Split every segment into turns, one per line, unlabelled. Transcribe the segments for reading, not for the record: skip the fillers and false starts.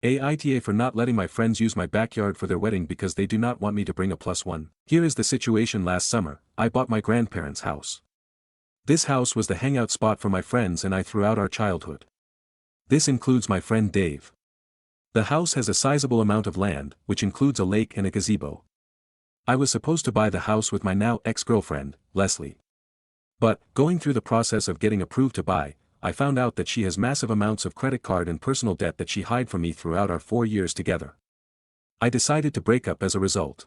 Aita for not letting my friends use my backyard for their wedding because they do not want me to bring a +1. Here is the situation. Last summer, I bought my grandparents' house. This house was the hangout spot for my friends and I throughout our childhood. This includes my friend Dave. The house has a sizable amount of land, which includes a lake and a gazebo. I was supposed to buy the house with my now ex-girlfriend, Leslie. But, going through the process of getting approved to buy, I found out that she has massive amounts of credit card and personal debt that she hid from me throughout our 4 years together. I decided to break up as a result.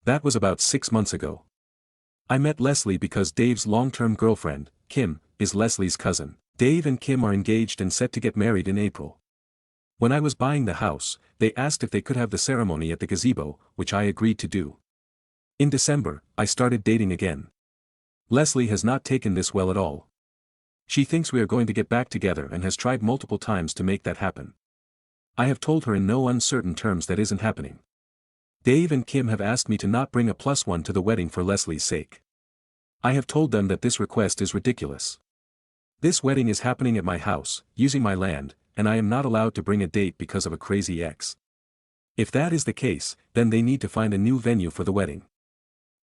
That was about 6 months ago. I met Leslie because Dave's long-term girlfriend, Kim, is Leslie's cousin. Dave and Kim are engaged and set to get married in April. When I was buying the house, they asked if they could have the ceremony at the gazebo, which I agreed to do. In December, I started dating again. Leslie has not taken this well at all. She thinks we are going to get back together and has tried multiple times to make that happen. I have told her in no uncertain terms that isn't happening. Dave and Kim have asked me to not bring a +1 to the wedding for Leslie's sake. I have told them that this request is ridiculous. This wedding is happening at my house, using my land, and I am not allowed to bring a date because of a crazy ex. If that is the case, then they need to find a new venue for the wedding.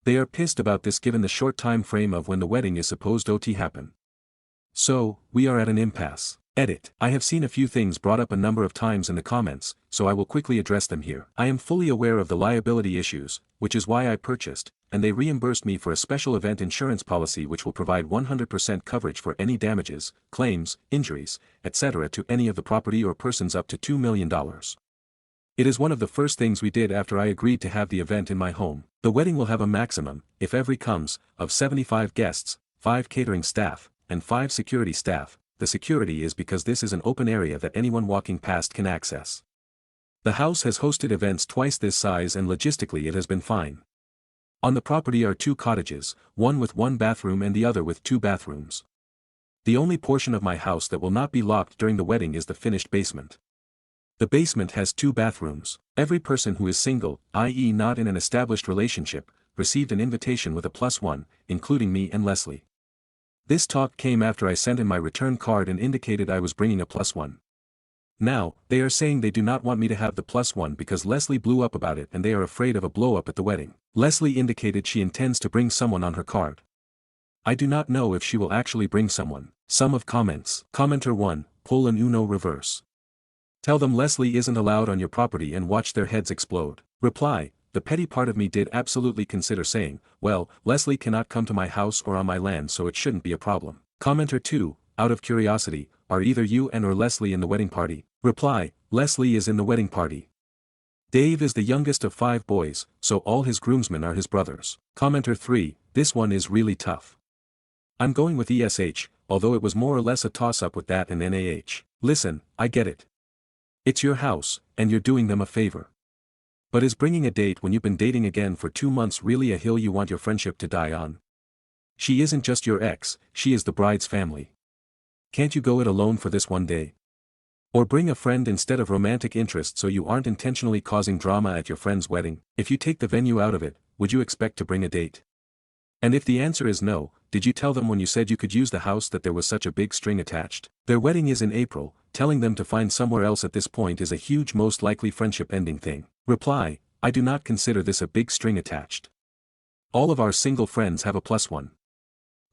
They are pissed about this given the short time frame of when the wedding is supposed to happen. So, we are at an impasse. Edit. I have seen a few things brought up a number of times in the comments, so I will quickly address them here. I am fully aware of the liability issues, which is why I purchased, and they reimbursed me for a special event insurance policy which will provide 100% coverage for any damages, claims, injuries, etc. to any of the property or persons up to $2 million. It is one of the first things we did after I agreed to have the event in my home. The wedding will have a maximum, if every comes, of 75 guests, 5 catering staff, and 5 security staff. The security is because this is an open area that anyone walking past can access. The house has hosted events twice this size and logistically it has been fine. On the property are 2 cottages, one with 1 bathroom and the other with 2 bathrooms. The only portion of my house that will not be locked during the wedding is the finished basement. The basement has 2 bathrooms. Every person who is single, i.e. not in an established relationship, received an invitation with a +1, including me and Leslie. This talk came after I sent in my return card and indicated I was bringing a +1. Now, they are saying they do not want me to have the +1 because Leslie blew up about it and they are afraid of a blow-up at the wedding. Leslie indicated she intends to bring someone on her card. I do not know if she will actually bring someone. Sum of comments. Commenter 1, pull an Uno reverse. Tell them Leslie isn't allowed on your property and watch their heads explode. Reply. The petty part of me did absolutely consider saying, well, Leslie cannot come to my house or on my land so it shouldn't be a problem. Commenter 2, out of curiosity, are either you and or Leslie in the wedding party? Reply, Leslie is in the wedding party. Dave is the youngest of 5 boys, so all his groomsmen are his brothers. Commenter 3, this one is really tough. I'm going with ESH, although it was more or less a toss-up with that and NAH. Listen, I get it. It's your house, and you're doing them a favor. But is bringing a date when you've been dating again for 2 months really a hill you want your friendship to die on? She isn't just your ex, she is the bride's family. Can't you go it alone for this one day? Or bring a friend instead of romantic interest so you aren't intentionally causing drama at your friend's wedding? If you take the venue out of it, would you expect to bring a date? And if the answer is no, did you tell them when you said you could use the house that there was such a big string attached? Their wedding is in April, telling them to find somewhere else at this point is a huge most likely friendship ending thing. Reply, I do not consider this a big string attached. All of our single friends have a +1.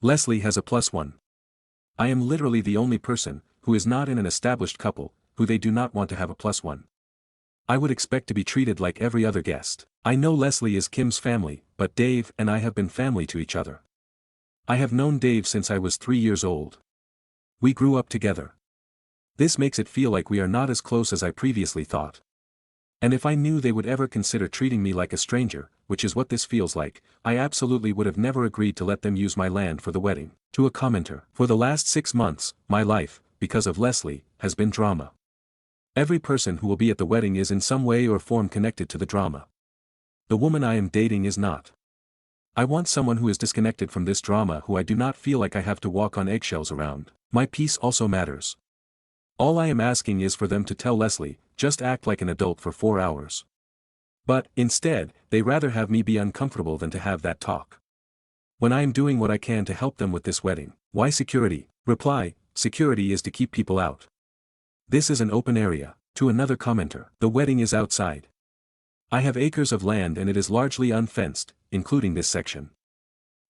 Leslie has a +1. I am literally the only person, who is not in an established couple, who they do not want to have a +1. I would expect to be treated like every other guest. I know Leslie is Kim's family, but Dave and I have been family to each other. I have known Dave since I was 3 years old. We grew up together. This makes it feel like we are not as close as I previously thought. And if I knew they would ever consider treating me like a stranger, which is what this feels like, I absolutely would have never agreed to let them use my land for the wedding. To a commenter, for the last 6 months, my life, because of Leslie, has been drama. Every person who will be at the wedding is in some way or form connected to the drama. The woman I am dating is not. I want someone who is disconnected from this drama who I do not feel like I have to walk on eggshells around. My peace also matters. All I am asking is for them to tell Leslie, just act like an adult for 4 hours. But, instead, they rather have me be uncomfortable than to have that talk. When I am doing what I can to help them with this wedding. Why security? Reply, security is to keep people out. This is an open area. To another commenter, the wedding is outside. I have acres of land and it is largely unfenced, including this section.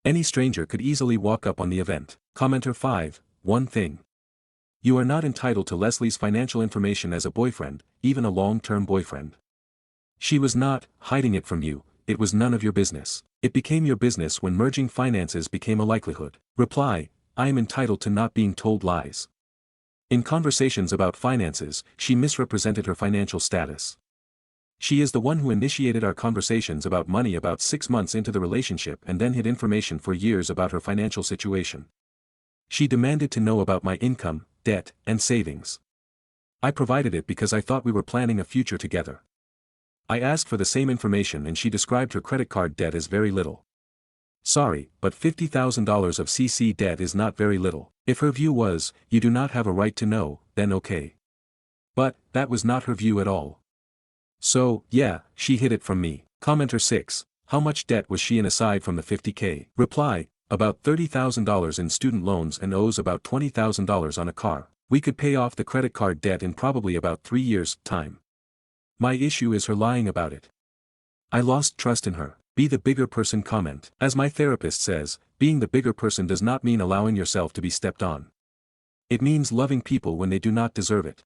Any stranger could easily walk up on the event. Commenter 5, one thing. You are not entitled to Leslie's financial information as a boyfriend, even a long-term boyfriend. She was not hiding it from you, it was none of your business. It became your business when merging finances became a likelihood. Reply, I am entitled to not being told lies. In conversations about finances, she misrepresented her financial status. She is the one who initiated our conversations about money about 6 months into the relationship and then hid information for years about her financial situation. She demanded to know about my income, debt, and savings. I provided it because I thought we were planning a future together. I asked for the same information and she described her credit card debt as very little. Sorry, but $50,000 of CC debt is not very little. If her view was, you do not have a right to know, then okay. But, that was not her view at all. So, yeah, she hid it from me. Commenter 6, how much debt was she in aside from the $50K? Reply, about $30,000 in student loans and owes about $20,000 on a car. We could pay off the credit card debt in probably about 3 years' time. My issue is her lying about it. I lost trust in her. Be the bigger person. Comment. As my therapist says, being the bigger person does not mean allowing yourself to be stepped on. It means loving people when they do not deserve it.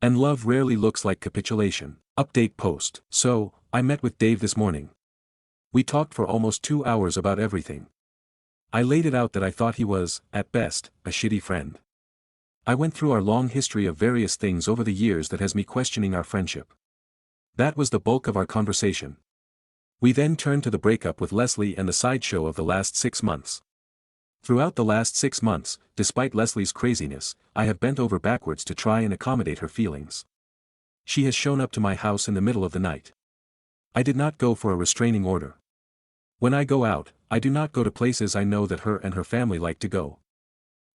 And love rarely looks like capitulation. Update post. So, I met with Dave this morning. We talked for almost 2 hours about everything. I laid it out that I thought he was, at best, a shitty friend. I went through our long history of various things over the years that has me questioning our friendship. That was the bulk of our conversation. We then turned to the breakup with Leslie and the sideshow of the last 6 months. Throughout the last 6 months, despite Leslie's craziness, I have bent over backwards to try and accommodate her feelings. She has shown up to my house in the middle of the night. I did not go for a restraining order. When I go out, I do not go to places I know that her and her family like to go.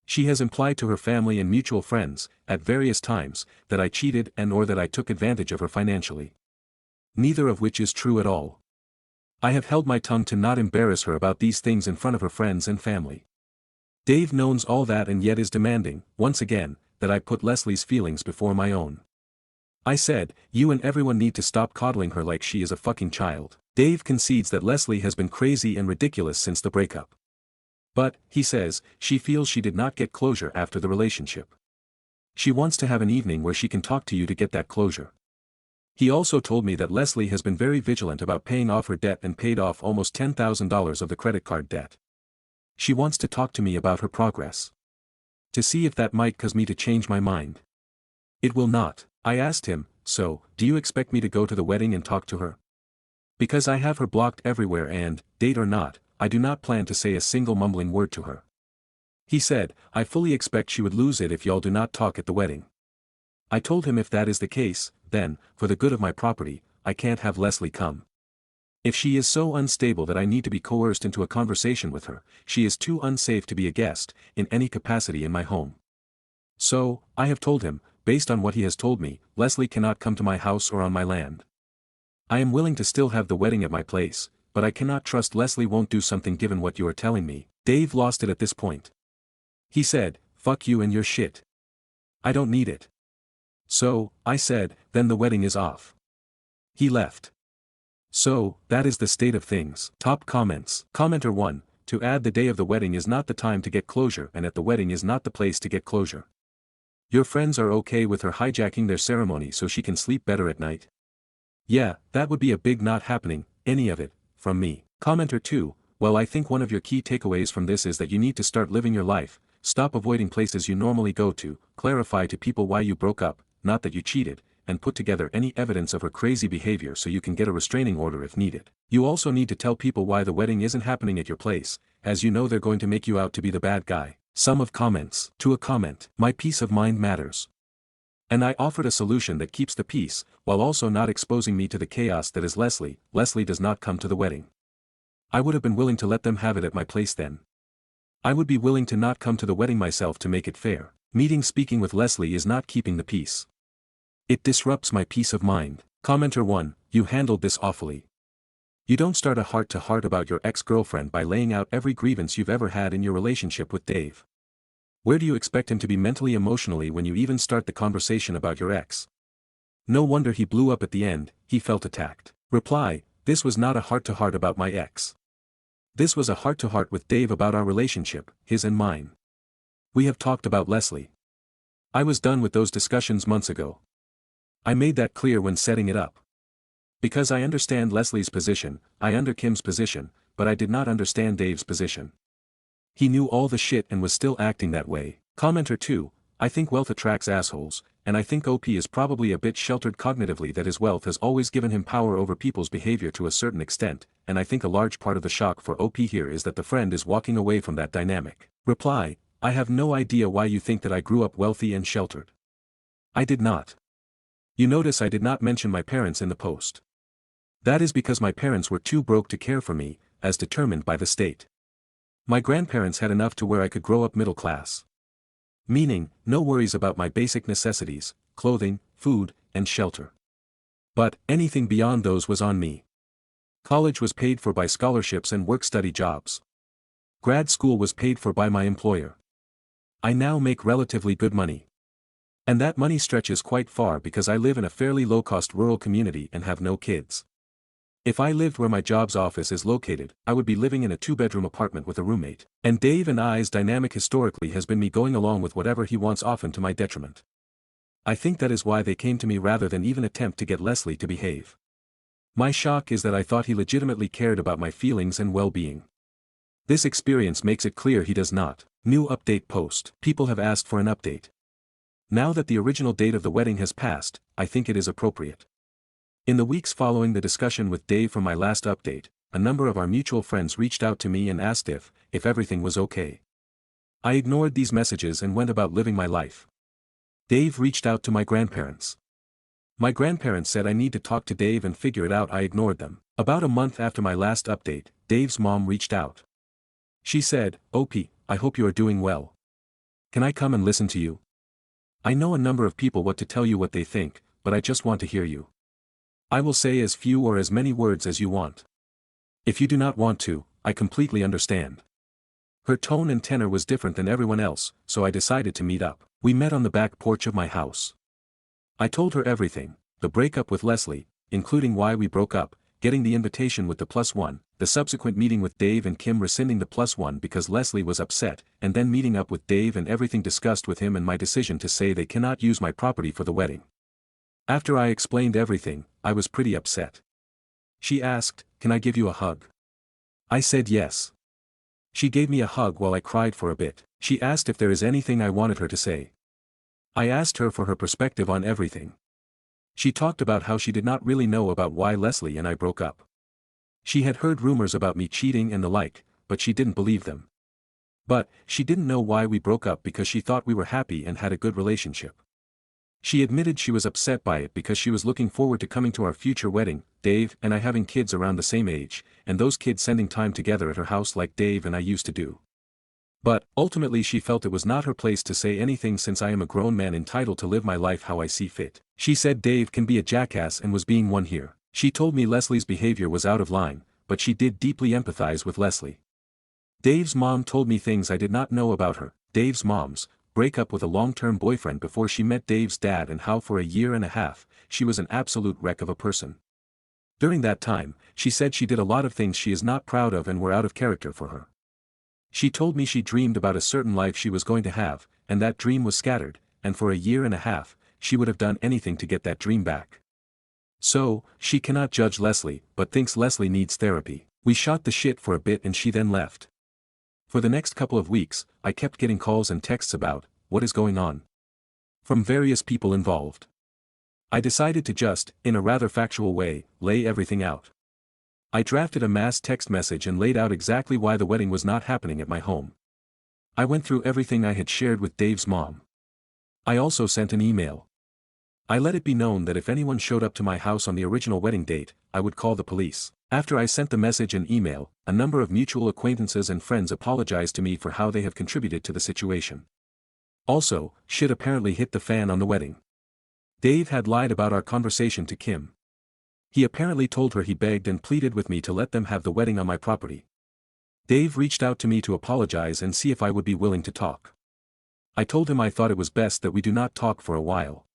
She has implied to her family and mutual friends, at various times, that I cheated and or that I took advantage of her financially. Neither of which is true at all. I have held my tongue to not embarrass her about these things in front of her friends and family. Dave knows all that and yet is demanding, once again, that I put Leslie's feelings before my own. I said, you and everyone need to stop coddling her like she is a fucking child. Dave concedes that Leslie has been crazy and ridiculous since the breakup. But, he says, she feels she did not get closure after the relationship. She wants to have an evening where she can talk to you to get that closure. He also told me that Leslie has been very vigilant about paying off her debt and paid off almost $10,000 of the credit card debt. She wants to talk to me about her progress. To see if that might cause me to change my mind. It will not. I asked him, so, do you expect me to go to the wedding and talk to her? Because I have her blocked everywhere and, date or not, I do not plan to say a single mumbling word to her. He said, I fully expect she would lose it if y'all do not talk at the wedding. I told him if that is the case, then, for the good of my property, I can't have Leslie come. If she is so unstable that I need to be coerced into a conversation with her, she is too unsafe to be a guest, in any capacity in my home. So, I have told him, based on what he has told me, Leslie cannot come to my house or on my land. I am willing to still have the wedding at my place, but I cannot trust Leslie won't do something given what you are telling me. Dave lost it at this point. He said, fuck you and your shit. I don't need it. So, I said, then the wedding is off. He left. So, that is the state of things. Top comments. Commenter 1, to add the day of the wedding is not the time to get closure and at the wedding is not the place to get closure. Your friends are okay with her hijacking their ceremony so she can sleep better at night? Yeah, that would be a big not happening, any of it, from me. Commenter 2, well I think one of your key takeaways from this is that you need to start living your life, stop avoiding places you normally go to, clarify to people why you broke up, not that you cheated, and put together any evidence of her crazy behavior so you can get a restraining order if needed. You also need to tell people why the wedding isn't happening at your place, as you know they're going to make you out to be the bad guy. Sum of comments. To a comment, my peace of mind matters. And I offered a solution that keeps the peace, while also not exposing me to the chaos that is Leslie. Leslie does not come to the wedding. I would have been willing to let them have it at my place then. I would be willing to not come to the wedding myself to make it fair. Speaking with Leslie is not keeping the peace. It disrupts my peace of mind. Commenter 1, you handled this awfully. You don't start a heart-to-heart about your ex-girlfriend by laying out every grievance you've ever had in your relationship with Dave. Where do you expect him to be mentally emotionally when you even start the conversation about your ex? No wonder he blew up at the end, he felt attacked. Reply, this was not a heart-to-heart about my ex. This was a heart-to-heart with Dave about our relationship, his and mine. We have talked about Leslie. I was done with those discussions months ago. I made that clear when setting it up. Because I understand Leslie's position, I under Kim's position, but I did not understand Dave's position. He knew all the shit and was still acting that way. Commenter 2, I think wealth attracts assholes, and I think OP is probably a bit sheltered cognitively that his wealth has always given him power over people's behavior to a certain extent, and I think a large part of the shock for OP here is that the friend is walking away from that dynamic. Reply, I have no idea why you think that I grew up wealthy and sheltered. I did not. You notice I did not mention my parents in the post. That is because my parents were too broke to care for me, as determined by the state. My grandparents had enough to where I could grow up middle class. Meaning, no worries about my basic necessities, clothing, food, and shelter. But, anything beyond those was on me. College was paid for by scholarships and work-study jobs. Grad school was paid for by my employer. I now make relatively good money. And that money stretches quite far because I live in a fairly low-cost rural community and have no kids. If I lived where my job's office is located, I would be living in a 2-bedroom apartment with a roommate. And Dave and I's dynamic historically has been me going along with whatever he wants, often to my detriment. I think that is why they came to me rather than even attempt to get Leslie to behave. My shock is that I thought he legitimately cared about my feelings and well-being. This experience makes it clear he does not. New update post. People have asked for an update. Now that the original date of the wedding has passed, I think it is appropriate. In the weeks following the discussion with Dave from my last update, a number of our mutual friends reached out to me and asked if everything was okay. I ignored these messages and went about living my life. Dave reached out to my grandparents. My grandparents said I need to talk to Dave and figure it out. I ignored them. About a month after my last update, Dave's mom reached out. She said, "OP, I hope you are doing well. Can I come and listen to you? I know a number of people what to tell you what they think, but I just want to hear you. I will say as few or as many words as you want. If you do not want to, I completely understand." Her tone and tenor was different than everyone else, so I decided to meet up. We met on the back porch of my house. I told her everything, the breakup with Leslie, including why we broke up, getting the invitation with the +1, the subsequent meeting with Dave and Kim rescinding the +1 because Leslie was upset, and then meeting up with Dave and everything discussed with him and my decision to say they cannot use my property for the wedding. After I explained everything, I was pretty upset. She asked, "Can I give you a hug?" I said yes. She gave me a hug while I cried for a bit. She asked if there is anything I wanted her to say. I asked her for her perspective on everything. She talked about how she did not really know about why Leslie and I broke up. She had heard rumors about me cheating and the like, but she didn't believe them. But, she didn't know why we broke up because she thought we were happy and had a good relationship. She admitted she was upset by it because she was looking forward to coming to our future wedding, Dave and I having kids around the same age, and those kids spending time together at her house like Dave and I used to do. But, ultimately she felt it was not her place to say anything since I am a grown man entitled to live my life how I see fit. She said Dave can be a jackass and was being one here. She told me Leslie's behavior was out of line, but she did deeply empathize with Leslie. Dave's mom told me things I did not know about her. Dave's mom's break up with a long-term boyfriend before she met Dave's dad and how for a year and a half, she was an absolute wreck of a person. During that time, she said she did a lot of things she is not proud of and were out of character for her. She told me she dreamed about a certain life she was going to have, and that dream was scattered, and for a year and a half, she would have done anything to get that dream back. So, she cannot judge Leslie, but thinks Leslie needs therapy. We shot the shit for a bit and she then left. For the next couple of weeks, I kept getting calls and texts about what is going on from various people involved. I decided to just, in a rather factual way, lay everything out. I drafted a mass text message and laid out exactly why the wedding was not happening at my home. I went through everything I had shared with Dave's mom. I also sent an email. I let it be known that if anyone showed up to my house on the original wedding date, I would call the police. After I sent the message and email, a number of mutual acquaintances and friends apologized to me for how they have contributed to the situation. Also, shit apparently hit the fan on the wedding. Dave had lied about our conversation to Kim. He apparently told her he begged and pleaded with me to let them have the wedding on my property. Dave reached out to me to apologize and see if I would be willing to talk. I told him I thought it was best that we do not talk for a while.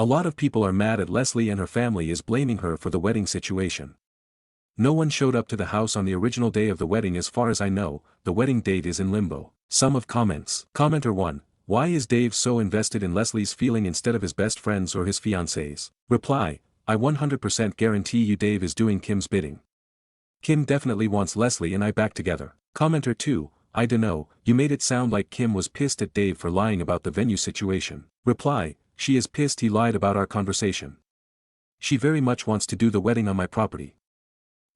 A lot of people are mad at Leslie and her family is blaming her for the wedding situation. No one showed up to the house on the original day of the wedding as far as I know, the wedding date is in limbo. Sum of comments. Commenter 1. Why is Dave so invested in Leslie's feeling instead of his best friend's or his fiancé's? Reply, I 100% guarantee you Dave is doing Kim's bidding. Kim definitely wants Leslie and I back together. Commenter 2. I dunno, you made it sound like Kim was pissed at Dave for lying about the venue situation. Reply, she is pissed he lied about our conversation. She very much wants to do the wedding on my property.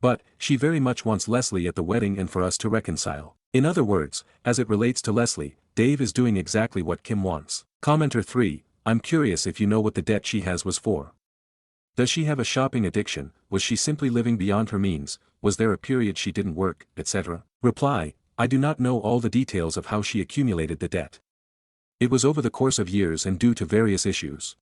But, she very much wants Leslie at the wedding and for us to reconcile. In other words, as it relates to Leslie, Dave is doing exactly what Kim wants. Commenter 3, I'm curious if you know what the debt she has was for. Does she have a shopping addiction, was she simply living beyond her means, was there a period she didn't work, etc.? Reply, I do not know all the details of how she accumulated the debt. It was over the course of years and due to various issues.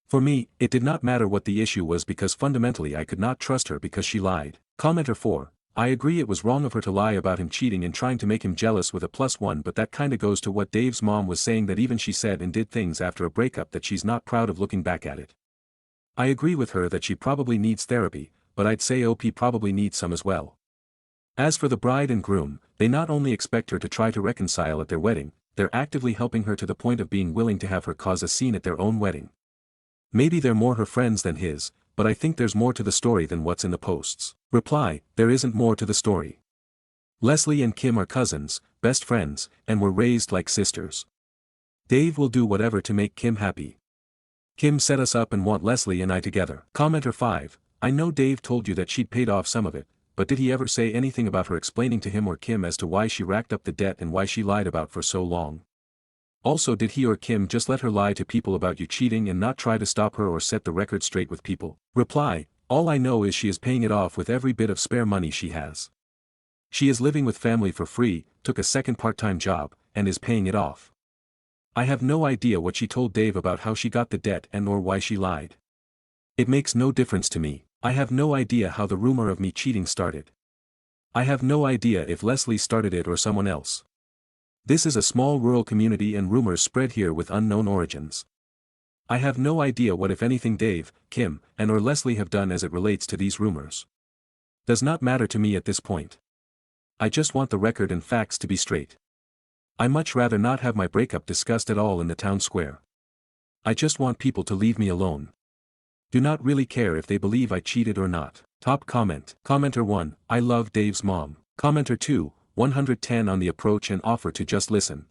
For me, it did not matter what the issue was because fundamentally I could not trust her because she lied. Commenter 4. I agree it was wrong of her to lie about him cheating and trying to make him jealous with a +1, but that kinda goes to what Dave's mom was saying, that even she said and did things after a breakup that she's not proud of looking back at it. I agree with her that she probably needs therapy, but I'd say OP probably needs some as well. As for the bride and groom, they not only expect her to try to reconcile at their wedding, they're actively helping her to the point of being willing to have her cause a scene at their own wedding. Maybe they're more her friends than his, but I think there's more to the story than what's in the posts. Reply, there isn't more to the story. Leslie and Kim are cousins, best friends, and were raised like sisters. Dave will do whatever to make Kim happy. Kim set us up and want Leslie and I together. Commenter 5, I know Dave told you that she'd paid off some of it, but did he ever say anything about her explaining to him or Kim as to why she racked up the debt and why she lied about for so long? Also, did he or Kim just let her lie to people about you cheating and not try to stop her or set the record straight with people? Reply, all I know is she is paying it off with every bit of spare money she has. She is living with family for free, took a second part-time job, and is paying it off. I have no idea what she told Dave about how she got the debt and or why she lied. It makes no difference to me. I have no idea how the rumor of me cheating started. I have no idea if Leslie started it or someone else. This is a small rural community and rumors spread here with unknown origins. I have no idea what if anything Dave, Kim, and or Leslie have done as it relates to these rumors. Does not matter to me at this point. I just want the record and facts to be straight. I much rather not have my breakup discussed at all in the town square. I just want people to leave me alone. Do not really care if they believe I cheated or not. Top comment. Commenter 1, I love Dave's mom. Commenter 2, 110 on the approach and offer to just listen.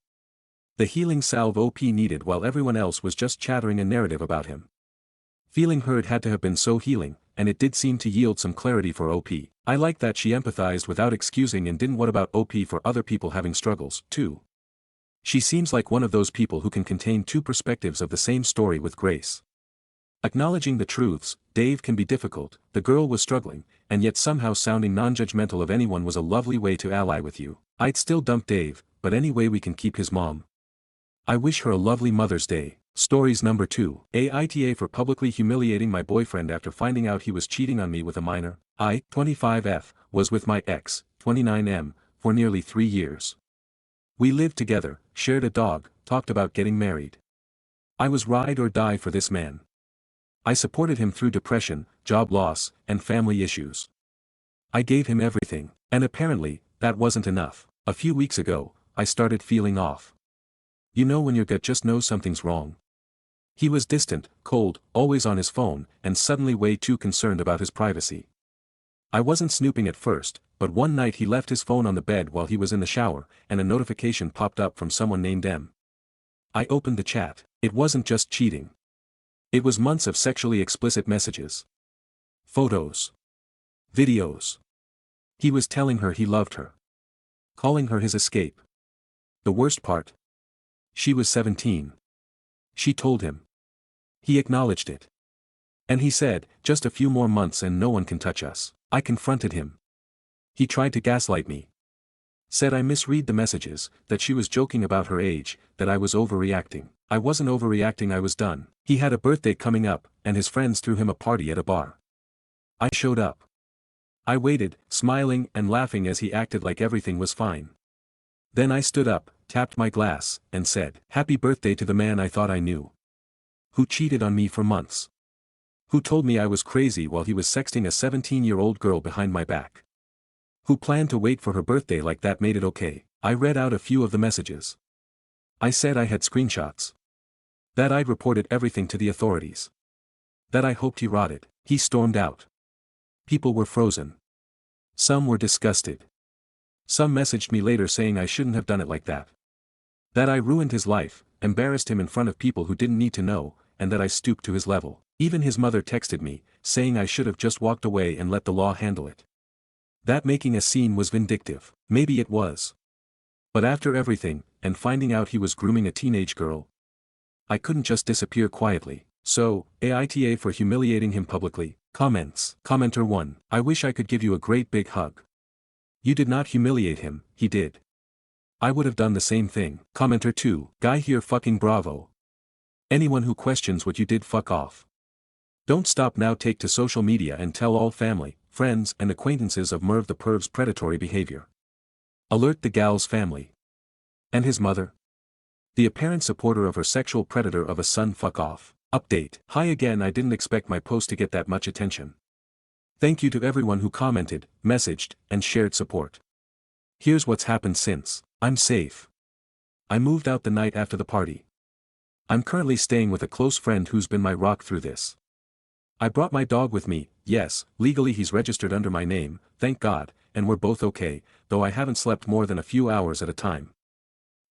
The healing salve OP needed while everyone else was just chattering a narrative about him. Feeling heard had to have been so healing, and it did seem to yield some clarity for OP. I like that she empathized without excusing and didn't what about OP for other people having struggles, too. She seems like one of those people who can contain two perspectives of the same story with grace. Acknowledging the truths, Dave can be difficult, the girl was struggling, and yet somehow sounding non-judgmental of anyone was a lovely way to ally with you. I'd still dump Dave, but any way we can keep his mom. I wish her a lovely Mother's Day. Stories number 2. Aita for publicly humiliating my boyfriend after finding out he was cheating on me with a minor. I, 25F, was with my ex, 29M, for nearly 3 years. We lived together, shared a dog, talked about getting married. I was ride or die for this man. I supported him through depression, job loss, and family issues. I gave him everything, and apparently, that wasn't enough. A few weeks ago, I started feeling off. You know when your gut just knows something's wrong. He was distant, cold, always on his phone, and suddenly way too concerned about his privacy. I wasn't snooping at first, but one night he left his phone on the bed while he was in the shower, and a notification popped up from someone named M. I opened the chat. It wasn't just cheating. It was months of sexually explicit messages. Photos. Videos. He was telling her he loved her. Calling her his escape. The worst part? She was 17. She told him. He acknowledged it. And he said, just a few more months and no one can touch us. I confronted him. He tried to gaslight me. Said I misread the messages, that she was joking about her age, that I was overreacting. I wasn't overreacting, I was done. He had a birthday coming up, and his friends threw him a party at a bar. I showed up. I waited, smiling and laughing as he acted like everything was fine. Then I stood up, tapped my glass, and said, "Happy birthday to the man I thought I knew. Who cheated on me for months. Who told me I was crazy while he was sexting a 17-year-old girl behind my back. Who planned to wait for her birthday like that made it okay. I read out a few of the messages. I said I had screenshots. That I'd reported everything to the authorities. That I hoped he rotted. He stormed out. People were frozen. Some were disgusted. Some messaged me later saying I shouldn't have done it like that. That I ruined his life, embarrassed him in front of people who didn't need to know, and that I stooped to his level. Even his mother texted me, saying I should have just walked away and let the law handle it. That making a scene was vindictive. Maybe it was. But after everything, and finding out he was grooming a teenage girl, I couldn't just disappear quietly. So, AITA for humiliating him publicly. Comments. Commenter 1. I wish I could give you a great big hug. You did not humiliate him, he did. I would have done the same thing. Commenter 2. Guy here fucking bravo. Anyone who questions what you did fuck off. Don't stop now, take to social media and tell all family, friends and acquaintances of Merv the perv's predatory behavior. Alert the gal's family. And his mother. The apparent supporter of her sexual predator of a son, fuck off. Update. Hi again, I didn't expect my post to get that much attention. Thank you to everyone who commented, messaged, and shared support. Here's what's happened since. I'm safe. I moved out the night after the party. I'm currently staying with a close friend who's been my rock through this. I brought my dog with me, yes, legally he's registered under my name, thank God, and we're both okay, though I haven't slept more than a few hours at a time.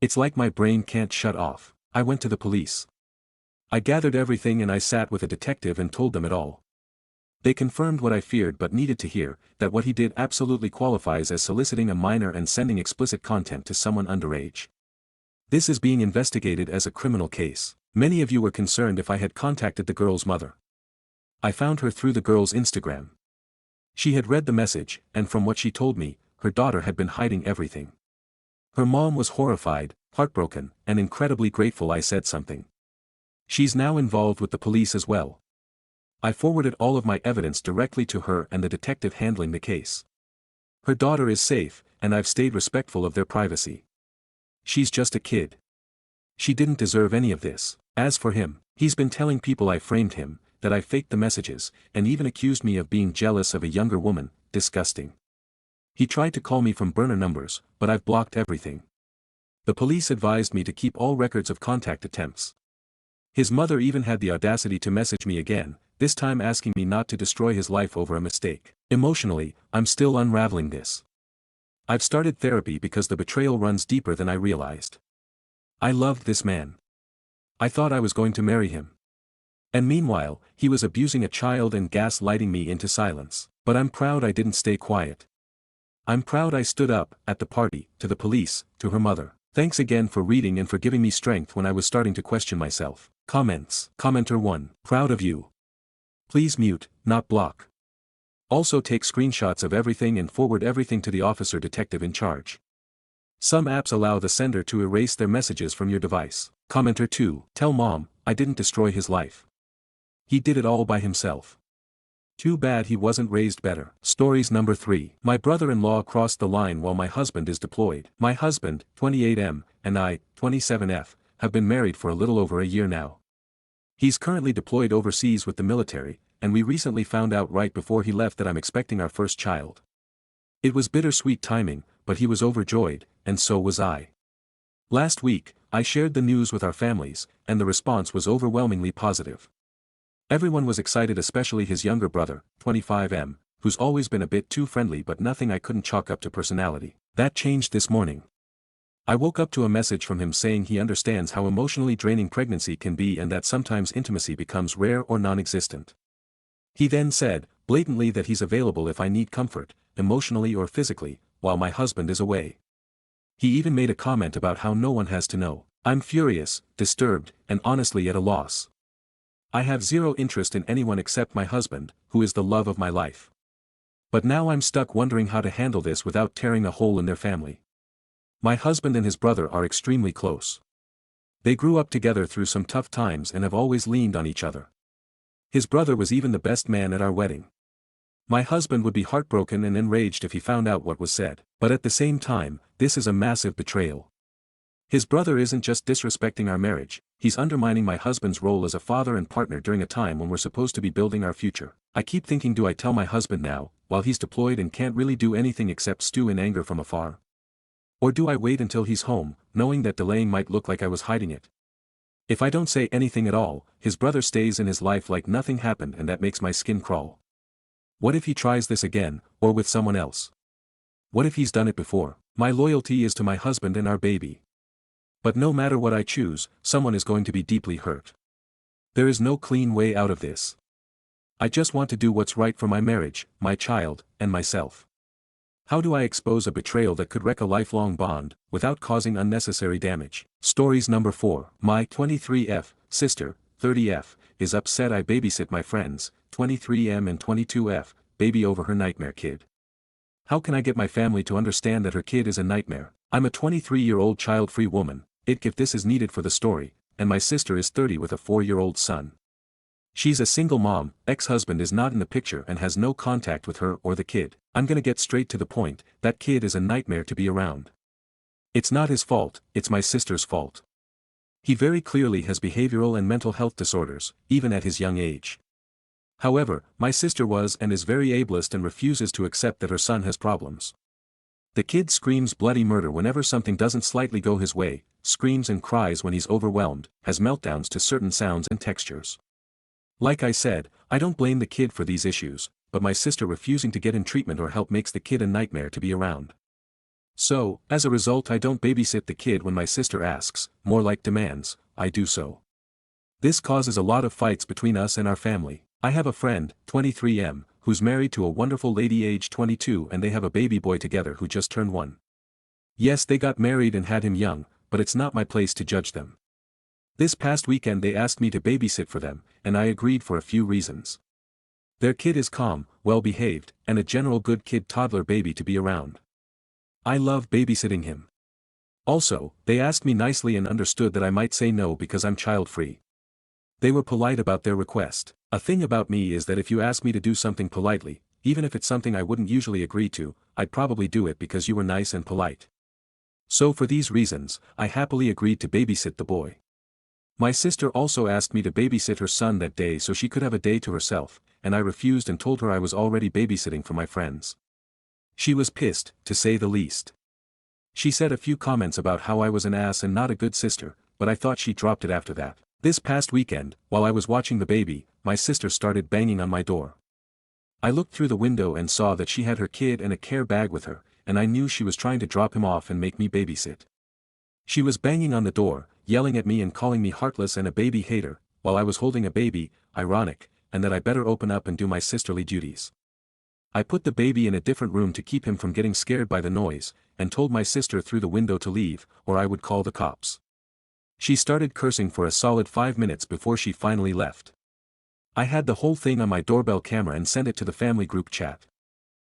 It's like my brain can't shut off. I went to the police. I gathered everything and I sat with a detective and told them it all. They confirmed what I feared but needed to hear, that what he did absolutely qualifies as soliciting a minor and sending explicit content to someone underage. This is being investigated as a criminal case. Many of you were concerned if I had contacted the girl's mother. I found her through the girl's Instagram. She had read the message, and from what she told me, her daughter had been hiding everything. Her mom was horrified, heartbroken, and incredibly grateful I said something. She's now involved with the police as well. I forwarded all of my evidence directly to her and the detective handling the case. Her daughter is safe, and I've stayed respectful of their privacy. She's just a kid. She didn't deserve any of this. As for him, he's been telling people I framed him, that I faked the messages, and even accused me of being jealous of a younger woman. Disgusting. He tried to call me from burner numbers, but I've blocked everything. The police advised me to keep all records of contact attempts. His mother even had the audacity to message me again, this time asking me not to destroy his life over a mistake. Emotionally, I'm still unraveling this. I've started therapy because the betrayal runs deeper than I realized. I loved this man. I thought I was going to marry him. And meanwhile, he was abusing a child and gaslighting me into silence. But I'm proud I didn't stay quiet. I'm proud I stood up, at the party, to the police, to her mother. Thanks again for reading and for giving me strength when I was starting to question myself. Comments. Commenter 1. Proud of you. Please mute, not block. Also take screenshots of everything and forward everything to the officer detective in charge. Some apps allow the sender to erase their messages from your device. Commenter 2. Tell mom, I didn't destroy his life. He did it all by himself. Too bad he wasn't raised better. Stories number 3. My brother-in-law crossed the line while my husband is deployed. My husband, 28M, and I, 27F, have been married for a little over a year now. He's currently deployed overseas with the military, and we recently found out right before he left that I'm expecting our first child. It was bittersweet timing, but he was overjoyed, and so was I. Last week, I shared the news with our families, and the response was overwhelmingly positive. Everyone was excited, especially his younger brother, 25M, who's always been a bit too friendly but nothing I couldn't chalk up to personality. That changed this morning. I woke up to a message from him saying he understands how emotionally draining pregnancy can be and that sometimes intimacy becomes rare or non-existent. He then said, blatantly, that he's available if I need comfort, emotionally or physically, while my husband is away. He even made a comment about how no one has to know. I'm furious, disturbed, and honestly at a loss. I have zero interest in anyone except my husband, who is the love of my life. But now I'm stuck wondering how to handle this without tearing a hole in their family. My husband and his brother are extremely close. They grew up together through some tough times and have always leaned on each other. His brother was even the best man at our wedding. My husband would be heartbroken and enraged if he found out what was said, but at the same time, this is a massive betrayal. His brother isn't just disrespecting our marriage, he's undermining my husband's role as a father and partner during a time when we're supposed to be building our future. I keep thinking, do I tell my husband now, while he's deployed and can't really do anything except stew in anger from afar? Or do I wait until he's home, knowing that delaying might look like I was hiding it? If I don't say anything at all, his brother stays in his life like nothing happened, and that makes my skin crawl. What if he tries this again, or with someone else? What if he's done it before? My loyalty is to my husband and our baby. But no matter what I choose, someone is going to be deeply hurt. There is no clean way out of this. I just want to do what's right for my marriage, my child, and myself. How do I expose a betrayal that could wreck a lifelong bond, without causing unnecessary damage? Stories number 4. My 23F, sister, 30F, is upset I babysit my friends, 23M and 22F, baby over her nightmare kid. How can I get my family to understand that her kid is a nightmare? I'm a 23-year-old child-free woman, if this is needed for the story, and my sister is 30 with a 4-year-old son. She's a single mom, ex-husband is not in the picture and has no contact with her or the kid. I'm gonna get straight to the point, that kid is a nightmare to be around. It's not his fault, it's my sister's fault. He very clearly has behavioral and mental health disorders, even at his young age. However, my sister was and is very ableist and refuses to accept that her son has problems. The kid screams bloody murder whenever something doesn't slightly go his way, screams and cries when he's overwhelmed, has meltdowns to certain sounds and textures. Like I said, I don't blame the kid for these issues, but my sister refusing to get in treatment or help makes the kid a nightmare to be around. So, as a result, I don't babysit the kid when my sister asks, more like demands, I do so. This causes a lot of fights between us and our family. I have a friend, 23M, who's married to a wonderful lady age 22 and they have a baby boy together who just turned 1. Yes, they got married and had him young, but it's not my place to judge them. This past weekend they asked me to babysit for them, and I agreed for a few reasons. Their kid is calm, well-behaved, and a general good kid toddler baby to be around. I love babysitting him. Also, they asked me nicely and understood that I might say no because I'm child-free. They were polite about their request. A thing about me is that if you ask me to do something politely, even if it's something I wouldn't usually agree to, I'd probably do it because you were nice and polite. So for these reasons, I happily agreed to babysit the boy. My sister also asked me to babysit her son that day so she could have a day to herself, and I refused and told her I was already babysitting for my friends. She was pissed, to say the least. She said a few comments about how I was an ass and not a good sister, but I thought she dropped it after that. This past weekend, while I was watching the baby, my sister started banging on my door. I looked through the window and saw that she had her kid and a care bag with her, and I knew she was trying to drop him off and make me babysit. She was banging on the door, yelling at me and calling me heartless and a baby hater, while I was holding a baby, ironic, and that I better open up and do my sisterly duties. I put the baby in a different room to keep him from getting scared by the noise, and told my sister through the window to leave, or I would call the cops. She started cursing for a solid 5 minutes before she finally left. I had the whole thing on my doorbell camera and sent it to the family group chat.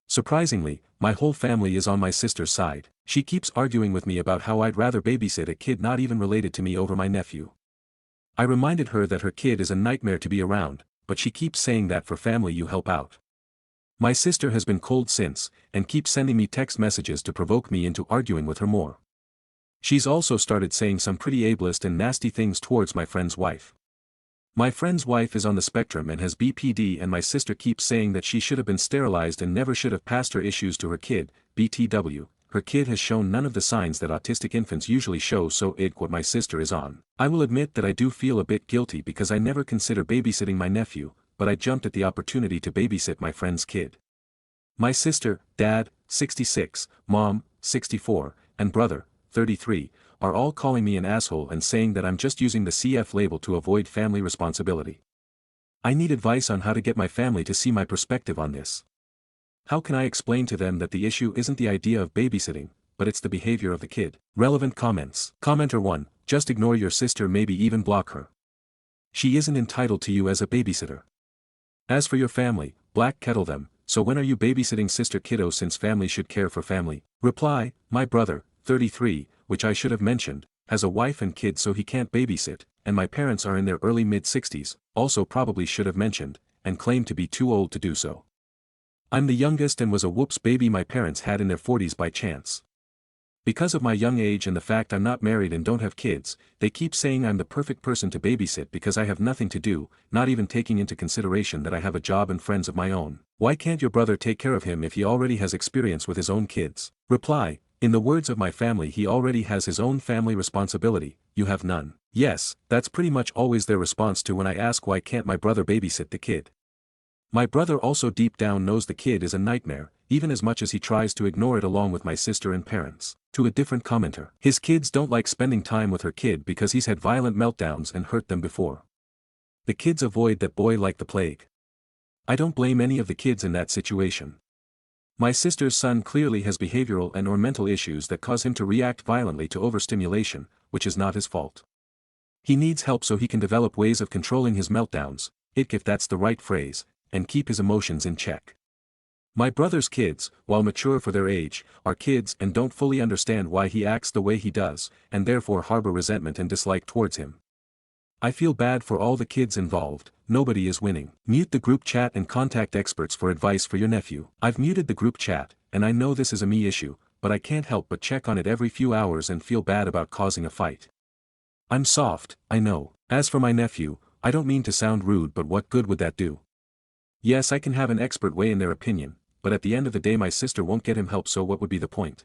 Surprisingly, my whole family is on my sister's side. She keeps arguing with me about how I'd rather babysit a kid not even related to me over my nephew. I reminded her that her kid is a nightmare to be around, but she keeps saying that for family you help out. My sister has been cold since, and keeps sending me text messages to provoke me into arguing with her more. She's also started saying some pretty ableist and nasty things towards my friend's wife. My friend's wife is on the spectrum and has BPD, and my sister keeps saying that she should have been sterilized and never should have passed her issues to her kid, BTW. Her kid has shown none of the signs that autistic infants usually show, so what my sister is on. I will admit that I do feel a bit guilty because I never consider babysitting my nephew, but I jumped at the opportunity to babysit my friend's kid. My sister, dad, 66, mom, 64, and brother, 33, are all calling me an asshole and saying that I'm just using the CF label to avoid family responsibility. I need advice on how to get my family to see my perspective on this. How can I explain to them that the issue isn't the idea of babysitting, but it's the behavior of the kid? Relevant comments. Commenter 1, just ignore your sister, maybe even block her. She isn't entitled to you as a babysitter. As for your family, black kettle them, so when are you babysitting sister kiddo since family should care for family? Reply, my brother, 33, which I should have mentioned, has a wife and kids so he can't babysit, and my parents are in their early mid-60s, also probably should have mentioned, and claim to be too old to do so. I'm the youngest and was a whoops baby my parents had in their 40s by chance. Because of my young age and the fact I'm not married and don't have kids, they keep saying I'm the perfect person to babysit because I have nothing to do, not even taking into consideration that I have a job and friends of my own. Why can't your brother take care of him if he already has experience with his own kids? Reply, in the words of my family, he already has his own family responsibility, you have none. Yes, that's pretty much always their response to when I ask why can't my brother babysit the kid. My brother also deep down knows the kid is a nightmare, even as much as he tries to ignore it along with my sister and parents. To a different commenter, his kids don't like spending time with her kid because he's had violent meltdowns and hurt them before. The kids avoid that boy like the plague. I don't blame any of the kids in that situation. My sister's son clearly has behavioral and or mental issues that cause him to react violently to overstimulation, which is not his fault. He needs help so he can develop ways of controlling his meltdowns, if that's the right phrase, and keep his emotions in check. My brother's kids, while mature for their age, are kids and don't fully understand why he acts the way he does, and therefore harbor resentment and dislike towards him. I feel bad for all the kids involved, nobody is winning. Mute the group chat and contact experts for advice for your nephew. I've muted the group chat, and I know this is a me issue, but I can't help but check on it every few hours and feel bad about causing a fight. I'm soft, I know. As for my nephew, I don't mean to sound rude, but what good would that do? Yes, I can have an expert weigh in their opinion, but at the end of the day my sister won't get him help, so what would be the point?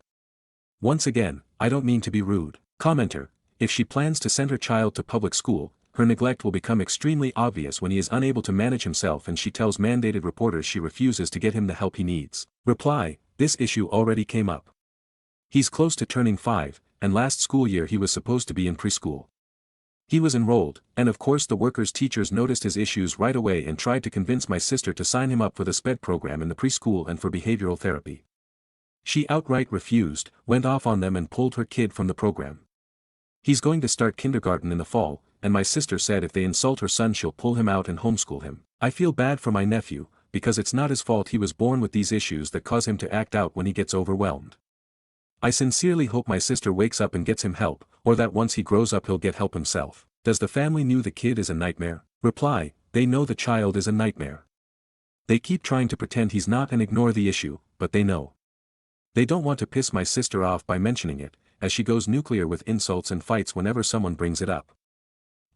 Once again, I don't mean to be rude. Commenter, if she plans to send her child to public school, her neglect will become extremely obvious when he is unable to manage himself and she tells mandated reporters she refuses to get him the help he needs. Reply, this issue already came up. He's close to turning 5, and last school year he was supposed to be in preschool. He was enrolled, and of course the workers' teachers noticed his issues right away and tried to convince my sister to sign him up for the SPED program in the preschool and for behavioral therapy. She outright refused, went off on them and pulled her kid from the program. He's going to start kindergarten in the fall, and my sister said if they insult her son she'll pull him out and homeschool him. I feel bad for my nephew, because it's not his fault he was born with these issues that cause him to act out when he gets overwhelmed. I sincerely hope my sister wakes up and gets him help, or that once he grows up he'll get help himself. Does the family know the kid is a nightmare? Reply, they know the child is a nightmare. They keep trying to pretend he's not and ignore the issue, but they know. They don't want to piss my sister off by mentioning it, as she goes nuclear with insults and fights whenever someone brings it up.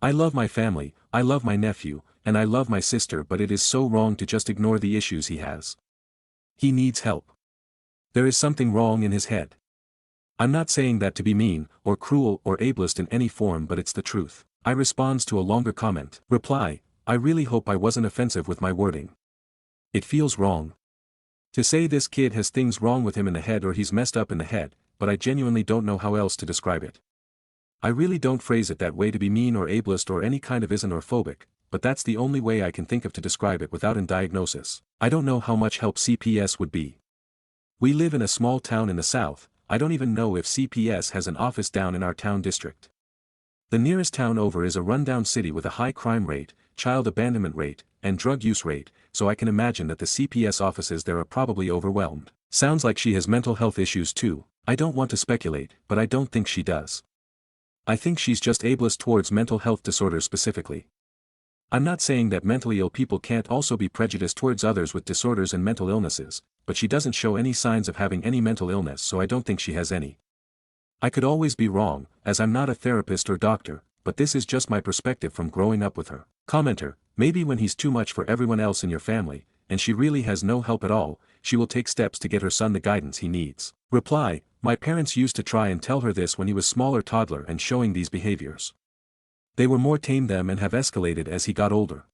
I love my family, I love my nephew, and I love my sister, but it is so wrong to just ignore the issues he has. He needs help. There is something wrong in his head. I'm not saying that to be mean, or cruel, or ableist in any form, but it's the truth. I responds to a longer comment. Reply, I really hope I wasn't offensive with my wording. It feels wrong to say this kid has things wrong with him in the head or he's messed up in the head, but I genuinely don't know how else to describe it. I really don't phrase it that way to be mean or ableist or any kind of isn't or phobic, but that's the only way I can think of to describe it without a diagnosis. I don't know how much help CPS would be. We live in a small town in the south. I don't even know if CPS has an office down in our town district. The nearest town over is a rundown city with a high crime rate, child abandonment rate, and drug use rate, so I can imagine that the CPS offices there are probably overwhelmed. Sounds like she has mental health issues too. I don't want to speculate, but I don't think she does. I think she's just ableist towards mental health disorders specifically. I'm not saying that mentally ill people can't also be prejudiced towards others with disorders and mental illnesses, but she doesn't show any signs of having any mental illness, so I don't think she has any. I could always be wrong, as I'm not a therapist or doctor, but this is just my perspective from growing up with her. Commenter, maybe when he's too much for everyone else in your family, and she really has no help at all, she will take steps to get her son the guidance he needs. Reply, my parents used to try and tell her this when he was smaller toddler and showing these behaviors. They were more tame then and have escalated as he got older.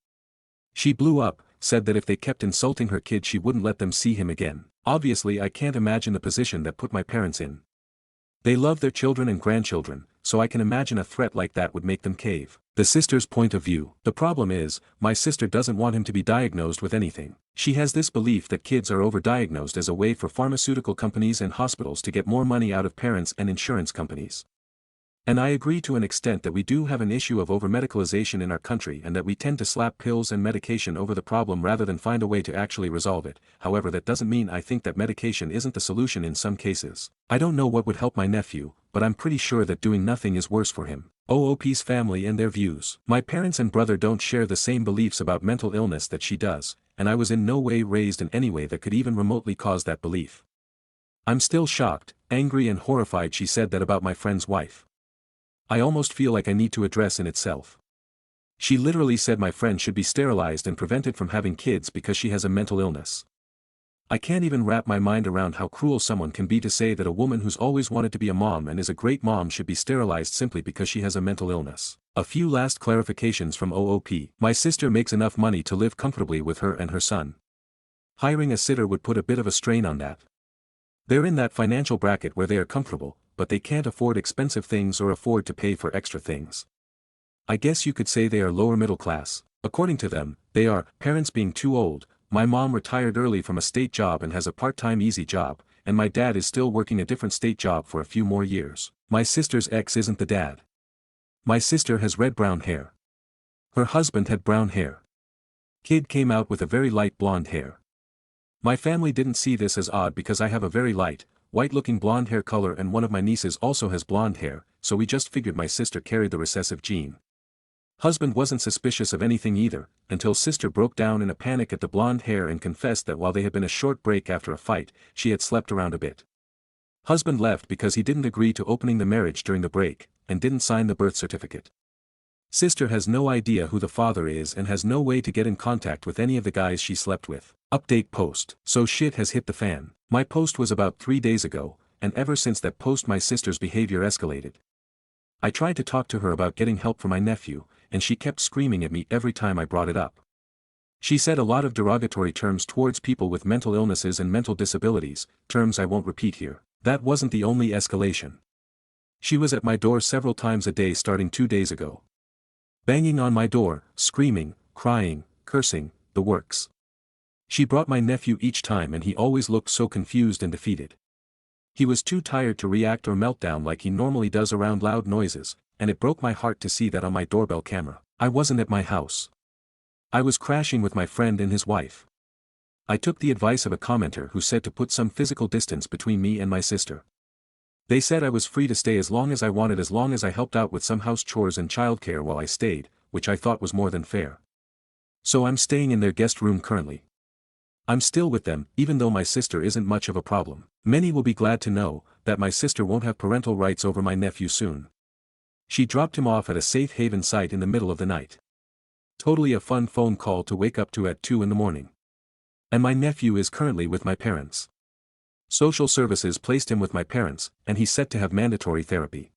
She blew up, said that if they kept insulting her kid she wouldn't let them see him again. Obviously I can't imagine the position that put my parents in. They love their children and grandchildren, so I can imagine a threat like that would make them cave. The sister's point of view. The problem is, my sister doesn't want him to be diagnosed with anything. She has this belief that kids are overdiagnosed as a way for pharmaceutical companies and hospitals to get more money out of parents and insurance companies. And I agree to an extent that we do have an issue of over-medicalization in our country and that we tend to slap pills and medication over the problem rather than find a way to actually resolve it. However, that doesn't mean I think that medication isn't the solution in some cases. I don't know what would help my nephew, but I'm pretty sure that doing nothing is worse for him. OOP's family and their views. My parents and brother don't share the same beliefs about mental illness that she does, and I was in no way raised in any way that could even remotely cause that belief. I'm still shocked, angry and horrified she said that about my friend's wife. I almost feel like I need to address in itself. She literally said my friend should be sterilized and prevented from having kids because she has a mental illness. I can't even wrap my mind around how cruel someone can be to say that a woman who's always wanted to be a mom and is a great mom should be sterilized simply because she has a mental illness. A few last clarifications from OOP. My sister makes enough money to live comfortably with her and her son. Hiring a sitter would put a bit of a strain on that. They're in that financial bracket where they are comfortable, but they can't afford expensive things or afford to pay for extra things. I guess you could say they are lower middle class. According to them, they are parents being too old. My mom retired early from a state job and has a part-time easy job, and my dad is still working a different state job for a few more years. My sister's ex isn't the dad. My sister has red-brown hair. Her husband had brown hair. Kid came out with a very light blonde hair. My family didn't see this as odd because I have a very light, white-looking blonde hair color and one of my nieces also has blonde hair, so we just figured my sister carried the recessive gene. Husband wasn't suspicious of anything either, until sister broke down in a panic at the blonde hair and confessed that while they had been a short break after a fight, she had slept around a bit. Husband left because he didn't agree to opening the marriage during the break, and didn't sign the birth certificate. Sister has no idea who the father is and has no way to get in contact with any of the guys she slept with. Update post. So shit has hit the fan. My post was about 3 days ago, and ever since that post my sister's behavior escalated. I tried to talk to her about getting help for my nephew, and she kept screaming at me every time I brought it up. She said a lot of derogatory terms towards people with mental illnesses and mental disabilities, terms I won't repeat here. That wasn't the only escalation. She was at my door several times a day starting 2 days ago. Banging on my door, screaming, crying, cursing, the works. She brought my nephew each time and he always looked so confused and defeated. He was too tired to react or melt down like he normally does around loud noises, and it broke my heart to see that on my doorbell camera. I wasn't at my house. I was crashing with my friend and his wife. I took the advice of a commenter who said to put some physical distance between me and my sister. They said I was free to stay as long as I wanted as long as I helped out with some house chores and childcare while I stayed, which I thought was more than fair. So I'm staying in their guest room currently. I'm still with them, even though my sister isn't much of a problem. Many will be glad to know that my sister won't have parental rights over my nephew soon. She dropped him off at a safe haven site in the middle of the night. Totally a fun phone call to wake up to at 2 in the morning. And my nephew is currently with my parents. Social services placed him with my parents, and he's set to have mandatory therapy.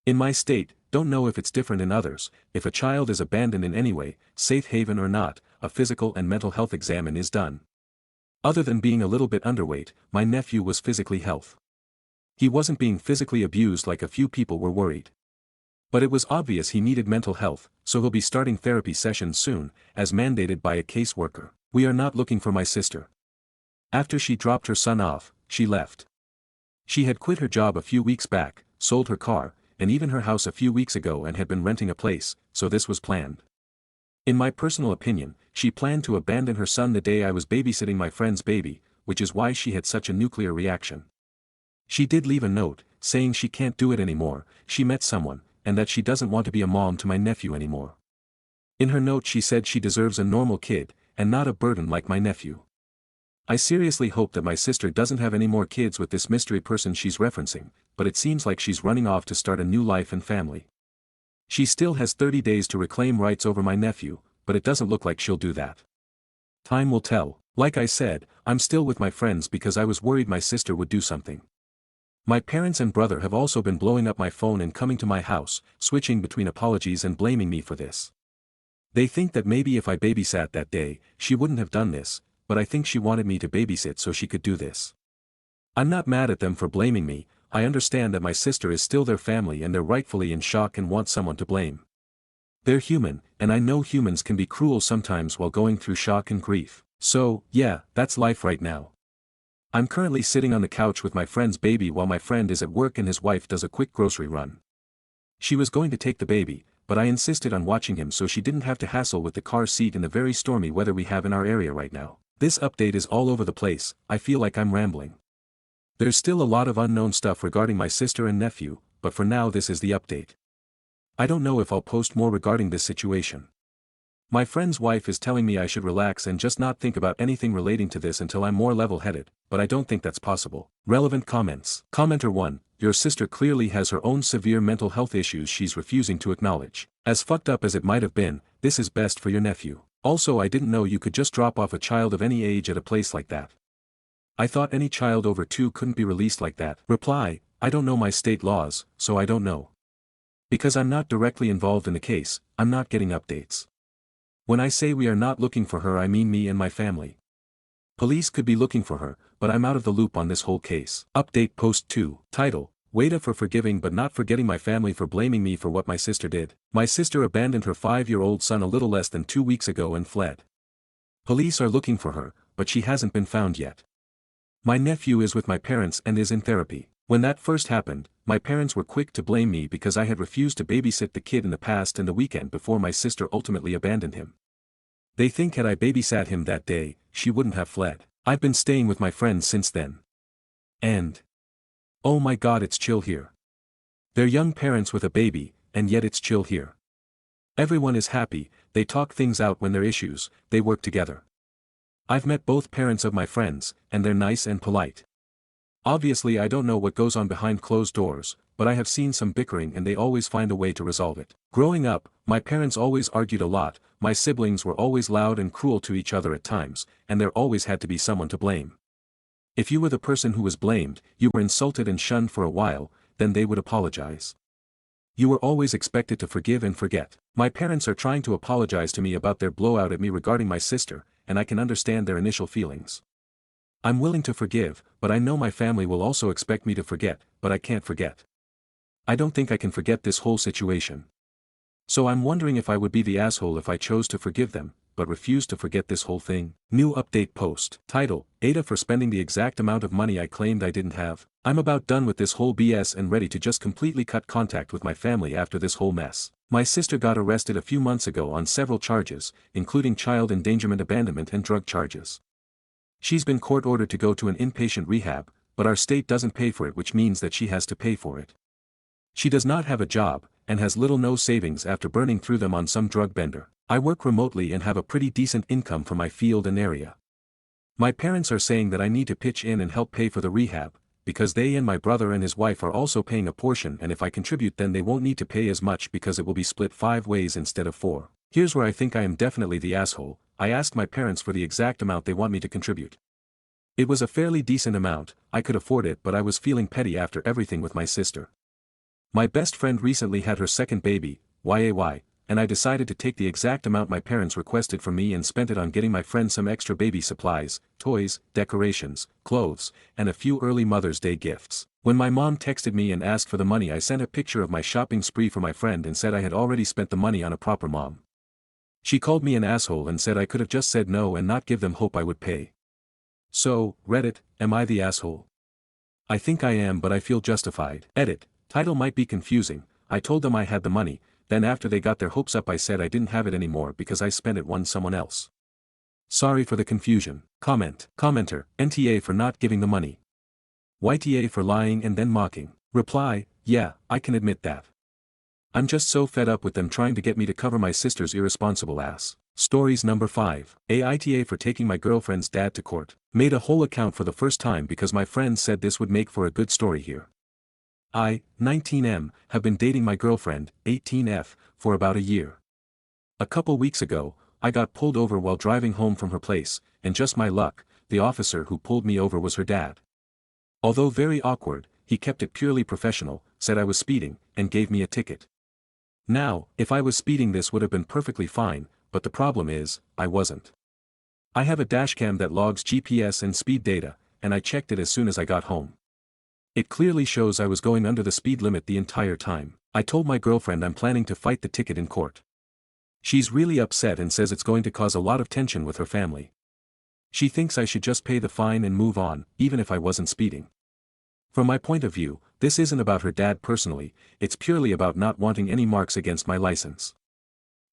In my state, don't know if it's different in others, if a child is abandoned in any way, safe haven or not, a physical and mental health exam is done. Other than being a little bit underweight, my nephew was physically healthy. He wasn't being physically abused like a few people were worried. But it was obvious he needed mental health, so he'll be starting therapy sessions soon, as mandated by a caseworker. We are not looking for my sister. After she dropped her son off, she left. She had quit her job a few weeks back, sold her car, and even her house a few weeks ago and had been renting a place, so this was planned. In my personal opinion, she planned to abandon her son the day I was babysitting my friend's baby, which is why she had such a nuclear reaction. She did leave a note, saying she can't do it anymore, she met someone, and that she doesn't want to be a mom to my nephew anymore. In her note she said she deserves a normal kid, and not a burden like my nephew. I seriously hope that my sister doesn't have any more kids with this mystery person she's referencing, but it seems like she's running off to start a new life and family. She still has 30 days to reclaim rights over my nephew, but it doesn't look like she'll do that. Time will tell. Like I said, I'm still with my friends because I was worried my sister would do something. My parents and brother have also been blowing up my phone and coming to my house, switching between apologies and blaming me for this. They think that maybe if I babysat that day, she wouldn't have done this, but I think she wanted me to babysit so she could do this. I'm not mad at them for blaming me, I understand that my sister is still their family and they're rightfully in shock and want someone to blame. They're human, and I know humans can be cruel sometimes while going through shock and grief. So, yeah, that's life right now. I'm currently sitting on the couch with my friend's baby while my friend is at work and his wife does a quick grocery run. She was going to take the baby, but I insisted on watching him so she didn't have to hassle with the car seat in the very stormy weather we have in our area right now. This update is all over the place, I feel like I'm rambling. There's still a lot of unknown stuff regarding my sister and nephew, but for now this is the update. I don't know if I'll post more regarding this situation. My friend's wife is telling me I should relax and just not think about anything relating to this until I'm more level-headed, but I don't think that's possible. Relevant comments. Commenter 1. Your sister clearly has her own severe mental health issues she's refusing to acknowledge. As fucked up as it might have been, this is best for your nephew. Also, I didn't know you could just drop off a child of any age at a place like that. I thought any child over 2 couldn't be released like that. Reply, I don't know my state laws, so I don't know. Because I'm not directly involved in the case, I'm not getting updates. When I say we are not looking for her, I mean me and my family. Police could be looking for her, but I'm out of the loop on this whole case. Update post 2. Title, Waita for forgiving but not forgetting my family for blaming me for what my sister did. My sister abandoned her 5-year-old son a little less than 2 weeks ago and fled. Police are looking for her, but she hasn't been found yet. My nephew is with my parents and is in therapy. When that first happened, my parents were quick to blame me because I had refused to babysit the kid in the past and the weekend before my sister ultimately abandoned him. They think had I babysat him that day, she wouldn't have fled. I've been staying with my friends since then. And oh my god, it's chill here. They're young parents with a baby, and yet it's chill here. Everyone is happy, they talk things out when there are issues, they work together. I've met both parents of my friends, and they're nice and polite. Obviously I don't know what goes on behind closed doors, but I have seen some bickering and they always find a way to resolve it. Growing up, my parents always argued a lot, my siblings were always loud and cruel to each other at times, and there always had to be someone to blame. If you were the person who was blamed, you were insulted and shunned for a while, then they would apologize. You were always expected to forgive and forget. My parents are trying to apologize to me about their blowout at me regarding my sister, and I can understand their initial feelings. I'm willing to forgive, but I know my family will also expect me to forget, but I can't forget. I don't think I can forget this whole situation. So I'm wondering if I would be the asshole if I chose to forgive them, but refused to forget this whole thing. New update post. Title, Aita for spending the exact amount of money I claimed I didn't have. I'm about done with this whole BS and ready to just completely cut contact with my family after this whole mess. My sister got arrested a few months ago on several charges, including child endangerment, abandonment and drug charges. She's been court-ordered to go to an inpatient rehab, but our state doesn't pay for it, which means that she has to pay for it. She does not have a job, and has little no savings after burning through them on some drug bender. I work remotely and have a pretty decent income for my field and area. My parents are saying that I need to pitch in and help pay for the rehab, because they and my brother and his wife are also paying a portion, and if I contribute then they won't need to pay as much because it will be split 5 ways instead of 4. Here's where I think I am definitely the asshole. I asked my parents for the exact amount they want me to contribute. It was a fairly decent amount, I could afford it, but I was feeling petty after everything with my sister. My best friend recently had her second baby, YAY, and I decided to take the exact amount my parents requested from me and spent it on getting my friend some extra baby supplies, toys, decorations, clothes, and a few early Mother's Day gifts. When my mom texted me and asked for the money, I sent a picture of my shopping spree for my friend and said I had already spent the money on a proper mom. She called me an asshole and said I could have just said no and not give them hope I would pay. So, Reddit, am I the asshole? I think I am, but I feel justified. Edit, title might be confusing. I told them I had the money, then after they got their hopes up I said I didn't have it anymore because I spent it on someone else. Sorry for the confusion. Comment. Commenter, NTA for not giving the money. YTA for lying and then mocking. Reply, yeah, I can admit that. I'm just so fed up with them trying to get me to cover my sister's irresponsible ass. Stories number 5. Aita for taking my girlfriend's dad to court. Made a whole account for the first time because my friend said this would make for a good story here. I, 19M, have been dating my girlfriend, 18F, for about a year. A couple weeks ago, I got pulled over while driving home from her place, and just my luck, the officer who pulled me over was her dad. Although very awkward, he kept it purely professional, said I was speeding, and gave me a ticket. Now, if I was speeding this would have been perfectly fine, but the problem is, I wasn't. I have a dashcam that logs GPS and speed data, and I checked it as soon as I got home. It clearly shows I was going under the speed limit the entire time. I told my girlfriend I'm planning to fight the ticket in court. She's really upset and says it's going to cause a lot of tension with her family. She thinks I should just pay the fine and move on, even if I wasn't speeding. From my point of view, this isn't about her dad personally, it's purely about not wanting any marks against my license.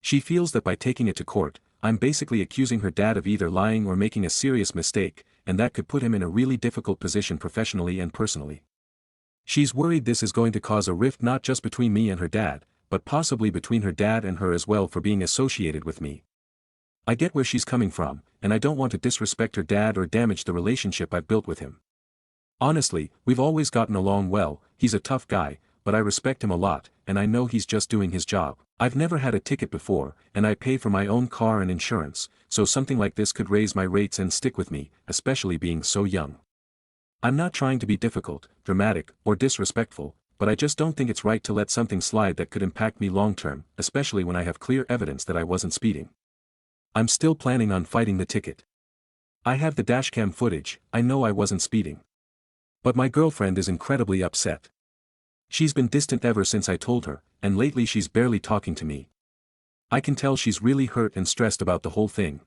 She feels that by taking it to court, I'm basically accusing her dad of either lying or making a serious mistake, and that could put him in a really difficult position professionally and personally. She's worried this is going to cause a rift not just between me and her dad, but possibly between her dad and her as well for being associated with me. I get where she's coming from, and I don't want to disrespect her dad or damage the relationship I've built with him. Honestly, we've always gotten along well. He's a tough guy, but I respect him a lot, and I know he's just doing his job. I've never had a ticket before, and I pay for my own car and insurance, so something like this could raise my rates and stick with me, especially being so young. I'm not trying to be difficult, dramatic, or disrespectful, but I just don't think it's right to let something slide that could impact me long term, especially when I have clear evidence that I wasn't speeding. I'm still planning on fighting the ticket. I have the dashcam footage, I know I wasn't speeding. But my girlfriend is incredibly upset. She's been distant ever since I told her, and lately she's barely talking to me. I can tell she's really hurt and stressed about the whole thing.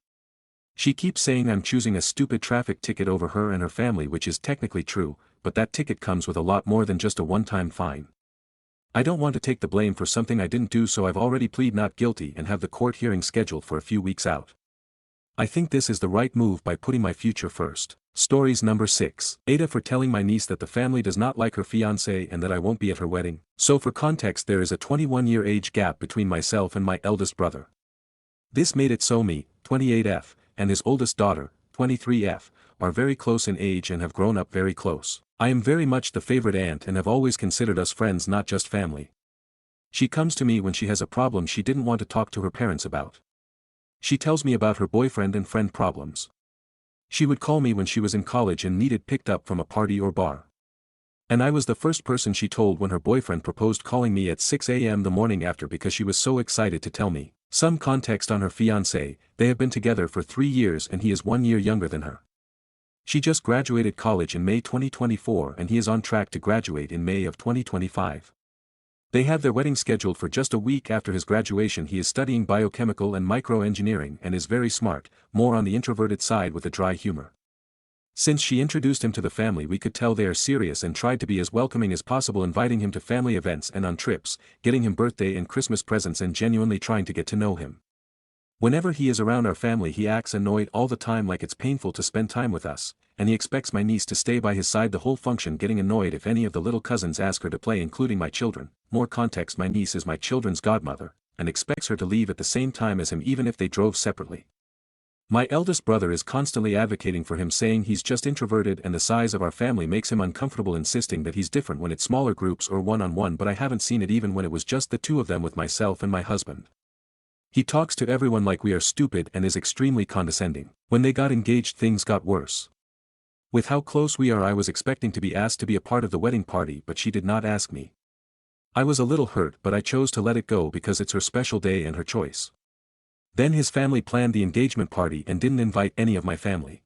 She keeps saying I'm choosing a stupid traffic ticket over her and her family, which is technically true, but that ticket comes with a lot more than just a one-time fine. I don't want to take the blame for something I didn't do, so I've already plead not guilty and have the court hearing scheduled for a few weeks out. I think this is the right move by putting my future first. Stories number 6. Aita for telling my niece that the family does not like her fiancé and that I won't be at her wedding. So for context, there is a 21-year age gap between myself and my eldest brother. This made it so me, 28F, and his oldest daughter, 23F, are very close in age and have grown up very close. I am very much the favorite aunt and have always considered us friends, not just family. She comes to me when she has a problem she didn't want to talk to her parents about. She tells me about her boyfriend and friend problems. She would call me when she was in college and needed picked up from a party or bar. And I was the first person she told when her boyfriend proposed, calling me at 6 a.m. the morning after because she was so excited to tell me. Some context on her fiancé: they have been together for 3 years and he is 1 year younger than her. She just graduated college in May 2024 and he is on track to graduate in May of 2025. They have their wedding scheduled for just a week after his graduation. He is studying biochemical and microengineering and is very smart, more on the introverted side with a dry humor. Since she introduced him to the family, we could tell they are serious and tried to be as welcoming as possible, inviting him to family events and on trips, getting him birthday and Christmas presents, and genuinely trying to get to know him. Whenever he is around our family he acts annoyed all the time, like it's painful to spend time with us, and he expects my niece to stay by his side the whole function, getting annoyed if any of the little cousins ask her to play, including my children. More context: my niece is my children's godmother, and expects her to leave at the same time as him even if they drove separately. My eldest brother is constantly advocating for him, saying he's just introverted and the size of our family makes him uncomfortable, insisting that he's different when it's smaller groups or one-on-one, but I haven't seen it even when it was just the two of them with myself and my husband. He talks to everyone like we are stupid and is extremely condescending. When they got engaged things got worse. With how close we are, I was expecting to be asked to be a part of the wedding party, but she did not ask me. I was a little hurt, but I chose to let it go because it's her special day and her choice. Then his family planned the engagement party and didn't invite any of my family.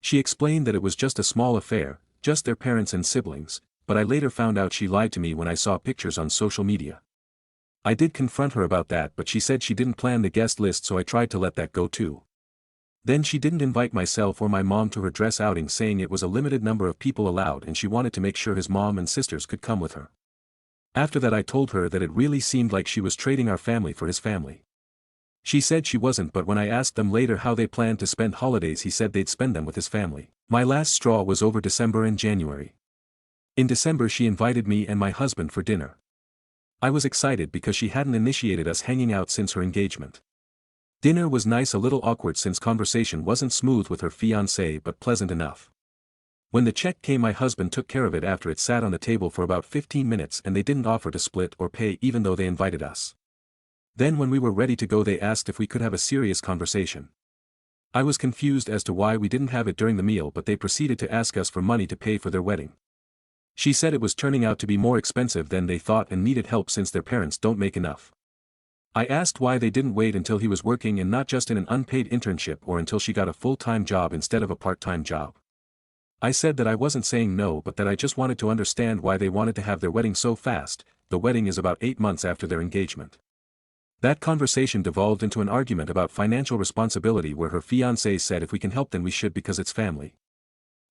She explained that it was just a small affair, just their parents and siblings, but I later found out she lied to me when I saw pictures on social media. I did confront her about that, but she said she didn't plan the guest list, so I tried to let that go too. Then she didn't invite myself or my mom to her dress outing, saying it was a limited number of people allowed and she wanted to make sure his mom and sisters could come with her. After that I told her that it really seemed like she was trading our family for his family. She said she wasn't, but when I asked them later how they planned to spend holidays, he said they'd spend them with his family. My last straw was over December and January. In December she invited me and my husband for dinner. I was excited because she hadn't initiated us hanging out since her engagement. Dinner was nice, a little awkward since conversation wasn't smooth with her fiancé, but pleasant enough. When the check came, my husband took care of it after it sat on the table for about 15 minutes and they didn't offer to split or pay even though they invited us. Then when we were ready to go they asked if we could have a serious conversation. I was confused as to why we didn't have it during the meal, but they proceeded to ask us for money to pay for their wedding. She said it was turning out to be more expensive than they thought and needed help since their parents don't make enough. I asked why they didn't wait until he was working and not just in an unpaid internship, or until she got a full-time job instead of a part-time job. I said that I wasn't saying no, but that I just wanted to understand why they wanted to have their wedding so fast. The wedding is about 8 months after their engagement. That conversation devolved into an argument about financial responsibility, where her fiancé said if we can help then we should because it's family.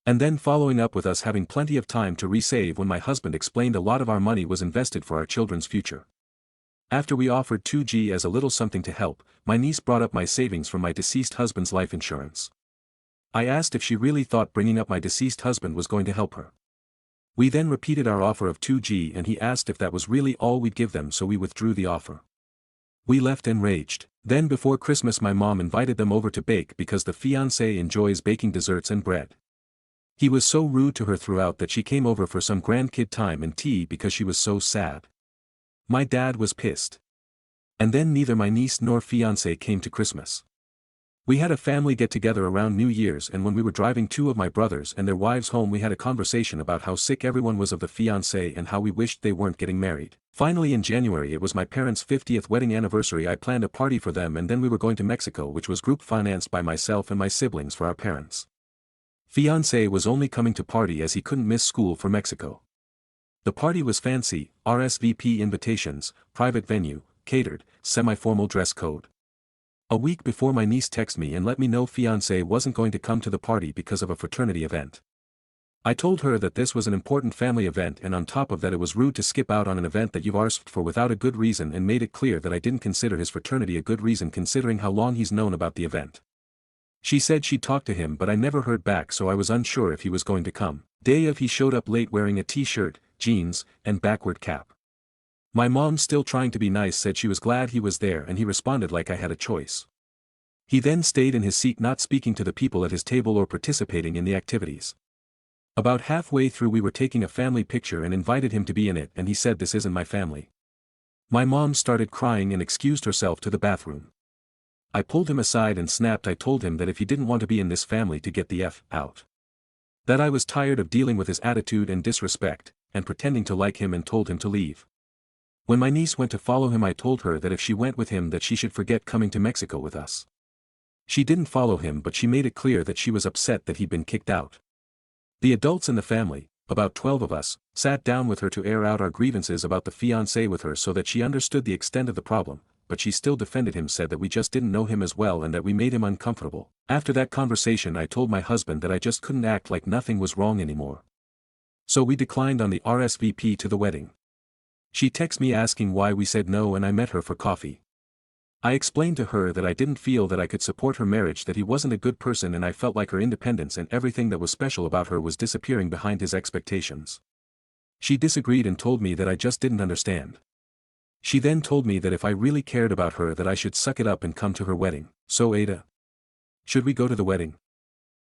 And then following up with us having plenty of time to resave, when my husband explained a lot of our money was invested for our children's future. After we offered 2G as a little something to help, my niece brought up my savings from my deceased husband's life insurance. I asked if she really thought bringing up my deceased husband was going to help her. We then repeated our offer of 2G and he asked if that was really all we'd give them, so we withdrew the offer. We left enraged. Then before Christmas my mom invited them over to bake because the fiancé enjoys baking desserts and bread. He was so rude to her throughout that she came over for some grandkid time and tea because she was so sad. My dad was pissed. And then neither my niece nor fiancé came to Christmas. We had a family get-together around New Year's, and when we were driving two of my brothers and their wives home we had a conversation about how sick everyone was of the fiancé and how we wished they weren't getting married. Finally in January it was my parents' 50th wedding anniversary. I planned a party for them and then we were going to Mexico, which was group financed by myself and my siblings for our parents. Fiancé was only coming to party as he couldn't miss school for Mexico. The party was fancy, RSVP invitations, private venue, catered, semi-formal dress code. A week before my niece texted me and let me know fiancé wasn't going to come to the party because of a fraternity event. I told her that this was an important family event and on top of that it was rude to skip out on an event that you've asked for without a good reason, and made it clear that I didn't consider his fraternity a good reason considering how long he's known about the event. She said she'd talked to him but I never heard back, so I was unsure if he was going to come. Day of, he showed up late wearing a t-shirt, jeans, and backward cap. My mom, still trying to be nice, said she was glad he was there and he responded like I had a choice. He then stayed in his seat not speaking to the people at his table or participating in the activities. About halfway through we were taking a family picture and invited him to be in it and he said, "This isn't my family." My mom started crying and excused herself to the bathroom. I pulled him aside and snapped. I told him that if he didn't want to be in this family to get the F out. That I was tired of dealing with his attitude and disrespect, and pretending to like him, and told him to leave. When my niece went to follow him I told her that if she went with him that she should forget coming to Mexico with us. She didn't follow him but she made it clear that she was upset that he'd been kicked out. The adults in the family, about 12 of us, sat down with her to air out our grievances about the fiancé with her so that she understood the extent of the problem, but she still defended him, said that we just didn't know him as well and that we made him uncomfortable. After that conversation I told my husband that I just couldn't act like nothing was wrong anymore. So we declined on the RSVP to the wedding. She texted me asking why we said no and I met her for coffee. I explained to her that I didn't feel that I could support her marriage, that he wasn't a good person and I felt like her independence and everything that was special about her was disappearing behind his expectations. She disagreed and told me that I just didn't understand. She then told me that if I really cared about her that I should suck it up and come to her wedding. So Aita, should we go to the wedding?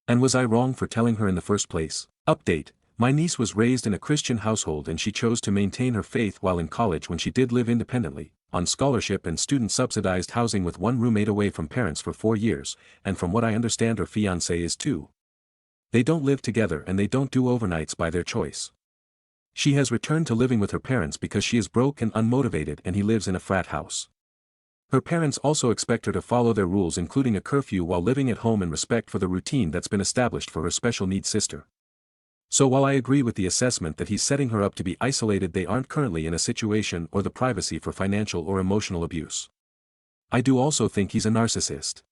And was I wrong for telling her in the first place? Update. My niece was raised in a Christian household and she chose to maintain her faith while in college when she did live independently, on scholarship and student-subsidized housing with one roommate away from parents for 4 years, and from what I understand her fiancé is too. They don't live together and they don't do overnights by their choice. She has returned to living with her parents because she is broke and unmotivated and he lives in a frat house. Her parents also expect her to follow their rules, including a curfew while living at home, and respect for the routine that's been established for her special needs sister. So while I agree with the assessment that he's setting her up to be isolated, they aren't currently in a situation or the privacy for financial or emotional abuse. I do also think he's a narcissist.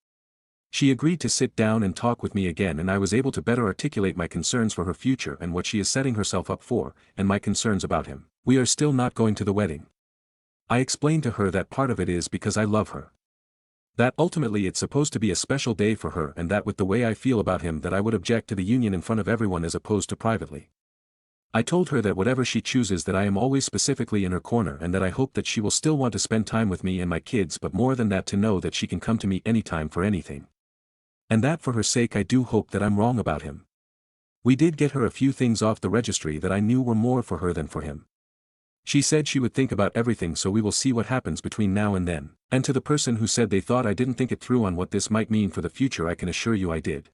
She agreed to sit down and talk with me again and I was able to better articulate my concerns for her future and what she is setting herself up for, and my concerns about him. We are still not going to the wedding. I explained to her that part of it is because I love her. That ultimately it's supposed to be a special day for her, and that with the way I feel about him that I would object to the union in front of everyone as opposed to privately. I told her that whatever she chooses that I am always specifically in her corner and that I hope that she will still want to spend time with me and my kids, but more than that to know that she can come to me anytime for anything. And that for her sake I do hope that I'm wrong about him. We did get her a few things off the registry that I knew were more for her than for him. She said she would think about everything, so we will see what happens between now and then. And to the person who said they thought I didn't think it through on what this might mean for the future, I can assure you I did.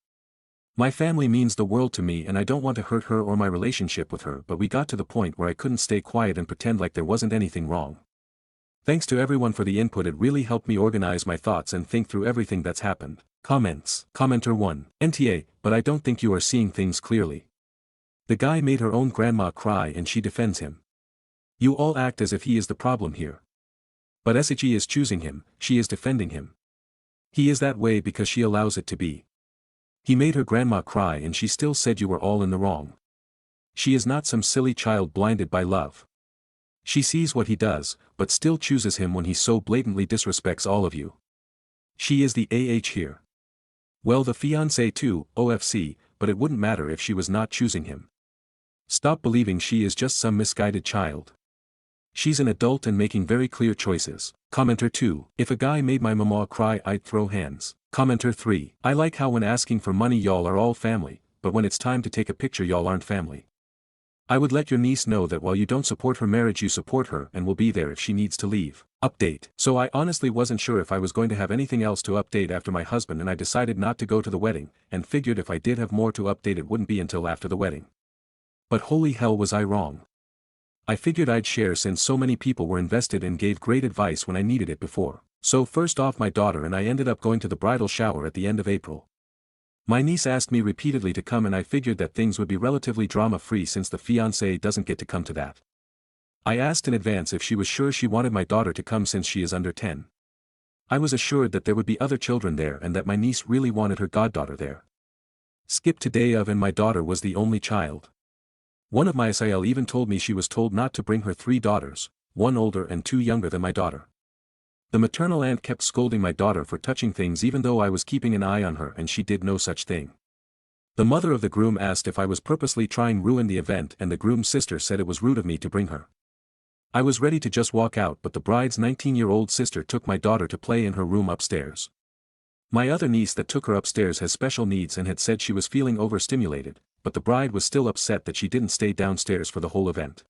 My family means the world to me and I don't want to hurt her or my relationship with her, but we got to the point where I couldn't stay quiet and pretend like there wasn't anything wrong. Thanks to everyone for the input, it really helped me organize my thoughts and think through everything that's happened. Comments. Commenter 1. NTA, but I don't think you are seeing things clearly. The guy made her own grandma cry and she defends him. You all act as if he is the problem here. But SHE is choosing him, she is defending him. He is that way because she allows it to be. He made her grandma cry and she still said you were all in the wrong. She is not some silly child blinded by love. She sees what he does, but still chooses him when he so blatantly disrespects all of you. She is the AH here. Well, the fiancé too, OFC, but it wouldn't matter if she was not choosing him. Stop believing she is just some misguided child. She's an adult and making very clear choices. Commenter 2. If a guy made my mama cry I'd throw hands. Commenter 3. I like how when asking for money y'all are all family, but when it's time to take a picture y'all aren't family. I would let your niece know that while you don't support her marriage you support her and will be there if she needs to leave. Update. So I honestly wasn't sure if I was going to have anything else to update after my husband and I decided not to go to the wedding, and figured if I did have more to update it wouldn't be until after the wedding. But holy hell was I wrong. I figured I'd share since so many people were invested and gave great advice when I needed it before. So first off my daughter and I ended up going to the bridal shower at the end of April. My niece asked me repeatedly to come and I figured that things would be relatively drama-free since the fiancé doesn't get to come to that. I asked in advance if she was sure she wanted my daughter to come since she is under 10. I was assured that there would be other children there and that my niece really wanted her goddaughter there. Skip to day of and my daughter was the only child. One of my SIL even told me she was told not to bring her 3 daughters, 1 older and 2 younger than my daughter. The maternal aunt kept scolding my daughter for touching things even though I was keeping an eye on her and she did no such thing. The mother of the groom asked if I was purposely trying ruin the event and the groom's sister said it was rude of me to bring her. I was ready to just walk out but the bride's 19-year-old sister took my daughter to play in her room upstairs. My other niece that took her upstairs has special needs and had said she was feeling overstimulated, but the bride was still upset that she didn't stay downstairs for the whole event.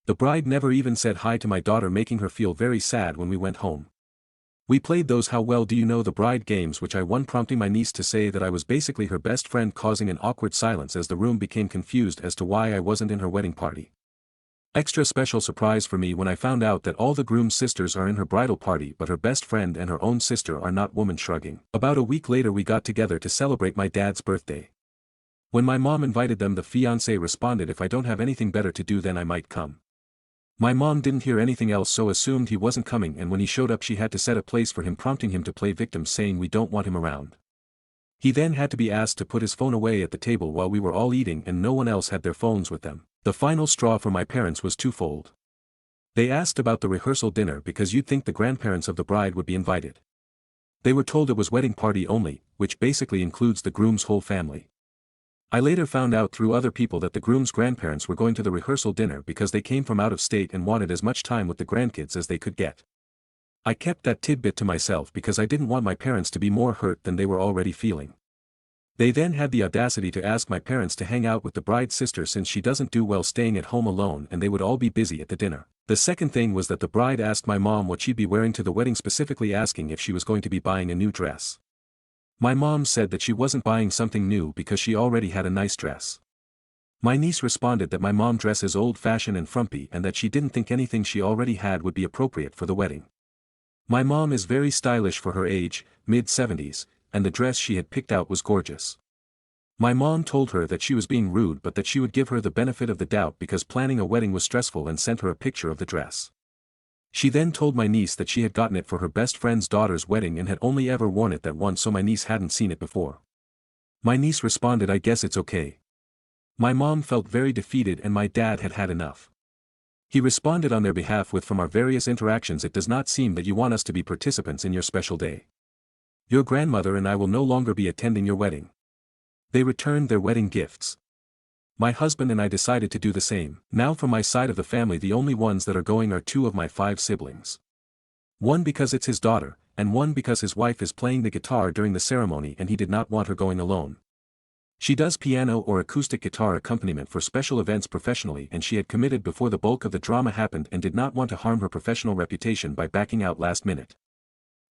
The bride never even said hi to my daughter, making her feel very sad when we went home. We played those how well do you know the bride games which I won, prompting my niece to say that I was basically her best friend, causing an awkward silence as the room became confused as to why I wasn't in her wedding party. Extra special surprise for me when I found out that all the groom's sisters are in her bridal party but her best friend and her own sister are not. Woman shrugging. About a week later we got together to celebrate my dad's birthday. When my mom invited them the fiancé responded if I don't have anything better to do then I might come. My mom didn't hear anything else so assumed he wasn't coming and when he showed up she had to set a place for him, prompting him to play victim, saying we don't want him around. He then had to be asked to put his phone away at the table while we were all eating and no one else had their phones with them. The final straw for my parents was twofold. They asked about the rehearsal dinner because you'd think the grandparents of the bride would be invited. They were told it was wedding party only, which basically includes the groom's whole family. I later found out through other people that the groom's grandparents were going to the rehearsal dinner because they came from out of state and wanted as much time with the grandkids as they could get. I kept that tidbit to myself because I didn't want my parents to be more hurt than they were already feeling. They then had the audacity to ask my parents to hang out with the bride's sister since she doesn't do well staying at home alone and they would all be busy at the dinner. The second thing was that the bride asked my mom what she'd be wearing to the wedding, specifically asking if she was going to be buying a new dress. My mom said that she wasn't buying something new because she already had a nice dress. My niece responded that my mom dresses old-fashioned and frumpy and that she didn't think anything she already had would be appropriate for the wedding. My mom is very stylish for her age, mid-70s, and the dress she had picked out was gorgeous. My mom told her that she was being rude but that she would give her the benefit of the doubt because planning a wedding was stressful and sent her a picture of the dress. She then told my niece that she had gotten it for her best friend's daughter's wedding and had only ever worn it that once, so my niece hadn't seen it before. My niece responded, I guess it's okay. My mom felt very defeated and my dad had had enough. He responded on their behalf with, from our various interactions it does not seem that you want us to be participants in your special day. Your grandmother and I will no longer be attending your wedding. They returned their wedding gifts. My husband and I decided to do the same. Now from my side of the family the only ones that are going are 2 of my 5 siblings. One because it's his daughter, and one because his wife is playing the guitar during the ceremony and he did not want her going alone. She does piano or acoustic guitar accompaniment for special events professionally and she had committed before the bulk of the drama happened and did not want to harm her professional reputation by backing out last minute.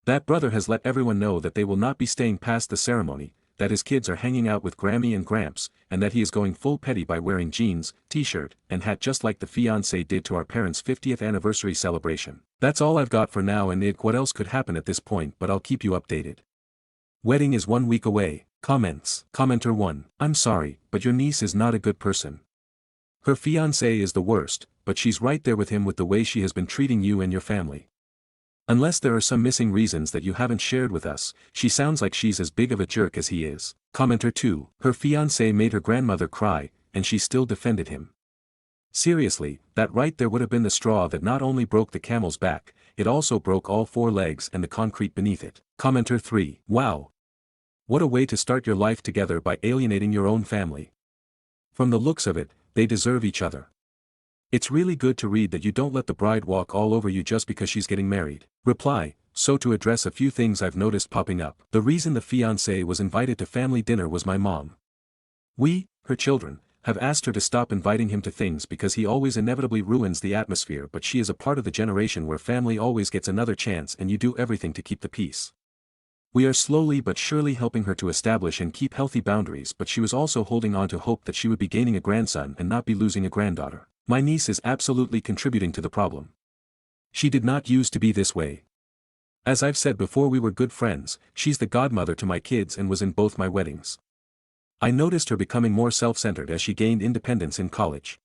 That brother has let everyone know that they will not be staying past the ceremony, that his kids are hanging out with Grammy and Gramps, and that he is going full petty by wearing jeans, t-shirt, and hat just like the fiancé did to our parents' 50th anniversary celebration. That's all I've got for now, and what else could happen at this point, but I'll keep you updated. Wedding is 1 week away. Comments. Commenter 1. I'm sorry, but your niece is not a good person. Her fiancé is the worst, but she's right there with him with the way she has been treating you and your family. Unless there are some missing reasons that you haven't shared with us, she sounds like she's as big of a jerk as he is. Commenter 2. Her fiancé made her grandmother cry, and she still defended him. Seriously, that right there would have been the straw that not only broke the camel's back, it also broke all 4 legs and the concrete beneath it. Commenter 3. Wow. What a way to start your life together by alienating your own family. From the looks of it, they deserve each other. It's really good to read that you don't let the bride walk all over you just because she's getting married. Reply, so to address a few things I've noticed popping up. The reason the fiancé was invited to family dinner was my mom. We, her children, have asked her to stop inviting him to things because he always inevitably ruins the atmosphere, but she is a part of the generation where family always gets another chance and you do everything to keep the peace. We are slowly but surely helping her to establish and keep healthy boundaries, but she was also holding on to hope that she would be gaining a grandson and not be losing a granddaughter. My niece is absolutely contributing to the problem. She did not used to be this way. As I've said before, we were good friends. She's the godmother to my kids and was in both my weddings. I noticed her becoming more self-centered as she gained independence in college.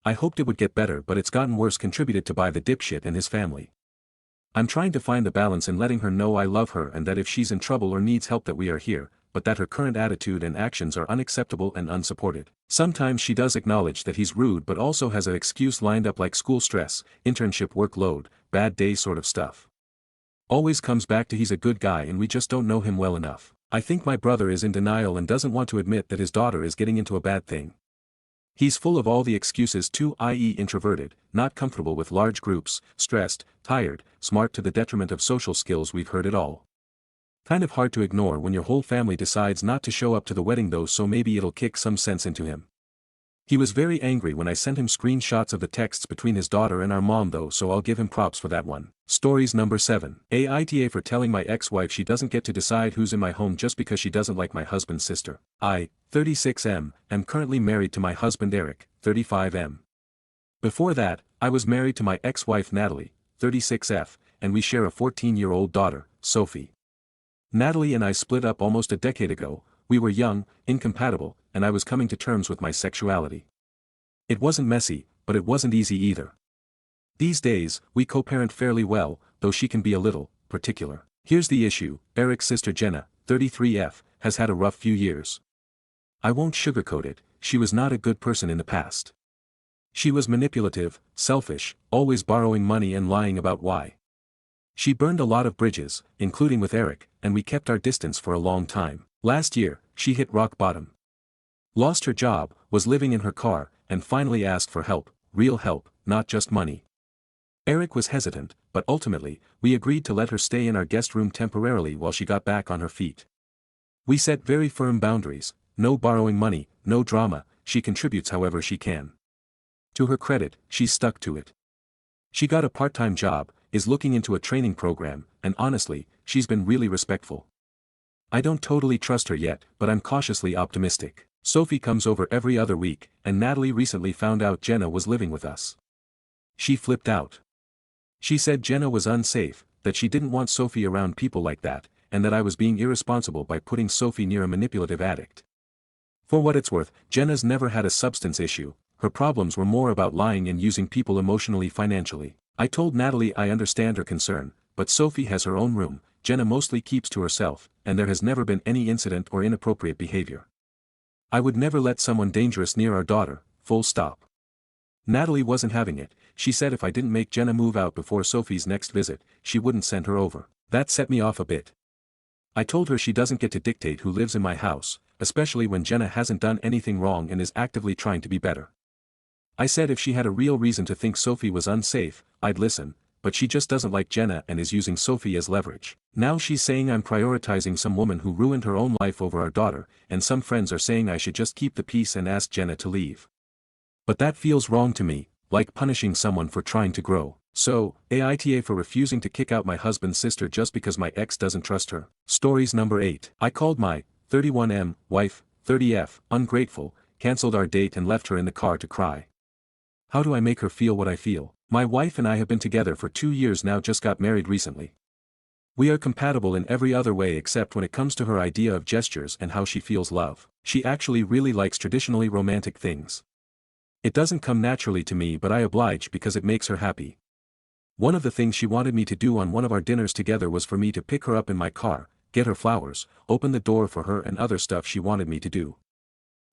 I hoped it would get better, but it's gotten worse, contributed to by the dipshit and his family. I'm trying to find the balance in letting her know I love her and that if she's in trouble or needs help that we are here, but that her current attitude and actions are unacceptable and unsupported. Sometimes she does acknowledge that he's rude but also has an excuse lined up like school stress, internship workload, bad day sort of stuff. Always comes back to he's a good guy and we just don't know him well enough. I think my brother is in denial and doesn't want to admit that his daughter is getting into a bad thing. He's full of all the excuses too, i.e. introverted, not comfortable with large groups, stressed, tired, smart to the detriment of social skills. We've heard it all. Kind of hard to ignore when your whole family decides not to show up to the wedding though, so maybe it'll kick some sense into him. He was very angry when I sent him screenshots of the texts between his daughter and our mom though, so I'll give him props for that one. Stories number 7. Aita for telling my ex-wife she doesn't get to decide who's in my home just because she doesn't like my husband's sister. I, 36M, am currently married to my husband Eric, 35M. Before that, I was married to my ex-wife Natalie, 36F, and we share a 14-year-old daughter, Sophie. Natalie and I split up almost a decade ago. We were young, incompatible, and I was coming to terms with my sexuality. It wasn't messy, but it wasn't easy either. These days, we co-parent fairly well, though she can be a little particular. Here's the issue: Eric's sister Jenna, 33F, has had a rough few years. I won't sugarcoat it, she was not a good person in the past. She was manipulative, selfish, always borrowing money and lying about why. She burned a lot of bridges, including with Eric, and we kept our distance for a long time. Last year, she hit rock bottom. Lost her job, was living in her car, and finally asked for help, real help, not just money. Eric was hesitant, but ultimately, we agreed to let her stay in our guest room temporarily while she got back on her feet. We set very firm boundaries: no borrowing money, no drama. She contributes however she can. To her credit, she's stuck to it. She got a part-time job, is looking into a training program, and honestly, she's been really respectful. I don't totally trust her yet, but I'm cautiously optimistic. Sophie comes over every other week, and Natalie recently found out Jenna was living with us. She flipped out. She said Jenna was unsafe, that she didn't want Sophie around people like that, and that I was being irresponsible by putting Sophie near a manipulative addict. For what it's worth, Jenna's never had a substance issue. Her problems were more about lying and using people emotionally, financially. I told Natalie I understand her concern, but Sophie has her own room, Jenna mostly keeps to herself, and there has never been any incident or inappropriate behavior. I would never let someone dangerous near our daughter, full stop. Natalie wasn't having it. She said if I didn't make Jenna move out before Sophie's next visit, she wouldn't send her over. That set me off a bit. I told her she doesn't get to dictate who lives in my house, especially when Jenna hasn't done anything wrong and is actively trying to be better. I said if she had a real reason to think Sophie was unsafe, I'd listen, but she just doesn't like Jenna and is using Sophie as leverage. Now she's saying I'm prioritizing some woman who ruined her own life over our daughter, and some friends are saying I should just keep the peace and ask Jenna to leave. But that feels wrong to me, like punishing someone for trying to grow. So, AITA for refusing to kick out my husband's sister just because my ex doesn't trust her. Stories number 8. I called my 31M wife, 30F, ungrateful, cancelled our date and left her in the car to cry. How do I make her feel what I feel? My wife and I have been together for 2 years now, just got married recently. We are compatible in every other way except when it comes to her idea of gestures and how she feels love. She actually really likes traditionally romantic things. It doesn't come naturally to me, but I oblige because it makes her happy. One of the things she wanted me to do on one of our dinners together was for me to pick her up in my car, get her flowers, open the door for her, and other stuff she wanted me to do.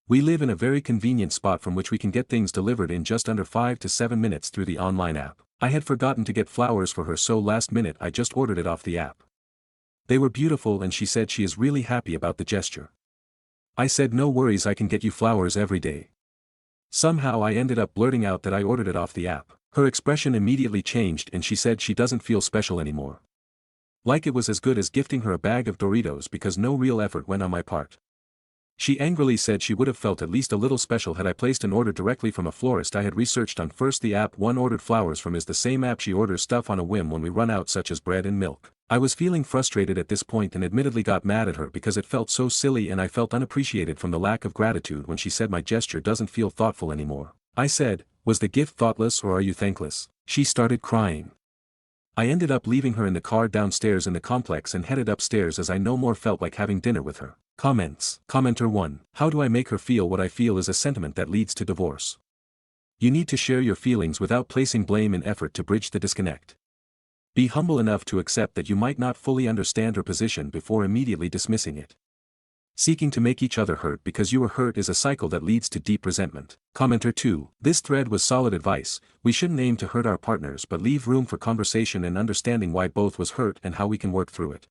We live in a very convenient spot from which we can get things delivered in just under 5 to 7 minutes through the online app. I had forgotten to get flowers for her, so last minute I just ordered it off the app. They were beautiful and she said she is really happy about the gesture. I said no worries, I can get you flowers every day. Somehow I ended up blurting out that I ordered it off the app. Her expression immediately changed and she said she doesn't feel special anymore. Like it was as good as gifting her a bag of Doritos because no real effort went on my part. She angrily said she would have felt at least a little special had I placed an order directly from a florist I had researched on. First, the app one ordered flowers from is the same app she orders stuff on a whim when we run out, such as bread and milk. I was feeling frustrated at this point and admittedly got mad at her because it felt so silly and I felt unappreciated from the lack of gratitude when she said my gesture doesn't feel thoughtful anymore. I said, "Was the gift thoughtless or are you thankless?" She started crying. I ended up leaving her in the car downstairs in the complex and headed upstairs as I no more felt like having dinner with her. Comments. Commenter 1. How do I make her feel what I feel is a sentiment that leads to divorce? You need to share your feelings without placing blame in effort to bridge the disconnect. Be humble enough to accept that you might not fully understand her position before immediately dismissing it. Seeking to make each other hurt because you were hurt is a cycle that leads to deep resentment. Commenter 2. This thread was solid advice. We shouldn't aim to hurt our partners but leave room for conversation and understanding why both was hurt and how we can work through it.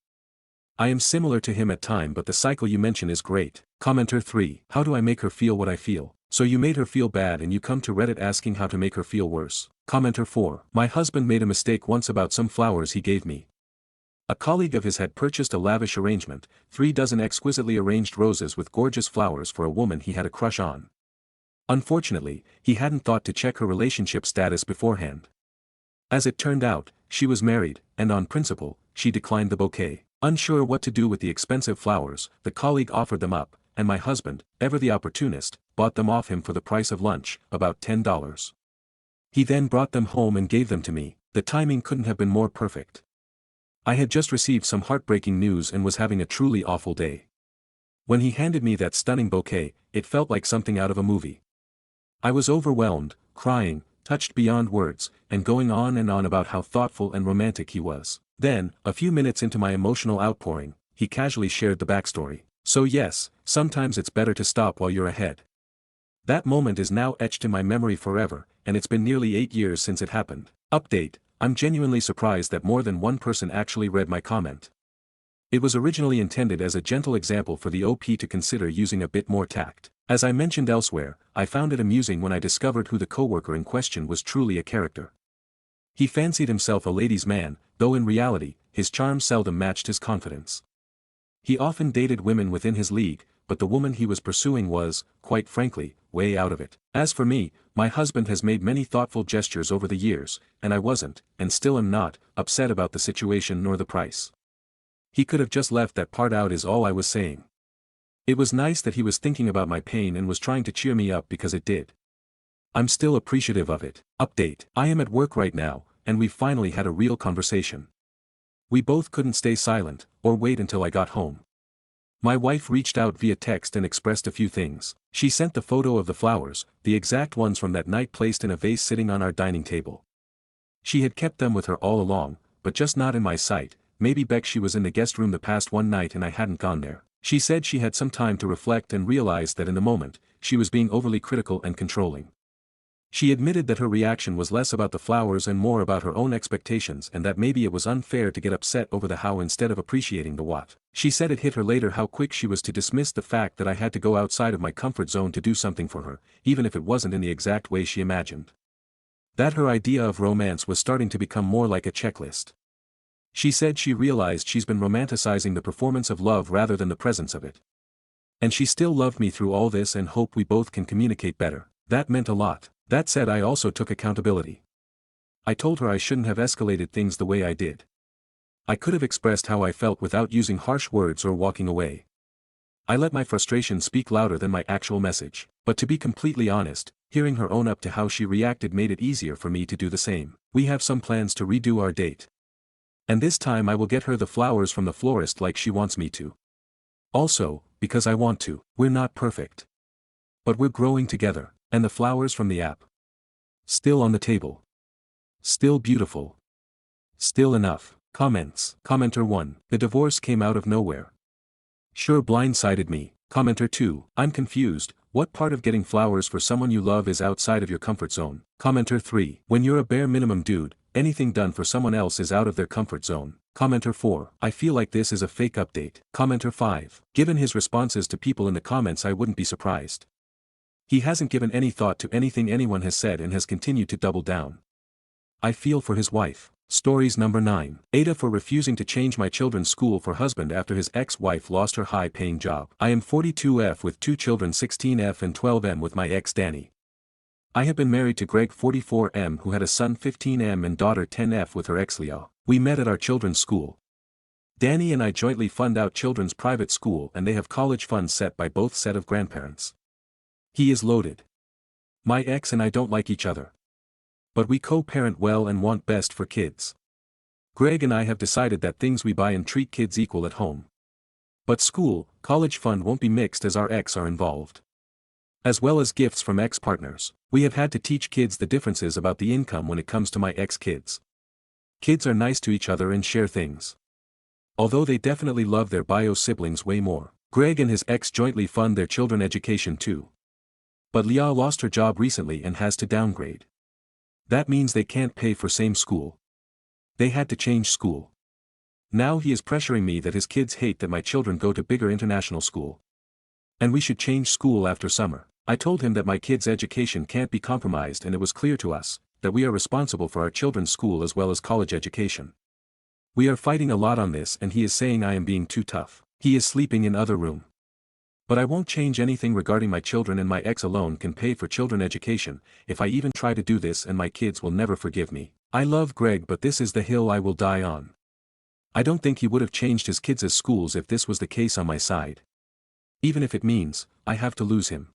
I am similar to him at time, but the cycle you mention is great. Commenter 3. How do I make her feel what I feel? So you made her feel bad and you come to Reddit asking how to make her feel worse. Commenter 4. My husband made a mistake once about some flowers he gave me. A colleague of his had purchased a lavish arrangement, 3 dozen exquisitely arranged roses with gorgeous flowers for a woman he had a crush on. Unfortunately, he hadn't thought to check her relationship status beforehand. As it turned out, she was married, and on principle, she declined the bouquet. Unsure what to do with the expensive flowers, the colleague offered them up, and my husband, ever the opportunist, bought them off him for the price of lunch, about $10. He then brought them home and gave them to me. The timing couldn't have been more perfect. I had just received some heartbreaking news and was having a truly awful day. When he handed me that stunning bouquet, it felt like something out of a movie. I was overwhelmed, crying, touched beyond words, and going on and on about how thoughtful and romantic he was. Then, a few minutes into my emotional outpouring, he casually shared the backstory. So yes, sometimes it's better to stop while you're ahead. That moment is now etched in my memory forever, and it's been nearly 8 years since it happened. Update. I'm genuinely surprised that more than one person actually read my comment. It was originally intended as a gentle example for the OP to consider using a bit more tact. As I mentioned elsewhere, I found it amusing when I discovered who the coworker in question was truly a character. He fancied himself a ladies' man, though in reality, his charm seldom matched his confidence. He often dated women within his league, but the woman he was pursuing was, quite frankly, way out of it. As for me, my husband has made many thoughtful gestures over the years, and I wasn't, and still am not, upset about the situation nor the price. He could have just left that part out is all I was saying. It was nice that he was thinking about my pain and was trying to cheer me up because it did. I'm still appreciative of it. Update. I am at work right now, and we finally had a real conversation. We both couldn't stay silent, or wait until I got home. My wife reached out via text and expressed a few things. She sent the photo of the flowers, the exact ones from that night placed in a vase sitting on our dining table. She had kept them with her all along, but just not in my sight. Maybe she was in the guest room the past one night and I hadn't gone there. She said she had some time to reflect and realized that in the moment, she was being overly critical and controlling. She admitted that her reaction was less about the flowers and more about her own expectations and that maybe it was unfair to get upset over the how instead of appreciating the what. She said it hit her later how quick she was to dismiss the fact that I had to go outside of my comfort zone to do something for her, even if it wasn't in the exact way she imagined. That her idea of romance was starting to become more like a checklist. She said she realized she's been romanticizing the performance of love rather than the presence of it. And she still loved me through all this and hoped we both can communicate better. That meant a lot. That said, I also took accountability. I told her I shouldn't have escalated things the way I did. I could have expressed how I felt without using harsh words or walking away. I let my frustration speak louder than my actual message. But to be completely honest, hearing her own up to how she reacted made it easier for me to do the same. We have some plans to redo our date. And this time I will get her the flowers from the florist like she wants me to. Also, because I want to. We're not perfect. But we're growing together. And the flowers from the app. Still on the table. Still beautiful. Still enough. Comments. Commenter 1. The divorce came out of nowhere. Sure blindsided me. Commenter 2. I'm confused. What part of getting flowers for someone you love is outside of your comfort zone? Commenter 3. When you're a bare minimum dude, anything done for someone else is out of their comfort zone. Commenter 4. I feel like this is a fake update. Commenter 5. Given his responses to people in the comments I wouldn't be surprised. He hasn't given any thought to anything anyone has said and has continued to double down. I feel for his wife. Stories number 9. Aita for refusing to change my children's school for husband after his ex-wife lost her high-paying job. I am 42F with 2 children 16F and 12M with my ex Danny. I have been married to Greg 44M who had a son 15M and daughter 10F with her ex Leo. We met at our children's school. Danny and I jointly fund out children's private school and they have college funds set by both set of grandparents. He is loaded. My ex and I don't like each other. But we co-parent well and want best for kids. Greg and I have decided that things we buy and treat kids equal at home. But school, college fund won't be mixed as our ex are involved. As well as gifts from ex-partners, we have had to teach kids the differences about the income when it comes to my ex-kids. Kids are nice to each other and share things. Although they definitely love their bio siblings way more. Greg and his ex jointly fund their children education too. But Leah lost her job recently and has to downgrade. That means they can't pay for same school. They had to change school. Now he is pressuring me that his kids hate that my children go to bigger international school. And we should change school after summer. I told him that my kids' education can't be compromised and it was clear to us that we are responsible for our children's school as well as college education. We are fighting a lot on this and he is saying I am being too tough. He is sleeping in other room. But I won't change anything regarding my children and my ex alone can pay for children education, if I even try to do this and my kids will never forgive me. I love Greg but this is the hill I will die on. I don't think he would have changed his kids' schools if this was the case on my side. Even if it means, I have to lose him.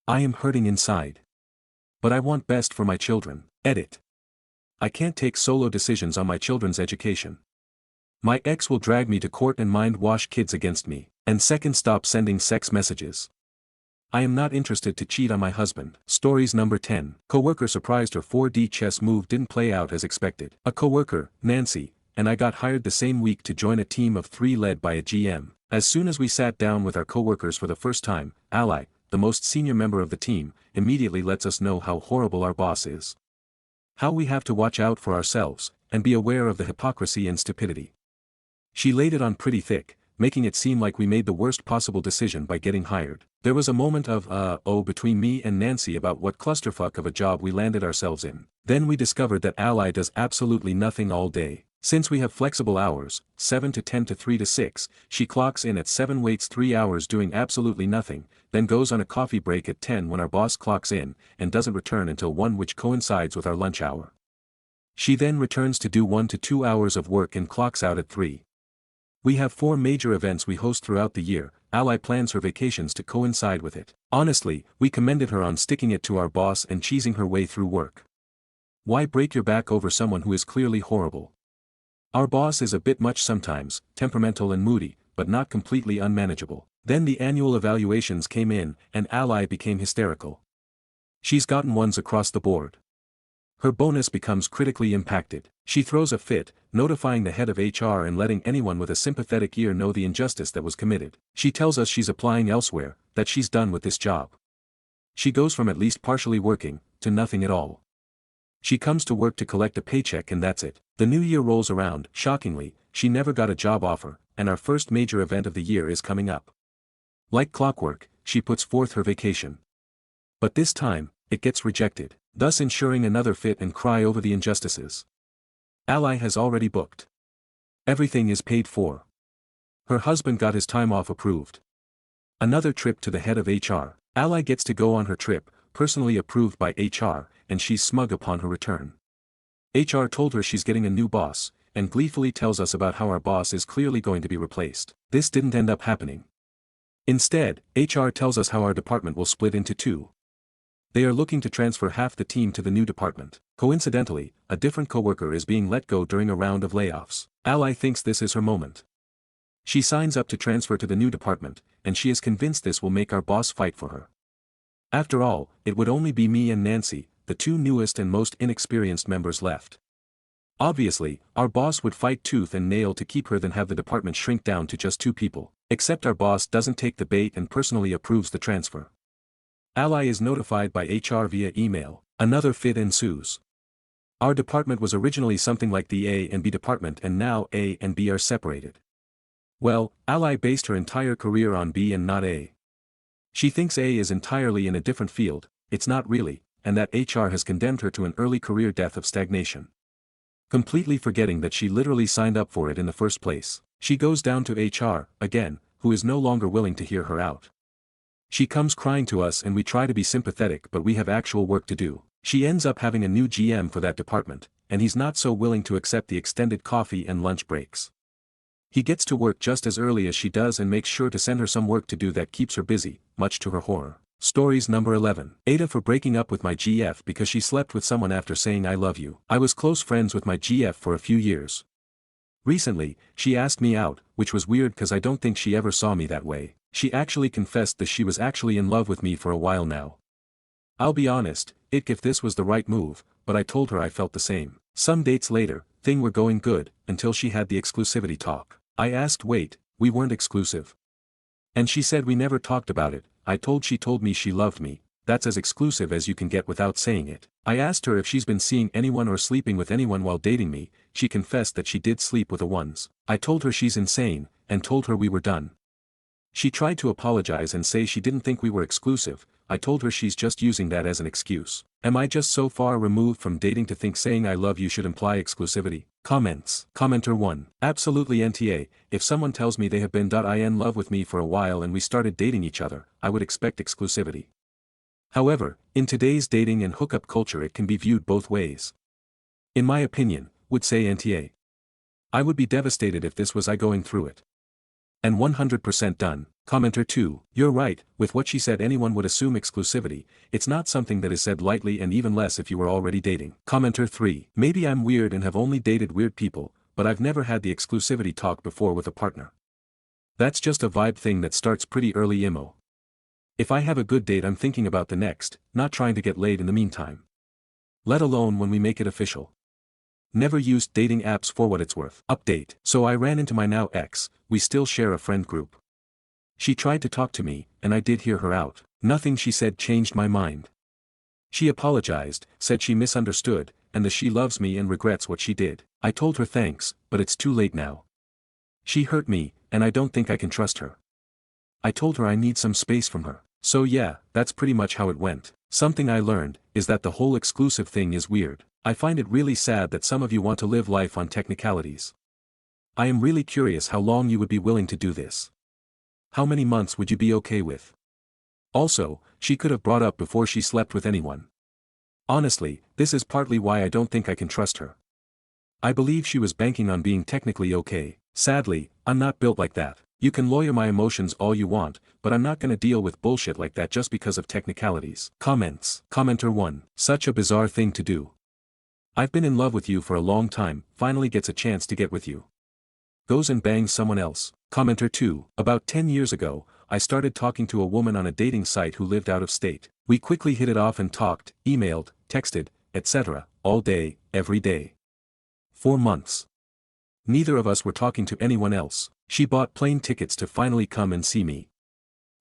I am hurting inside. But I want best for my children. Edit. I can't take solo decisions on my children's education. My ex will drag me to court and mind wash kids against me, and second stop sending sex messages. I am not interested to cheat on my husband. Stories number 10. Coworker surprised her 4D chess move didn't play out as expected. A coworker, Nancy, and I got hired the same week to join a team of 3 led by a GM. As soon as we sat down with our coworkers for the first time, Ally, the most senior member of the team, immediately lets us know how horrible our boss is. How we have to watch out for ourselves, and be aware of the hypocrisy and stupidity. She laid it on pretty thick, making it seem like we made the worst possible decision by getting hired. There was a moment of between me and Nancy about what clusterfuck of a job we landed ourselves in. Then we discovered that Ally does absolutely nothing all day. Since we have flexible hours, 7 to 10 to 3 to 6, she clocks in at 7, waits 3 hours doing absolutely nothing, then goes on a coffee break at 10 when our boss clocks in, and doesn't return until 1, which coincides with our lunch hour. She then returns to do 1 to 2 hours of work and clocks out at 3. We have 4 major events we host throughout the year. Ally plans her vacations to coincide with it. Honestly, we commended her on sticking it to our boss and cheesing her way through work. Why break your back over someone who is clearly horrible? Our boss is a bit much sometimes, temperamental and moody, but not completely unmanageable. Then the annual evaluations came in, and Ally became hysterical. She's gotten ones across the board. Her bonus becomes critically impacted. She throws a fit, notifying the head of HR and letting anyone with a sympathetic ear know the injustice that was committed. She tells us she's applying elsewhere, that she's done with this job. She goes from at least partially working, to nothing at all. She comes to work to collect a paycheck and that's it. The new year rolls around. Shockingly, she never got a job offer, and our first major event of the year is coming up. Like clockwork, she puts forth her vacation. But this time, it gets rejected, thus ensuring another fit and cry over the injustices. Ally has already booked. Everything is paid for. Her husband got his time off approved. Another trip to the head of HR. Ally gets to go on her trip, personally approved by HR, and she's smug upon her return. HR told her she's getting a new boss, and gleefully tells us about how our boss is clearly going to be replaced. This didn't end up happening. Instead, HR tells us how our department will split into 2. They are looking to transfer half the team to the new department. Coincidentally, a different coworker is being let go during a round of layoffs. Ally thinks this is her moment. She signs up to transfer to the new department, and she is convinced this will make our boss fight for her. After all, it would only be me and Nancy, the 2 newest and most inexperienced members left. Obviously, our boss would fight tooth and nail to keep her than have the department shrink down to just 2 people. Except our boss doesn't take the bait and personally approves the transfer. Ally is notified by HR via email. Another fit ensues. Our department was originally something like the A and B department and now A and B are separated. Well, Ally based her entire career on B and not A. She thinks A is entirely in a different field, it's not really, and that HR has condemned her to an early career death of stagnation. Completely forgetting that she literally signed up for it in the first place. She goes down to HR, again, who is no longer willing to hear her out. She comes crying to us and we try to be sympathetic, but we have actual work to do. She ends up having a new GM for that department, and he's not so willing to accept the extended coffee and lunch breaks. He gets to work just as early as she does and makes sure to send her some work to do that keeps her busy, much to her horror. Stories number 11. Aita for breaking up with my GF because she slept with someone after saying I love you. I was close friends with my GF for a few years. Recently, she asked me out, which was weird cause I don't think she ever saw me that way. She actually confessed that she was actually in love with me for a while now. I'll be honest, if this was the right move, but I told her I felt the same. Some dates later, things were going good, until she had the exclusivity talk. I asked wait, we weren't exclusive. And she said we never talked about it. She told me she loved me, that's as exclusive as you can get without saying it. I asked her if she's been seeing anyone or sleeping with anyone while dating me, she confessed that she did sleep with a once. I told her she's insane, and told her we were done. She tried to apologize and say she didn't think we were exclusive. I told her she's just using that as an excuse. Am I just so far removed from dating to think saying I love you should imply exclusivity? Comments. Commenter 1. Absolutely NTA, if someone tells me they have been in love with me for a while and we started dating each other, I would expect exclusivity. However, in today's dating and hookup culture it can be viewed both ways. In my opinion, would say NTA. I would be devastated if this was I going through it. And 100% done. Commenter 2. You're right, with what she said anyone would assume exclusivity, it's not something that is said lightly and even less if you were already dating. Commenter 3. Maybe I'm weird and have only dated weird people, but I've never had the exclusivity talk before with a partner. That's just a vibe thing that starts pretty early emo. If I have a good date I'm thinking about the next, not trying to get laid in the meantime. Let alone when we make it official. Never used dating apps for what it's worth. Update. So I ran into my now ex, we still share a friend group. She tried to talk to me, and I did hear her out. Nothing she said changed my mind. She apologized, said she misunderstood, and that she loves me and regrets what she did. I told her thanks, but it's too late now. She hurt me, and I don't think I can trust her. I told her I need some space from her. So yeah, that's pretty much how it went. Something I learned, is that the whole exclusive thing is weird. I find it really sad that some of you want to live life on technicalities. I am really curious how long you would be willing to do this. How many months would you be okay with? Also, she could have brought up before she slept with anyone. Honestly, this is partly why I don't think I can trust her. I believe she was banking on being technically okay. Sadly, I'm not built like that. You can lawyer my emotions all you want, but I'm not gonna deal with bullshit like that just because of technicalities. Comments. Commenter 1. Such a bizarre thing to do. I've been in love with you for a long time, finally gets a chance to get with you. Goes and bangs someone else. Commenter 2. About 10 years ago, I started talking to a woman on a dating site who lived out of state. We quickly hit it off and talked, emailed, texted, etc., all day, every day. 4 months. Neither of us were talking to anyone else. She bought plane tickets to finally come and see me.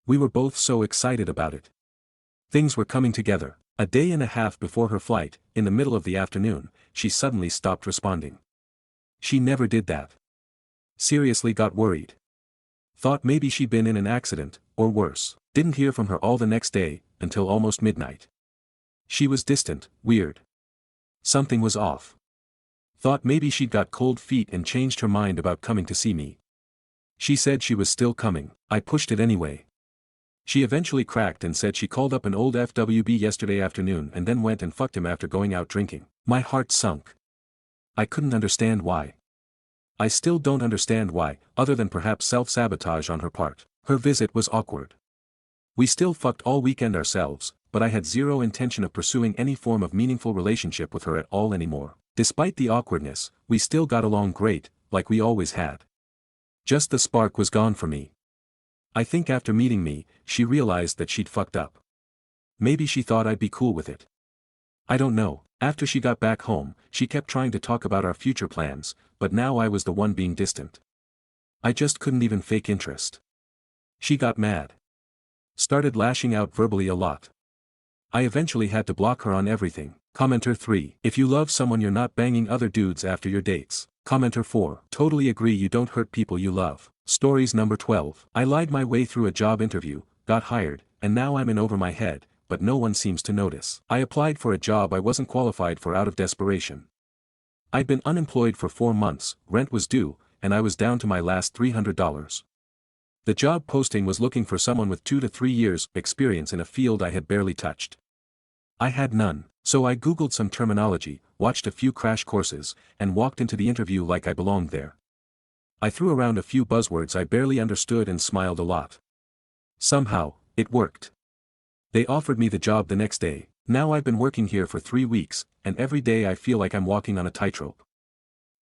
We were both so excited about it. Things were coming together. A day and a half before her flight, in the middle of the afternoon, she suddenly stopped responding. She never did that. Seriously got worried. Thought maybe she'd been in an accident, or worse. Didn't hear from her all the next day, until almost midnight. She was distant, weird. Something was off. Thought maybe she'd got cold feet and changed her mind about coming to see me. She said she was still coming. I pushed it anyway. She eventually cracked and said she called up an old FWB yesterday afternoon and then went and fucked him after going out drinking. My heart sunk. I couldn't understand why. I still don't understand why, other than perhaps self-sabotage on her part. Her visit was awkward. We still fucked all weekend ourselves, but I had zero intention of pursuing any form of meaningful relationship with her at all anymore. Despite the awkwardness, we still got along great, like we always had. Just the spark was gone for me. I think after meeting me, she realized that she'd fucked up. Maybe she thought I'd be cool with it. I don't know. After she got back home, she kept trying to talk about our future plans, but now I was the one being distant. I just couldn't even fake interest. She got mad. Started lashing out verbally a lot. I eventually had to block her on everything. Commenter 3. If you love someone you're not banging other dudes after your dates. Commenter 4. Totally agree you don't hurt people you love. Stories number 12. I lied my way through a job interview, got hired, and now I'm in over my head, but no one seems to notice. I applied for a job I wasn't qualified for out of desperation. I'd been unemployed for 4 months, rent was due, and I was down to my last $300. The job posting was looking for someone with 2 to 3 years experience in a field I had barely touched. I had none, so I googled some terminology, watched a few crash courses, and walked into the interview like I belonged there. I threw around a few buzzwords I barely understood and smiled a lot. Somehow, it worked. They offered me the job the next day. Now I've been working here for 3 weeks, and every day I feel like I'm walking on a tightrope.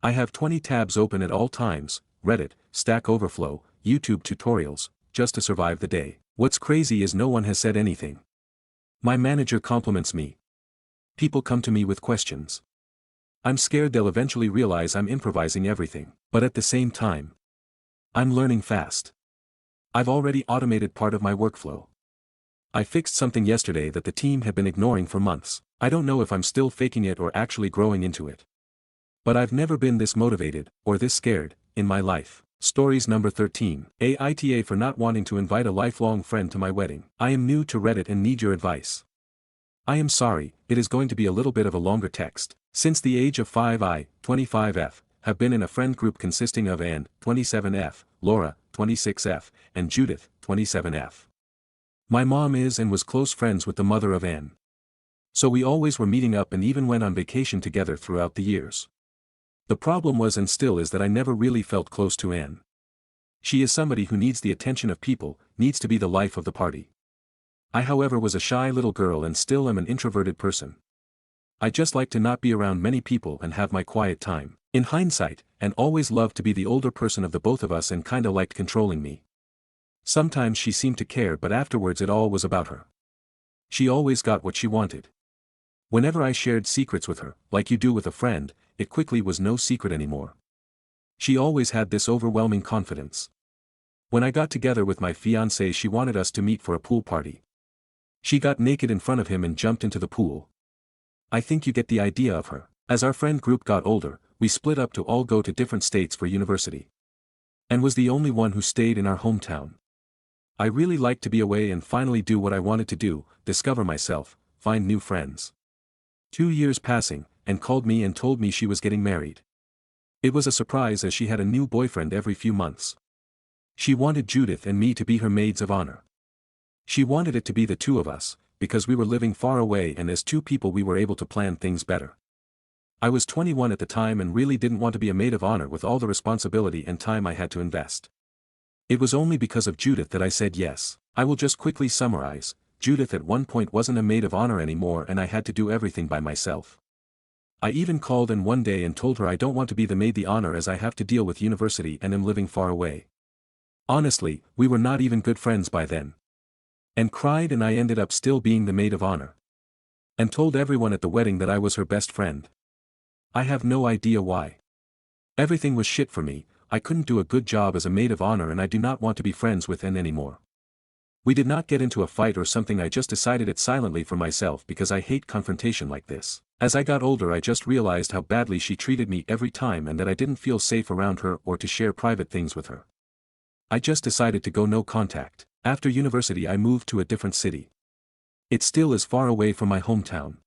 I have 20 tabs open at all times, Reddit, Stack Overflow, YouTube tutorials, just to survive the day. What's crazy is no one has said anything. My manager compliments me. People come to me with questions. I'm scared they'll eventually realize I'm improvising everything, but at the same time, I'm learning fast. I've already automated part of my workflow. I fixed something yesterday that the team had been ignoring for months. I don't know if I'm still faking it or actually growing into it. But I've never been this motivated, or this scared, in my life. Stories number 13. Aita for not wanting to invite a lifelong friend to my wedding. I am new to Reddit and need your advice. I am sorry, it is going to be a little bit of a longer text. Since the age of 5 I, 25F, have been in a friend group consisting of Anne, 27F, Laura, 26F, and Judith, 27F. My mom is and was close friends with the mother of Anne. So we always were meeting up and even went on vacation together throughout the years. The problem was and still is that I never really felt close to Anne. She is somebody who needs the attention of people, needs to be the life of the party. I however was a shy little girl and still am an introverted person. I just like to not be around many people and have my quiet time. In hindsight, and always loved to be the older person of the both of us and kinda liked controlling me. Sometimes she seemed to care but afterwards it all was about her. She always got what she wanted. Whenever I shared secrets with her, like you do with a friend, it quickly was no secret anymore. She always had this overwhelming confidence. When I got together with my fiancé she wanted us to meet for a pool party. She got naked in front of him and jumped into the pool. I think you get the idea of her. As our friend group got older, we split up to all go to different states for university. And was the only one who stayed in our hometown. I really liked to be away and finally do what I wanted to do, discover myself, find new friends. 2 years passing, and called me and told me she was getting married. It was a surprise as she had a new boyfriend every few months. She wanted Judith and me to be her maids of honor. She wanted it to be the two of us, because we were living far away and as two people we were able to plan things better. I was 21 at the time and really didn't want to be a maid of honor with all the responsibility and time I had to invest. It was only because of Judith that I said yes. I will just quickly summarize. Judith at one point wasn't a maid of honor anymore and I had to do everything by myself. I even called in one day and told her I don't want to be the maid of honor as I have to deal with university and am living far away. Honestly, we were not even good friends by then. And cried and I ended up still being the maid of honor. And told everyone at the wedding that I was her best friend. I have no idea why. Everything was shit for me, I couldn't do a good job as a maid of honor and I do not want to be friends with Anne anymore. We did not get into a fight or something, I just decided it silently for myself because I hate confrontation like this. As I got older I just realized how badly she treated me every time and that I didn't feel safe around her or to share private things with her. I just decided to go no contact. After university I moved to a different city. It still is far away from my hometown.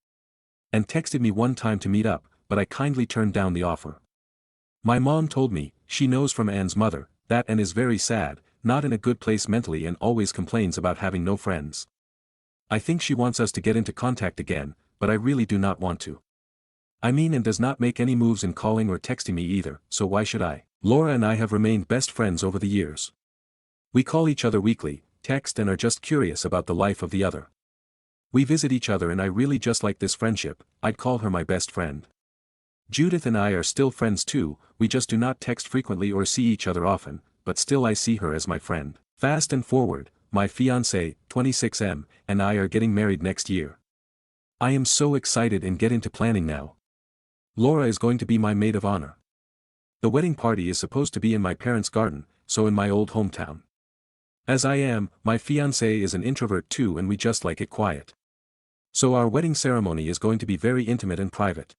And texted me one time to meet up, but I kindly turned down the offer. My mom told me, she knows from Anne's mother, that Anne is very sad, not in a good place mentally and always complains about having no friends. I think she wants us to get into contact again, but I really do not want to. I mean, Anne does not make any moves in calling or texting me either, so why should I? Laura and I have remained best friends over the years. We call each other weekly, text and are just curious about the life of the other. We visit each other and I really just like this friendship, I'd call her my best friend. Judith and I are still friends too, we just do not text frequently or see each other often, but still I see her as my friend. Fast and forward, my fiancé, 26M, and I are getting married next year. I am so excited and get into planning now. Laura is going to be my maid of honor. The wedding party is supposed to be in my parents' garden, so in my old hometown. As I am, my fiancé is an introvert too and we just like it quiet. So our wedding ceremony is going to be very intimate and private.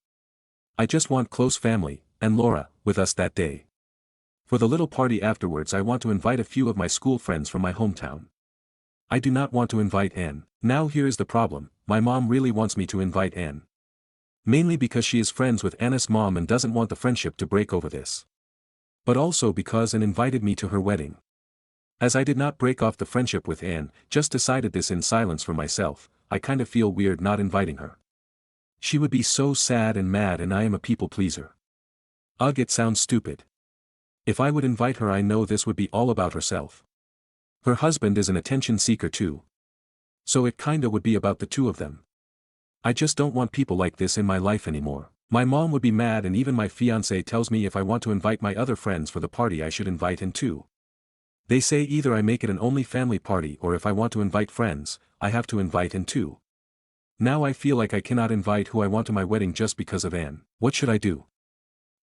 I just want close family, and Laura, with us that day. For the little party afterwards I want to invite a few of my school friends from my hometown. I do not want to invite Anne. Now here is the problem, my mom really wants me to invite Anne. Mainly because she is friends with Anna's mom and doesn't want the friendship to break over this. But also because Anne invited me to her wedding. As I did not break off the friendship with Anne, just decided this in silence for myself, I kind of feel weird not inviting her. She would be so sad and mad and I am a people pleaser. Ugh, it sounds stupid. If I would invite her I know this would be all about herself. Her husband is an attention seeker too. So it kinda would be about the two of them. I just don't want people like this in my life anymore. My mom would be mad and even my fiancé tells me if I want to invite my other friends for the party I should invite him too. They say either I make it an only family party or if I want to invite friends, I have to invite Anne too. Now I feel like I cannot invite who I want to my wedding just because of Anne. What should I do?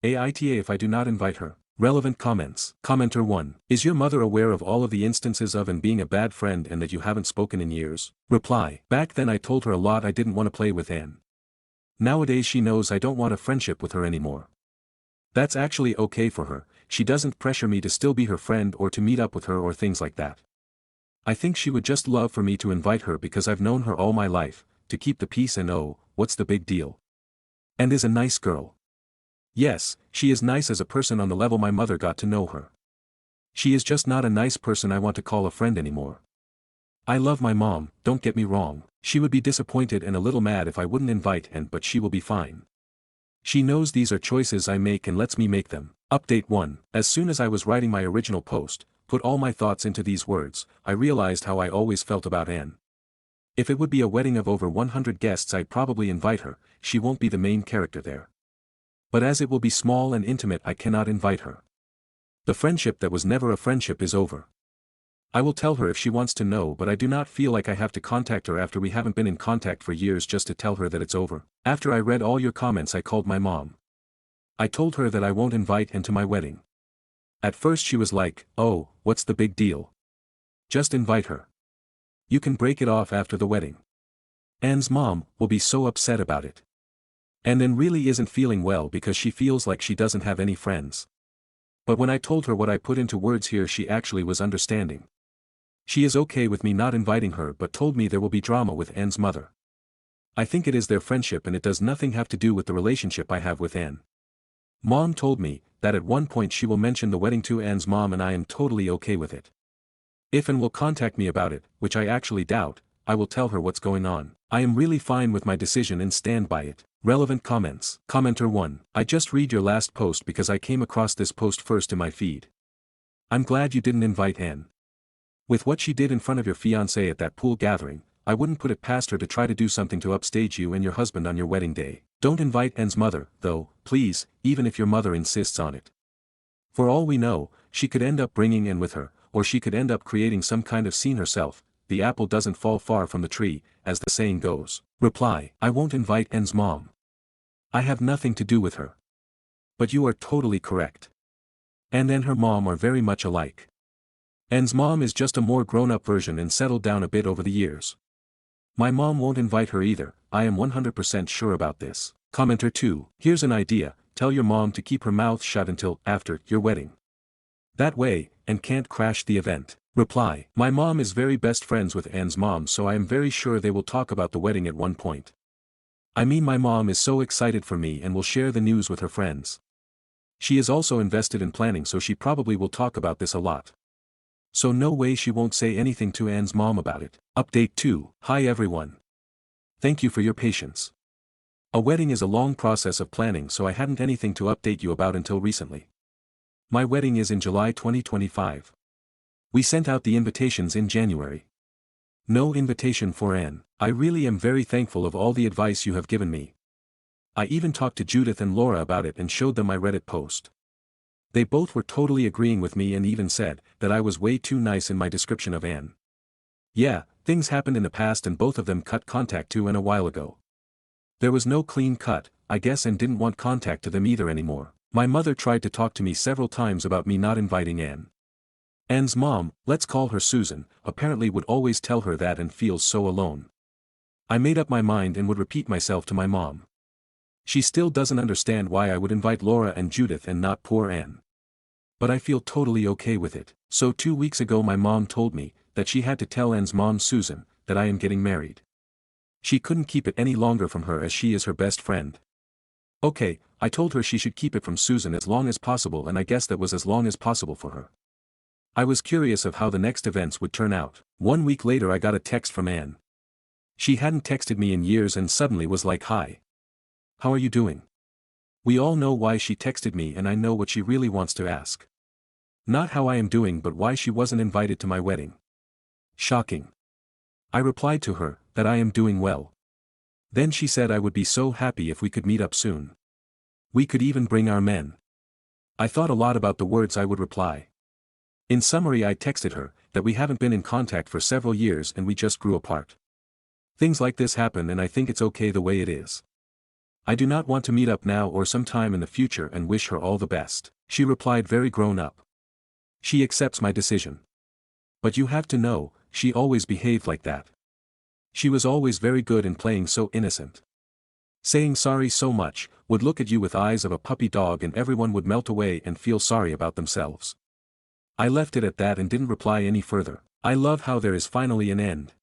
Aita if I do not invite her. Relevant comments. Commenter 1. Is your mother aware of all of the instances of Anne being a bad friend and that you haven't spoken in years? Reply. Back then I told her a lot I didn't want to play with Anne. Nowadays she knows I don't want a friendship with her anymore. That's actually okay for her, she doesn't pressure me to still be her friend or to meet up with her or things like that. I think she would just love for me to invite her because I've known her all my life, to keep the peace and oh, what's the big deal? And is a nice girl. Yes, she is nice as a person on the level my mother got to know her. She is just not a nice person I want to call a friend anymore. I love my mom, don't get me wrong, she would be disappointed and a little mad if I wouldn't invite Anne but she will be fine. She knows these are choices I make and lets me make them. Update 1. As soon as I was writing my original post, put all my thoughts into these words, I realized how I always felt about Anne. If it would be a wedding of over 100 guests I'd probably invite her, she won't be the main character there. But as it will be small and intimate I cannot invite her. The friendship that was never a friendship is over. I will tell her if she wants to know but I do not feel like I have to contact her after we haven't been in contact for years just to tell her that it's over. After I read all your comments I called my mom. I told her that I won't invite Anne to my wedding. At first she was like, oh, what's the big deal? Just invite her. You can break it off after the wedding. Anne's mom will be so upset about it. And Anne really isn't feeling well because she feels like she doesn't have any friends. But when I told her what I put into words here she actually was understanding. She is okay with me not inviting her but told me there will be drama with Anne's mother. I think it is their friendship and it does nothing have to do with the relationship I have with Anne. Mom told me that at one point she will mention the wedding to Anne's mom and I am totally okay with it. If Anne will contact me about it, which I actually doubt, I will tell her what's going on. I am really fine with my decision and stand by it. Relevant comments. Commenter 1. I just read your last post because I came across this post first in my feed. I'm glad you didn't invite Anne. With what she did in front of your fiancé at that pool gathering, I wouldn't put it past her to try to do something to upstage you and your husband on your wedding day. Don't invite Anne's mother, though, please, even if your mother insists on it. For all we know, she could end up bringing Anne with her, or she could end up creating some kind of scene herself. The apple doesn't fall far from the tree, as the saying goes. Reply. I won't invite Anne's mom. I have nothing to do with her. But you are totally correct. Anne and her mom are very much alike. Anne's mom is just a more grown-up version and settled down a bit over the years. My mom won't invite her either, I am 100% sure about this. Commenter 2. Here's an idea, tell your mom to keep her mouth shut until after your wedding. That way, Anne can't crash the event. Reply. My mom is very best friends with Anne's mom so I am very sure they will talk about the wedding at one point. I mean my mom is so excited for me and will share the news with her friends. She is also invested in planning so she probably will talk about this a lot. So no way she won't say anything to Anne's mom about it. Update 2. Hi everyone. Thank you for your patience. A wedding is a long process of planning so I hadn't anything to update you about until recently. My wedding is in July 2025. We sent out the invitations in January. No invitation for Anne. I really am very thankful of all the advice you have given me. I even talked to Judith and Laura about it and showed them my Reddit post. They both were totally agreeing with me and even said that I was way too nice in my description of Anne. Yeah, things happened in the past and both of them cut contact to Anne a while ago. There was no clean cut, I guess, and didn't want contact to them either anymore. My mother tried to talk to me several times about me not inviting Anne. Anne's mom, let's call her Susan, apparently would always tell her that and feels so alone. I made up my mind and would repeat myself to my mom. She still doesn't understand why I would invite Laura and Judith and not poor Anne. But I feel totally okay with it. So 2 weeks ago my mom told me that she had to tell Anne's mom Susan, that I am getting married. She couldn't keep it any longer from her as she is her best friend. Okay, I told her she should keep it from Susan as long as possible, and I guess that was as long as possible for her. I was curious of how the next events would turn out. 1 week later I got a text from Anne. She hadn't texted me in years and suddenly was like, "Hi. How are you doing?" We all know why she texted me, and I know what she really wants to ask. Not how I am doing, but why she wasn't invited to my wedding. Shocking. I replied to her, that I am doing well. Then she said I would be so happy if we could meet up soon. We could even bring our men. I thought a lot about the words I would reply. In summary, I texted her, that we haven't been in contact for several years and we just grew apart. Things like this happen and I think it's okay the way it is. I do not want to meet up now or sometime in the future and wish her all the best. She replied very grown up. She accepts my decision. But you have to know, she always behaved like that. She was always very good in playing so innocent. Saying sorry so much, would look at you with eyes of a puppy dog and everyone would melt away and feel sorry about themselves. I left it at that and didn't reply any further. I love how there is finally an end.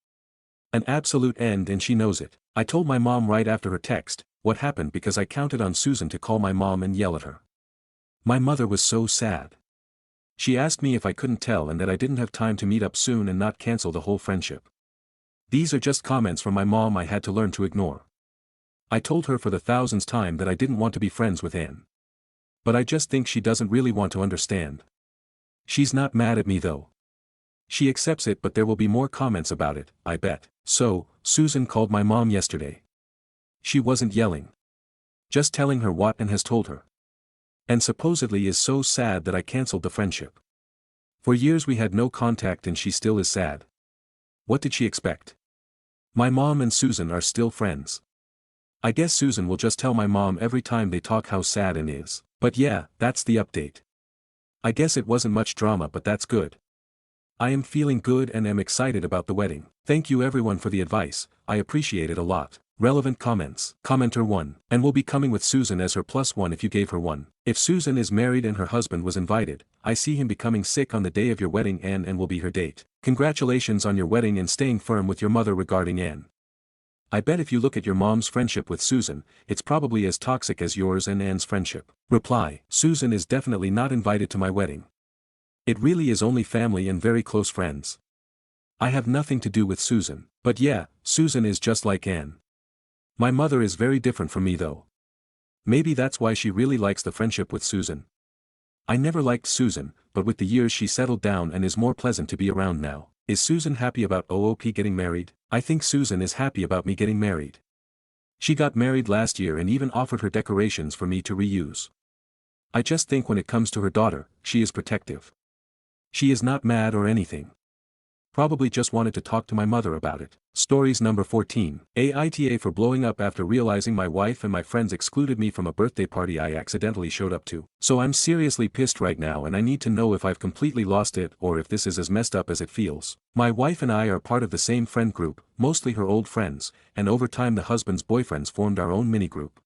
An absolute end, and she knows it. I told my mom right after her text what happened because I counted on Susan to call my mom and yell at her. My mother was so sad. She asked me if I couldn't tell and that I didn't have time to meet up soon and not cancel the whole friendship. These are just comments from my mom I had to learn to ignore. I told her for the thousandth time that I didn't want to be friends with Anne. But I just think she doesn't really want to understand. She's not mad at me though. She accepts it, but there will be more comments about it, I bet. So, Susan called my mom yesterday. She wasn't yelling. Just telling her what Anne has told her. And supposedly is so sad that I cancelled the friendship. For years we had no contact and she still is sad. What did she expect? My mom and Susan are still friends. I guess Susan will just tell my mom every time they talk how sad Anne is. But yeah, that's the update. I guess it wasn't much drama, but that's good. I am feeling good and am excited about the wedding. Thank you everyone for the advice, I appreciate it a lot. Relevant comments. Commenter 1. And will be coming with Susan as her +1 if you gave her one. If Susan is married and her husband was invited, I see him becoming sick on the day of your wedding, Anne, and will be her date. Congratulations on your wedding and staying firm with your mother regarding Anne. I bet if you look at your mom's friendship with Susan, it's probably as toxic as yours and Anne's friendship. Reply. Susan is definitely not invited to my wedding. It really is only family and very close friends. I have nothing to do with Susan. But yeah, Susan is just like Anne. My mother is very different from me though. Maybe that's why she really likes the friendship with Susan. I never liked Susan, but with the years she settled down and is more pleasant to be around now. Is Susan happy about OOP getting married? I think Susan is happy about me getting married. She got married last year and even offered her decorations for me to reuse. I just think when it comes to her daughter, she is protective. She is not mad or anything. Probably just wanted to talk to my mother about it. Stories number 14. Aita for blowing up after realizing my wife and my friends excluded me from a birthday party I accidentally showed up to. So I'm seriously pissed right now and I need to know if I've completely lost it or if this is as messed up as it feels. My wife and I are part of the same friend group, mostly her old friends, and over time the husband's boyfriends formed our own mini group.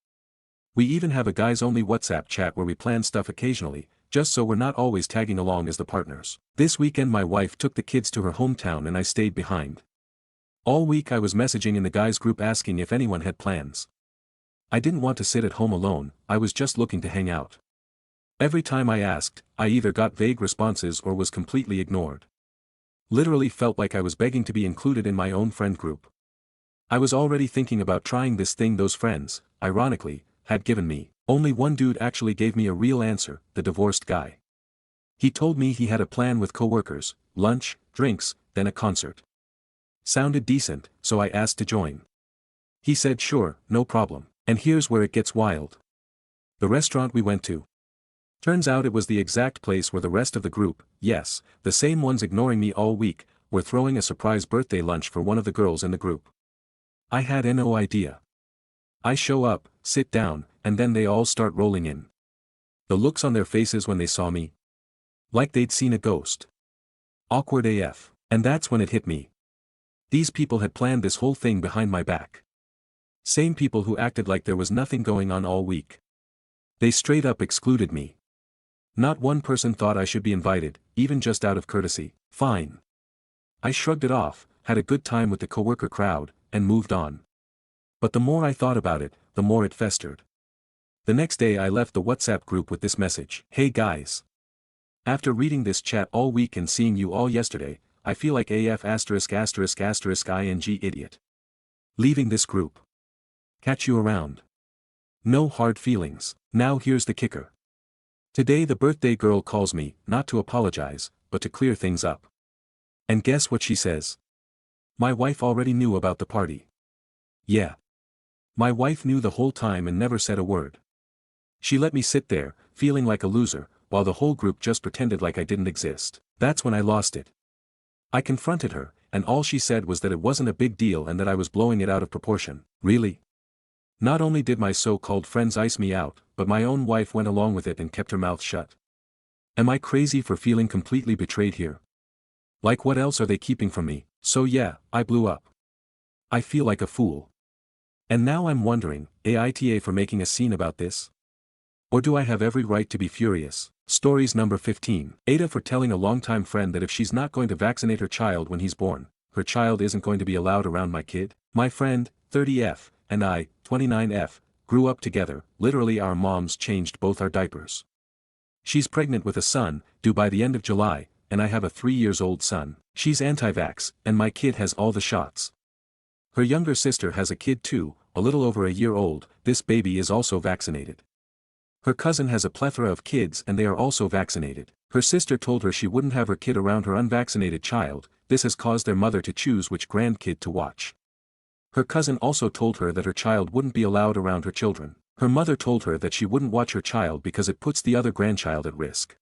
We even have a guys-only WhatsApp chat where we plan stuff occasionally, just so we're not always tagging along as the partners. This weekend my wife took the kids to her hometown and I stayed behind. All week I was messaging in the guys group asking if anyone had plans. I didn't want to sit at home alone, I was just looking to hang out. Every time I asked, I either got vague responses or was completely ignored. Literally felt like I was begging to be included in my own friend group. I was already thinking about trying this thing those friends, ironically, had given me. Only one dude actually gave me a real answer, the divorced guy. He told me he had a plan with coworkers, lunch, drinks, then a concert. Sounded decent, so I asked to join. He said sure, no problem. And here's where it gets wild. The restaurant we went to. Turns out it was the exact place where the rest of the group, yes, the same ones ignoring me all week, were throwing a surprise birthday lunch for one of the girls in the group. I had no idea. I show up, sit down, and then they all start rolling in. The looks on their faces when they saw me. Like they'd seen a ghost. Awkward AF. And that's when it hit me. These people had planned this whole thing behind my back. Same people who acted like there was nothing going on all week. They straight up excluded me. Not one person thought I should be invited, even just out of courtesy. Fine. I shrugged it off, had a good time with the coworker crowd, and moved on. But the more I thought about it, the more it festered. The next day I left the WhatsApp group with this message. Hey guys. After reading this chat all week and seeing you all yesterday, I feel like AF *****ing idiot. Leaving this group. Catch you around. No hard feelings. Now here's the kicker. Today the birthday girl calls me, not to apologize, but to clear things up. And guess what she says? My wife already knew about the party. Yeah. My wife knew the whole time and never said a word. She let me sit there, feeling like a loser, while the whole group just pretended like I didn't exist. That's when I lost it. I confronted her, and all she said was that it wasn't a big deal and that I was blowing it out of proportion. Really? Not only did my so-called friends ice me out, but my own wife went along with it and kept her mouth shut. Am I crazy for feeling completely betrayed here? Like what else are they keeping from me? So yeah, I blew up. I feel like a fool. And now I'm wondering, Aita for making a scene about this? Or do I have every right to be furious? Stories number 15. Aita for telling a longtime friend that if she's not going to vaccinate her child when he's born, her child isn't going to be allowed around my kid. My friend, 30F, and I, 29F, grew up together. Literally our moms changed both our diapers. She's pregnant with a son, due by the end of July, and I have a 3-year-old son. She's anti-vax, and my kid has all the shots. Her younger sister has a kid too, a little over a year old. This baby is also vaccinated. Her cousin has a plethora of kids and they are also vaccinated. Her sister told her she wouldn't have her kid around her unvaccinated child. This has caused their mother to choose which grandkid to watch. Her cousin also told her that her child wouldn't be allowed around her children. Her mother told her that she wouldn't watch her child because it puts the other grandchild at risk.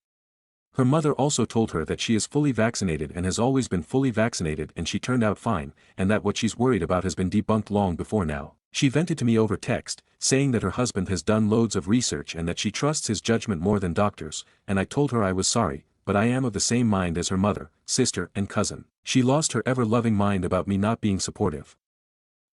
Her mother also told her that she is fully vaccinated and has always been fully vaccinated and she turned out fine, and that what she's worried about has been debunked long before now. She vented to me over text, saying that her husband has done loads of research and that she trusts his judgment more than doctors, and I told her I was sorry, but I am of the same mind as her mother, sister and cousin. She lost her ever-loving mind about me not being supportive.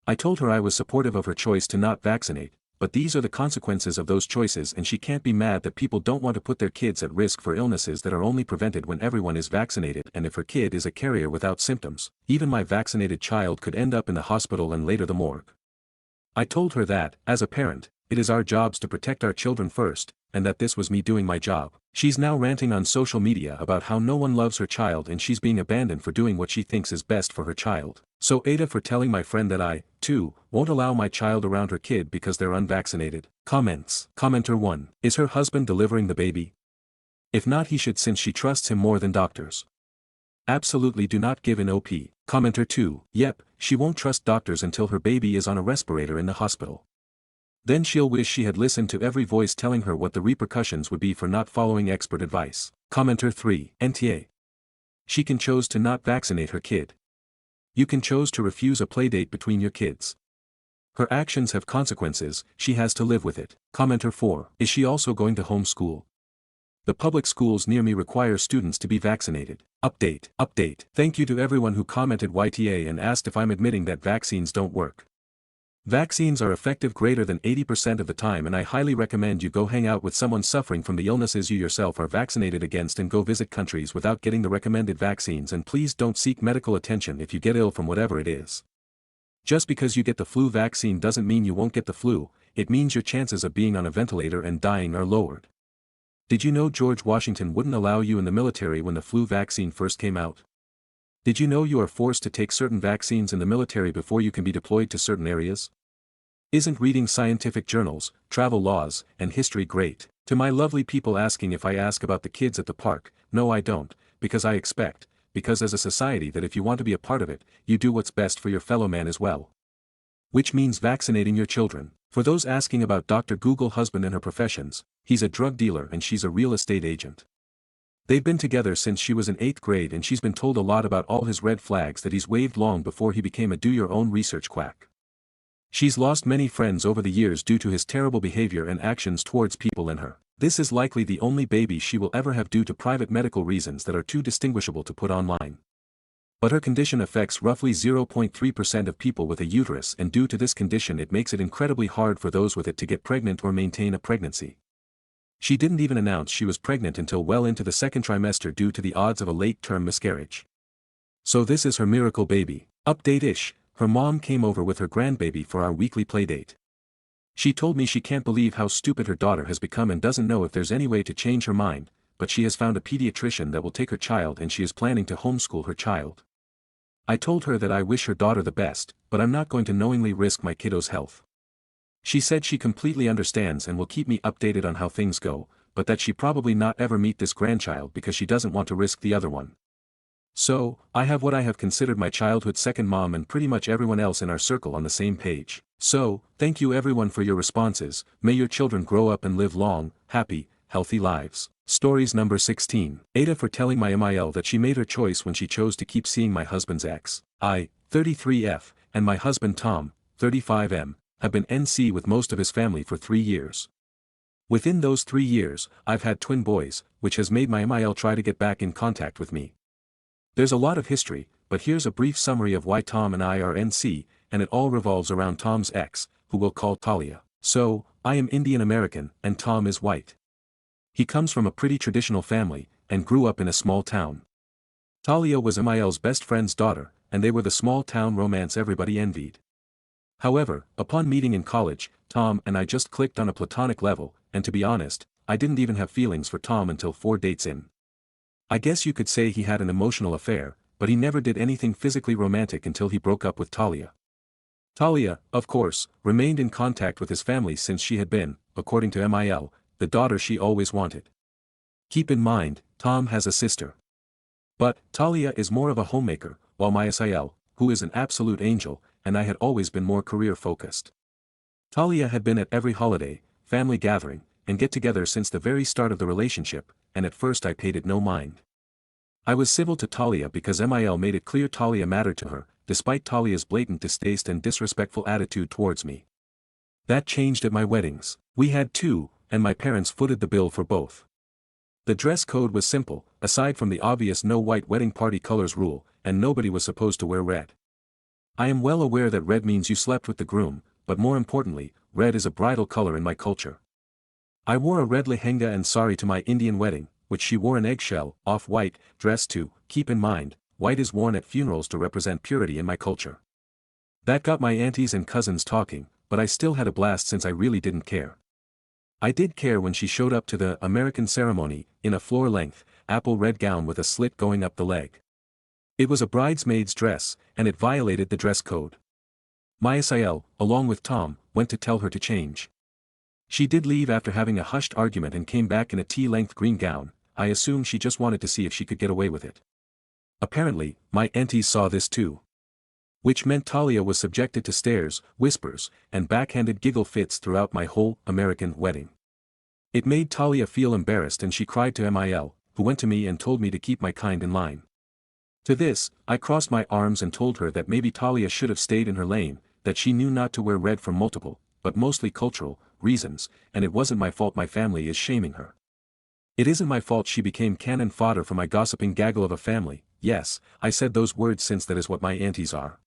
I told her I was supportive of her choice to not vaccinate, but these are the consequences of those choices and she can't be mad that people don't want to put their kids at risk for illnesses that are only prevented when everyone is vaccinated, and if her kid is a carrier without symptoms, even my vaccinated child could end up in the hospital and later the morgue. I told her that, as a parent, it is our jobs to protect our children first, and that this was me doing my job. She's now ranting on social media about how no one loves her child and she's being abandoned for doing what she thinks is best for her child. So Aita for telling my friend that I, too, won't allow my child around her kid because they're unvaccinated. Comments. Commenter 1. Is her husband delivering the baby? If not, he should, since she trusts him more than doctors. Absolutely do not give an OP. Commenter 2. Yep, she won't trust doctors until her baby is on a respirator in the hospital. Then she'll wish she had listened to every voice telling her what the repercussions would be for not following expert advice. Commenter 3. NTA. She can choose to not vaccinate her kid. You can choose to refuse a playdate between your kids. Her actions have consequences, she has to live with it. Commenter 4. Is she also going to homeschool? The public schools near me require students to be vaccinated. Update. Thank you to everyone who commented YTA and asked if I'm admitting that vaccines don't work. Vaccines are effective greater than 80% of the time, and I highly recommend you go hang out with someone suffering from the illnesses you yourself are vaccinated against and go visit countries without getting the recommended vaccines, and please don't seek medical attention if you get ill from whatever it is. Just because you get the flu vaccine doesn't mean you won't get the flu, it means your chances of being on a ventilator and dying are lowered. Did you know George Washington wouldn't allow you in the military when the flu vaccine first came out? Did you know you are forced to take certain vaccines in the military before you can be deployed to certain areas? Isn't reading scientific journals, travel laws, and history great? To my lovely people asking if I ask about the kids at the park, no I don't, because I expect, because as a society that if you want to be a part of it, you do what's best for your fellow man as well. Which means vaccinating your children. For those asking about Dr. Google husband and her professions, he's a drug dealer and she's a real estate agent. They've been together since she was in 8th grade and she's been told a lot about all his red flags that he's waved long before he became a do-your-own research quack. She's lost many friends over the years due to his terrible behavior and actions towards people in her. This is likely the only baby she will ever have due to private medical reasons that are too distinguishable to put online. But her condition affects roughly 0.3% of people with a uterus, and due to this condition it makes it incredibly hard for those with it to get pregnant or maintain a pregnancy. She didn't even announce she was pregnant until well into the second trimester due to the odds of a late-term miscarriage. So this is her miracle baby. Update-ish, her mom came over with her grandbaby for our weekly playdate. She told me she can't believe how stupid her daughter has become and doesn't know if there's any way to change her mind, but she has found a pediatrician that will take her child and she is planning to homeschool her child. I told her that I wish her daughter the best, but I'm not going to knowingly risk my kiddo's health. She said she completely understands and will keep me updated on how things go, but that she probably not ever meet this grandchild because she doesn't want to risk the other one. So, I have what I have considered my childhood second mom and pretty much everyone else in our circle on the same page. So, thank you everyone for your responses. May your children grow up and live long, happy, healthy lives. Stories number 16. Aita for telling my MIL that she made her choice when she chose to keep seeing my husband's ex. I, 33F, and my husband Tom, 35M, have been NC with most of his family for 3 years. Within those 3 years, I've had twin boys, which has made my MIL try to get back in contact with me. There's a lot of history, but here's a brief summary of why Tom and I are NC, and it all revolves around Tom's ex, who we'll call Talia. So, I am Indian American, and Tom is white. He comes from a pretty traditional family, and grew up in a small town. Talia was MIL's best friend's daughter, and they were the small town romance everybody envied. However, upon meeting in college, Tom and I just clicked on a platonic level, and to be honest, I didn't even have feelings for Tom until 4 dates in. I guess you could say he had an emotional affair, but he never did anything physically romantic until he broke up with Talia. Talia, of course, remained in contact with his family since she had been, according to MIL, the daughter she always wanted. Keep in mind, Tom has a sister. But, Talia is more of a homemaker, while my SIL, who is an absolute angel, and I had always been more career-focused. Talia had been at every holiday, family gathering, and get-together since the very start of the relationship, and at first I paid it no mind. I was civil to Talia because MIL made it clear Talia mattered to her, despite Talia's blatant distaste and disrespectful attitude towards me. That changed at my weddings. We had 2, and my parents footed the bill for both. The dress code was simple, aside from the obvious no white wedding party colors rule, and nobody was supposed to wear red. I am well aware that red means you slept with the groom, but more importantly, red is a bridal color in my culture. I wore a red lehenga and sari to my Indian wedding, which she wore an eggshell, off-white, dress to. Keep in mind, white is worn at funerals to represent purity in my culture. That got my aunties and cousins talking, but I still had a blast since I really didn't care. I did care when she showed up to the American ceremony, in a floor-length, apple red gown with a slit going up the leg. It was a bridesmaid's dress, and it violated the dress code. My SIL, along with Tom, went to tell her to change. She did leave after having a hushed argument and came back in a tea-length green gown. I assumed she just wanted to see if she could get away with it. Apparently, my aunties saw this too. Which meant Talia was subjected to stares, whispers, and backhanded giggle fits throughout my whole American wedding. It made Talia feel embarrassed and she cried to MIL, who went to me and told me to keep my kind in line. To this, I crossed my arms and told her that maybe Talia should have stayed in her lane, that she knew not to wear red for multiple, but mostly cultural, reasons, and it wasn't my fault my family is shaming her. It isn't my fault she became cannon fodder for my gossiping gaggle of a family. Yes, I said those words since that is what my aunties are.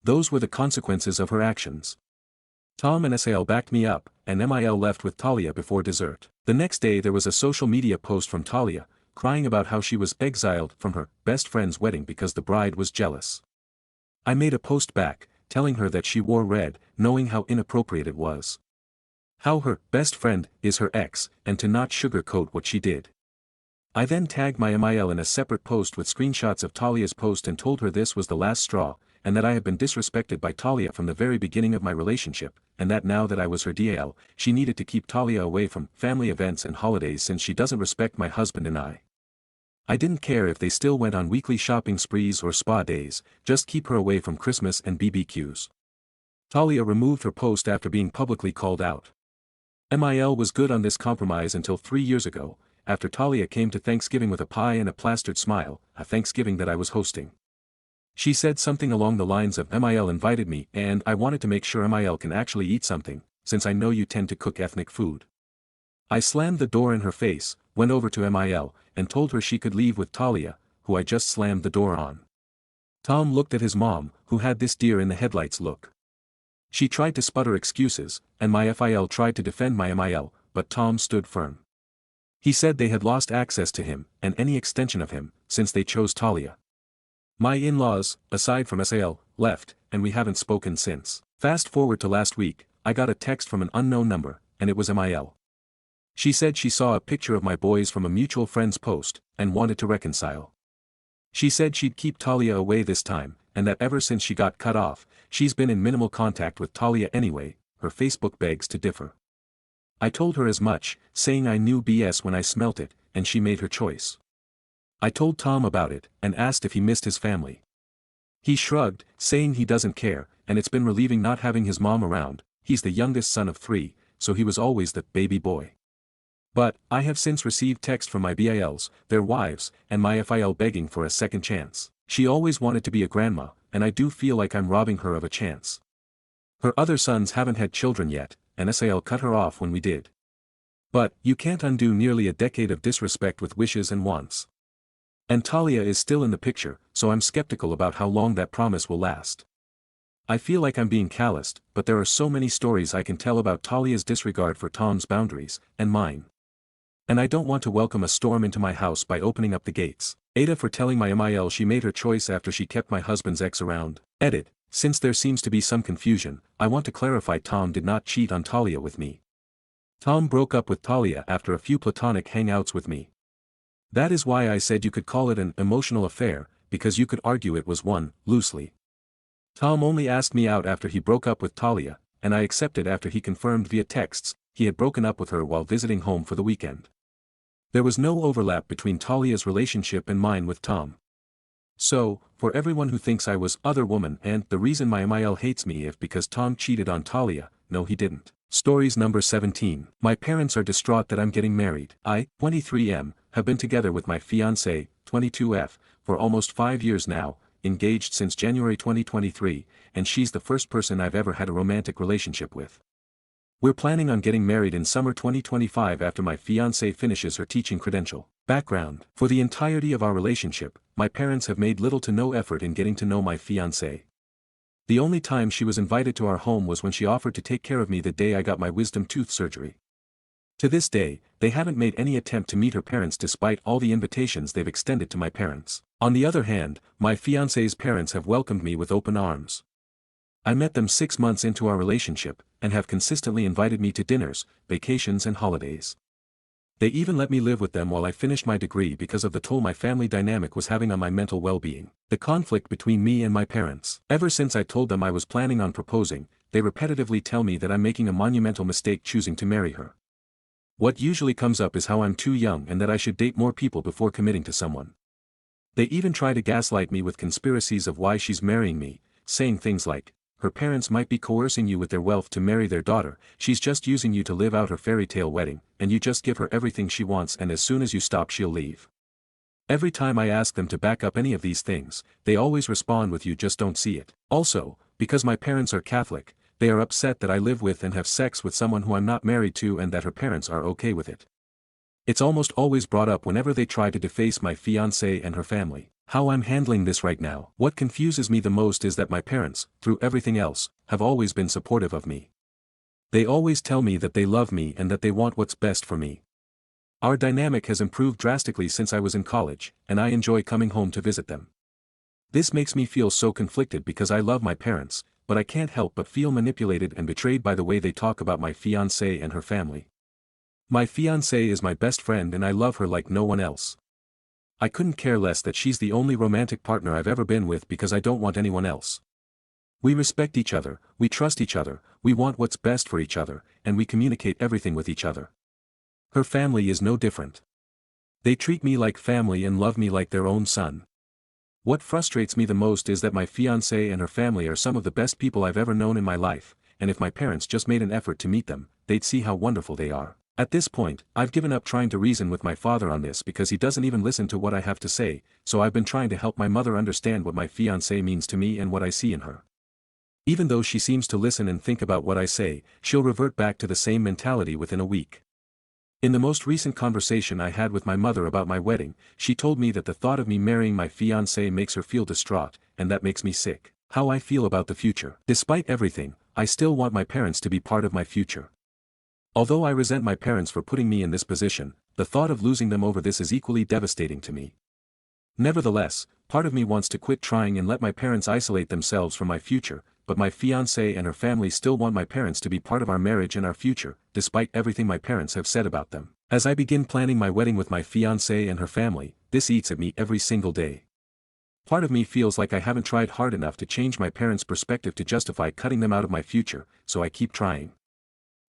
Those were the consequences of her actions. Tom and SIL backed me up, and MIL left with Talia before dessert. The next day there was a social media post from Talia, crying about how she was exiled from her best friend's wedding because the bride was jealous. I made a post back, telling her that she wore red, knowing how inappropriate it was. How her best friend is her ex, and to not sugarcoat what she did. I then tagged my MIL in a separate post with screenshots of Talia's post and told her this was the last straw, and that I had been disrespected by Talia from the very beginning of my relationship, and that now that I was her DL, she needed to keep Talia away from family events and holidays since she doesn't respect my husband and I. I didn't care if they still went on weekly shopping sprees or spa days, just keep her away from Christmas and BBQs. Talia removed her post after being publicly called out. MIL was good on this compromise until 3 years ago, after Talia came to Thanksgiving with a pie and a plastered smile, a Thanksgiving that I was hosting. She said something along the lines of MIL invited me and I wanted to make sure MIL can actually eat something, since I know you tend to cook ethnic food. I slammed the door in her face, went over to MIL, and told her she could leave with Talia, who I just slammed the door on. Tom looked at his mom, who had this deer in the headlights look. She tried to sputter excuses, and my FIL tried to defend my MIL, but Tom stood firm. He said they had lost access to him, and any extension of him, since they chose Talia. My in-laws, aside from Sal, left, and we haven't spoken since. Fast forward to last week, I got a text from an unknown number, and it was Mil. She said she saw a picture of my boys from a mutual friend's post, and wanted to reconcile. She said she'd keep Talia away this time, and that ever since she got cut off, she's been in minimal contact with Talia anyway. Her Facebook begs to differ. I told her as much, saying I knew BS when I smelt it, and she made her choice. I told Tom about it, and asked if he missed his family. He shrugged, saying he doesn't care, and it's been relieving not having his mom around. He's the youngest son of 3, so he was always the baby boy. But, I have since received text from my BILs, their wives, and my FIL begging for a second chance. She always wanted to be a grandma, and I do feel like I'm robbing her of a chance. Her other sons haven't had children yet, and SAL cut her off when we did. But, you can't undo nearly a decade of disrespect with wishes and wants. And Talia is still in the picture, so I'm skeptical about how long that promise will last. I feel like I'm being calloused, but there are so many stories I can tell about Talia's disregard for Tom's boundaries, and mine. And I don't want to welcome a storm into my house by opening up the gates. Aita for telling my Mil she made her choice after she kept my husband's ex around. Edit. Since there seems to be some confusion, I want to clarify Tom did not cheat on Talia with me. Tom broke up with Talia after a few platonic hangouts with me. That is why I said you could call it an emotional affair, because you could argue it was one, loosely. Tom only asked me out after he broke up with Talia, and I accepted after he confirmed via texts he had broken up with her while visiting home for the weekend. There was no overlap between Talia's relationship and mine with Tom. So, for everyone who thinks I was other woman and the reason my Mil hates me if because Tom cheated on Talia, no he didn't. Stories number 17. My parents are distraught that I'm getting married. I, 23M, have been together with my fiancé, 22F, for almost 5 years now, engaged since January 2023, and she's the first person I've ever had a romantic relationship with. We're planning on getting married in summer 2025 after my fiancée finishes her teaching credential. Background. For the entirety of our relationship, my parents have made little to no effort in getting to know my fiancée. The only time she was invited to our home was when she offered to take care of me the day I got my wisdom tooth surgery. To this day, they haven't made any attempt to meet her parents despite all the invitations they've extended to my parents. On the other hand, my fiancé's parents have welcomed me with open arms. I met them 6 months into our relationship, and have consistently invited me to dinners, vacations and holidays. They even let me live with them while I finished my degree because of the toll my family dynamic was having on my mental well-being. The conflict between me and my parents. Ever since I told them I was planning on proposing, they repetitively tell me that I'm making a monumental mistake choosing to marry her. What usually comes up is how I'm too young and that I should date more people before committing to someone. They even try to gaslight me with conspiracies of why she's marrying me, saying things like, her parents might be coercing you with their wealth to marry their daughter, she's just using you to live out her fairy tale wedding, and you just give her everything she wants and as soon as you stop she'll leave. Every time I ask them to back up any of these things, they always respond with you just don't see it. Also, because my parents are Catholic, they are upset that I live with and have sex with someone who I'm not married to and that her parents are okay with it. It's almost always brought up whenever they try to deface my fiancée and her family. How I'm handling this right now. What confuses me the most is that my parents, through everything else, have always been supportive of me. They always tell me that they love me and that they want what's best for me. Our dynamic has improved drastically since I was in college, and I enjoy coming home to visit them. This makes me feel so conflicted because I love my parents, but I can't help but feel manipulated and betrayed by the way they talk about my fiancée and her family. My fiancée is my best friend and I love her like no one else. I couldn't care less that she's the only romantic partner I've ever been with because I don't want anyone else. We respect each other, we trust each other, we want what's best for each other, and we communicate everything with each other. Her family is no different. They treat me like family and love me like their own son. What frustrates me the most is that my fiancée and her family are some of the best people I've ever known in my life, and if my parents just made an effort to meet them, they'd see how wonderful they are. At this point, I've given up trying to reason with my father on this because he doesn't even listen to what I have to say, so I've been trying to help my mother understand what my fiancé means to me and what I see in her. Even though she seems to listen and think about what I say, she'll revert back to the same mentality within a week. In the most recent conversation I had with my mother about my wedding, she told me that the thought of me marrying my fiancé makes her feel distraught, and that makes me sick. How I feel about the future. Despite everything, I still want my parents to be part of my future. Although I resent my parents for putting me in this position, the thought of losing them over this is equally devastating to me. Nevertheless, Part of me wants to quit trying and let my parents isolate themselves from my future, but my fiancée and her family still want my parents to be part of our marriage and our future, despite everything my parents have said about them. As I begin planning my wedding with my fiancée and her family, this eats at me every single day. Part of me feels like I haven't tried hard enough to change my parents' perspective to justify cutting them out of my future, so I keep trying.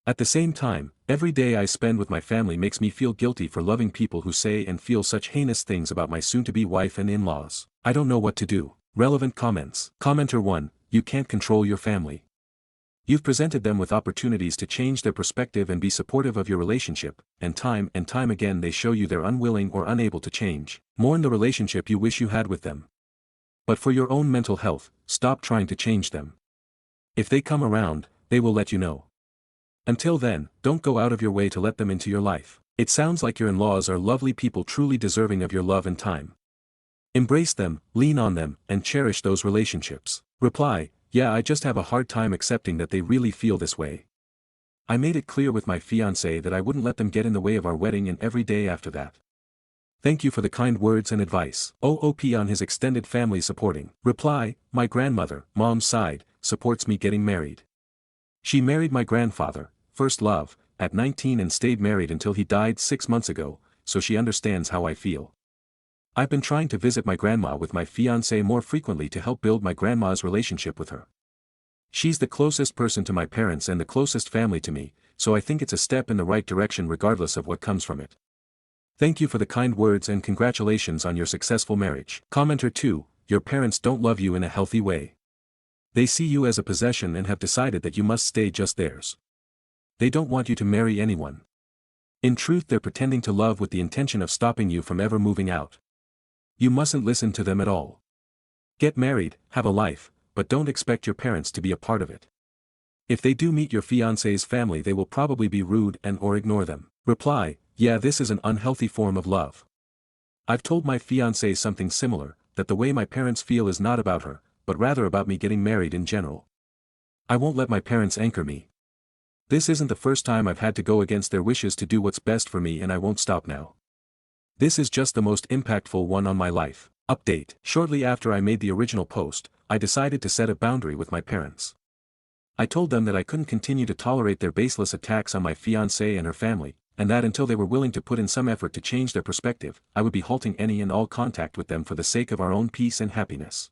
At the same time, every day I spend with my family makes me feel guilty for loving people who say and feel such heinous things about my soon-to-be wife and in-laws. I don't know what to do. Relevant comments. Commenter 1, you can't control your family. You've presented them with opportunities to change their perspective and be supportive of your relationship, and time again they show you they're unwilling or unable to change. Mourn the relationship you wish you had with them. But for your own mental health, stop trying to change them. If they come around, they will let you know. Until then, don't go out of your way to let them into your life. It sounds like your in-laws are lovely people truly deserving of your love and time. Embrace them, lean on them, and cherish those relationships. Reply, yeah, I just have a hard time accepting that they really feel this way. I made it clear with my fiancé that I wouldn't let them get in the way of our wedding and every day after that. Thank you for the kind words and advice. OOP on his extended family supporting. Reply, my grandmother, mom's side, supports me getting married. She married my grandfather, first love, at 19 and stayed married until he died 6 months ago, so she understands how I feel. I've been trying to visit my grandma with my fiancé more frequently to help build my grandma's relationship with her. She's the closest person to my parents and the closest family to me, so I think it's a step in the right direction regardless of what comes from it. Thank you for the kind words and congratulations on your successful marriage. Commenter 2, your parents don't love you in a healthy way. They see you as a possession and have decided that you must stay just theirs. They don't want you to marry anyone. In truth, they're pretending to love with the intention of stopping you from ever moving out. You mustn't listen to them at all. Get married, have a life, but don't expect your parents to be a part of it. If they do meet your fiancé's family, they will probably be rude and or ignore them. Reply, yeah, this is an unhealthy form of love. I've told my fiancé something similar, that the way my parents feel is not about her, but rather about me getting married in general. I won't let my parents anchor me. This isn't the first time I've had to go against their wishes to do what's best for me, and I won't stop now. This is just the most impactful one on my life. Update. Shortly after I made the original post, I decided to set a boundary with my parents. I told them that I couldn't continue to tolerate their baseless attacks on my fiancée and her family, and that until they were willing to put in some effort to change their perspective, I would be halting any and all contact with them for the sake of our own peace and happiness.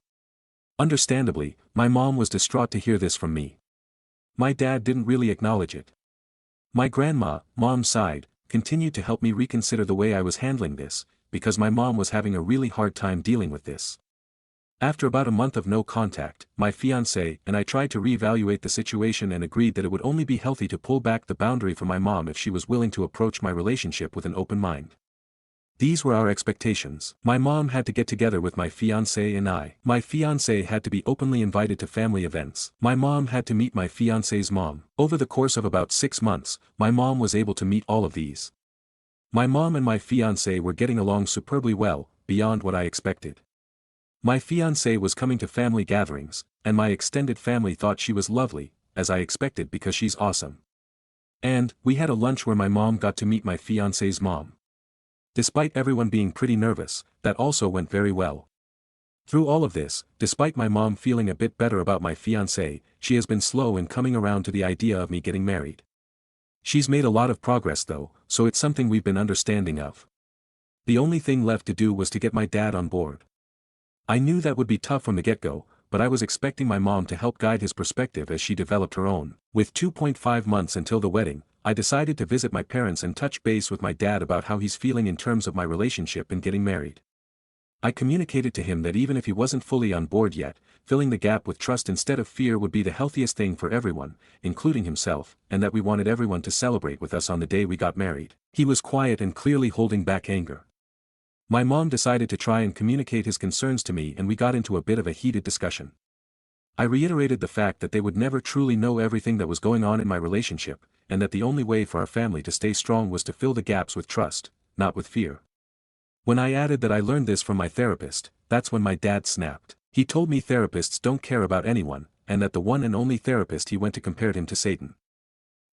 Understandably, my mom was distraught to hear this from me. My dad didn't really acknowledge it. My grandma, mom's side, continued to help me reconsider the way I was handling this, because my mom was having a really hard time dealing with this. After about a month of no contact, my fiancé and I tried to reevaluate the situation and agreed that it would only be healthy to pull back the boundary for my mom if she was willing to approach my relationship with an open mind. These were our expectations. My mom had to get together with my fiancé and I. My fiancé had to be openly invited to family events. My mom had to meet my fiancé's mom. Over the course of about 6 months, my mom was able to meet all of these. My mom and my fiancé were getting along superbly well, beyond what I expected. My fiancé was coming to family gatherings, and my extended family thought she was lovely, as I expected because she's awesome. And, we had a lunch where my mom got to meet my fiancé's mom. Despite everyone being pretty nervous, that also went very well. Through all of this, despite my mom feeling a bit better about my fiancé, she has been slow in coming around to the idea of me getting married. She's made a lot of progress though, so it's something we've been understanding of. The only thing left to do was to get my dad on board. I knew that would be tough from the get-go, but I was expecting my mom to help guide his perspective as she developed her own. With 2.5 months until the wedding, I decided to visit my parents and touch base with my dad about how he's feeling in terms of my relationship and getting married. I communicated to him that even if he wasn't fully on board yet, filling the gap with trust instead of fear would be the healthiest thing for everyone, including himself, and that we wanted everyone to celebrate with us on the day we got married. He was quiet and clearly holding back anger. My mom decided to try and communicate his concerns to me, and we got into a bit of a heated discussion. I reiterated the fact that they would never truly know everything that was going on in my relationship, and that the only way for our family to stay strong was to fill the gaps with trust, not with fear. When I added that I learned this from my therapist, that's when my dad snapped. He told me therapists don't care about anyone, and that the one and only therapist he went to compared him to Satan.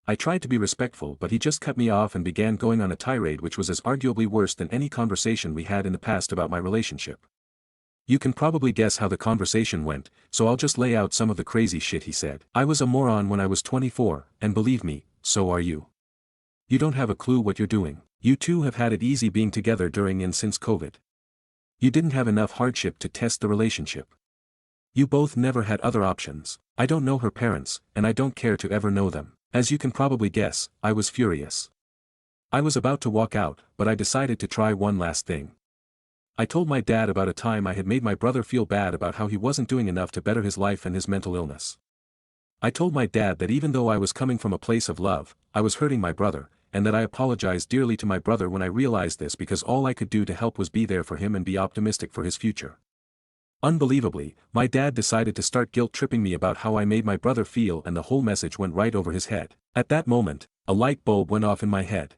I tried to be respectful, but he just cut me off and began going on a tirade which was as arguably worse than any conversation we had in the past about my relationship. You can probably guess how the conversation went, so I'll just lay out some of the crazy shit he said. I was a moron when I was 24, and believe me, so are you. You don't have a clue what you're doing. You two have had it easy being together during and since COVID. You didn't have enough hardship to test the relationship. You both never had other options. I don't know her parents, and I don't care to ever know them. As you can probably guess, I was furious. I was about to walk out, but I decided to try one last thing. I told my dad about a time I had made my brother feel bad about how he wasn't doing enough to better his life and his mental illness. I told my dad that even though I was coming from a place of love, I was hurting my brother, and that I apologized dearly to my brother when I realized this because all I could do to help was be there for him and be optimistic for his future. Unbelievably, my dad decided to start guilt-tripping me about how I made my brother feel, and the whole message went right over his head. At that moment, a light bulb went off in my head.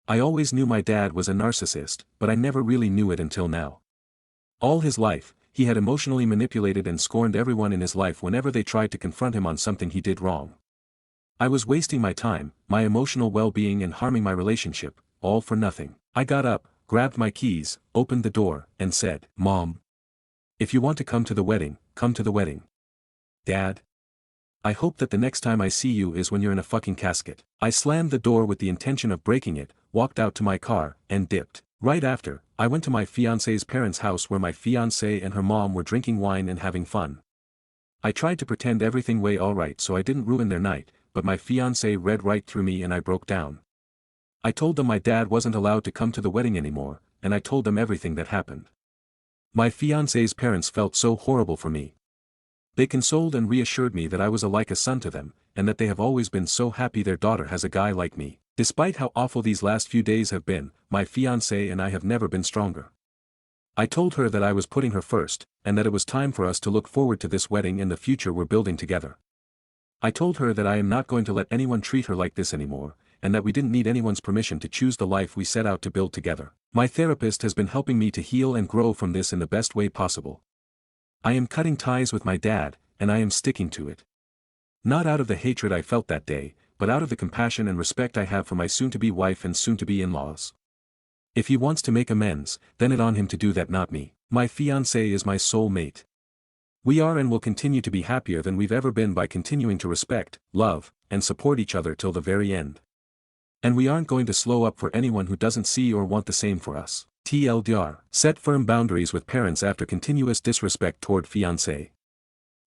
I always knew my dad was a narcissist, but I never really knew it until now. All his life, he had emotionally manipulated and scorned everyone in his life whenever they tried to confront him on something he did wrong. I was wasting my time, my emotional well-being, and harming my relationship, all for nothing. I got up, grabbed my keys, opened the door, and said, "Mom, if you want to come to the wedding, come to the wedding. Dad, I hope that the next time I see you is when you're in a fucking casket." I slammed the door with the intention of breaking it, walked out to my car, and dipped. Right after, I went to my fiancé's parents' house where my fiancée and her mom were drinking wine and having fun. I tried to pretend everything way alright so I didn't ruin their night, but my fiancé read right through me and I broke down. I told them my dad wasn't allowed to come to the wedding anymore, and I told them everything that happened. My fiancé's parents felt so horrible for me. They consoled and reassured me that I was like a son to them, and that they have always been so happy their daughter has a guy like me. Despite how awful these last few days have been, my fiancée and I have never been stronger. I told her that I was putting her first, and that it was time for us to look forward to this wedding and the future we're building together. I told her that I am not going to let anyone treat her like this anymore, and that we didn't need anyone's permission to choose the life we set out to build together. My therapist has been helping me to heal and grow from this in the best way possible. I am cutting ties with my dad, and I am sticking to it. Not out of the hatred I felt that day, but out of the compassion and respect I have for my soon-to-be wife and soon-to-be in-laws. If he wants to make amends, then it's on him to do that, not me. My fiancé is my soul mate. We are and will continue to be happier than we've ever been by continuing to respect, love, and support each other till the very end. And we aren't going to slow up for anyone who doesn't see or want the same for us. TLDR. Set firm boundaries with parents after continuous disrespect toward fiancé.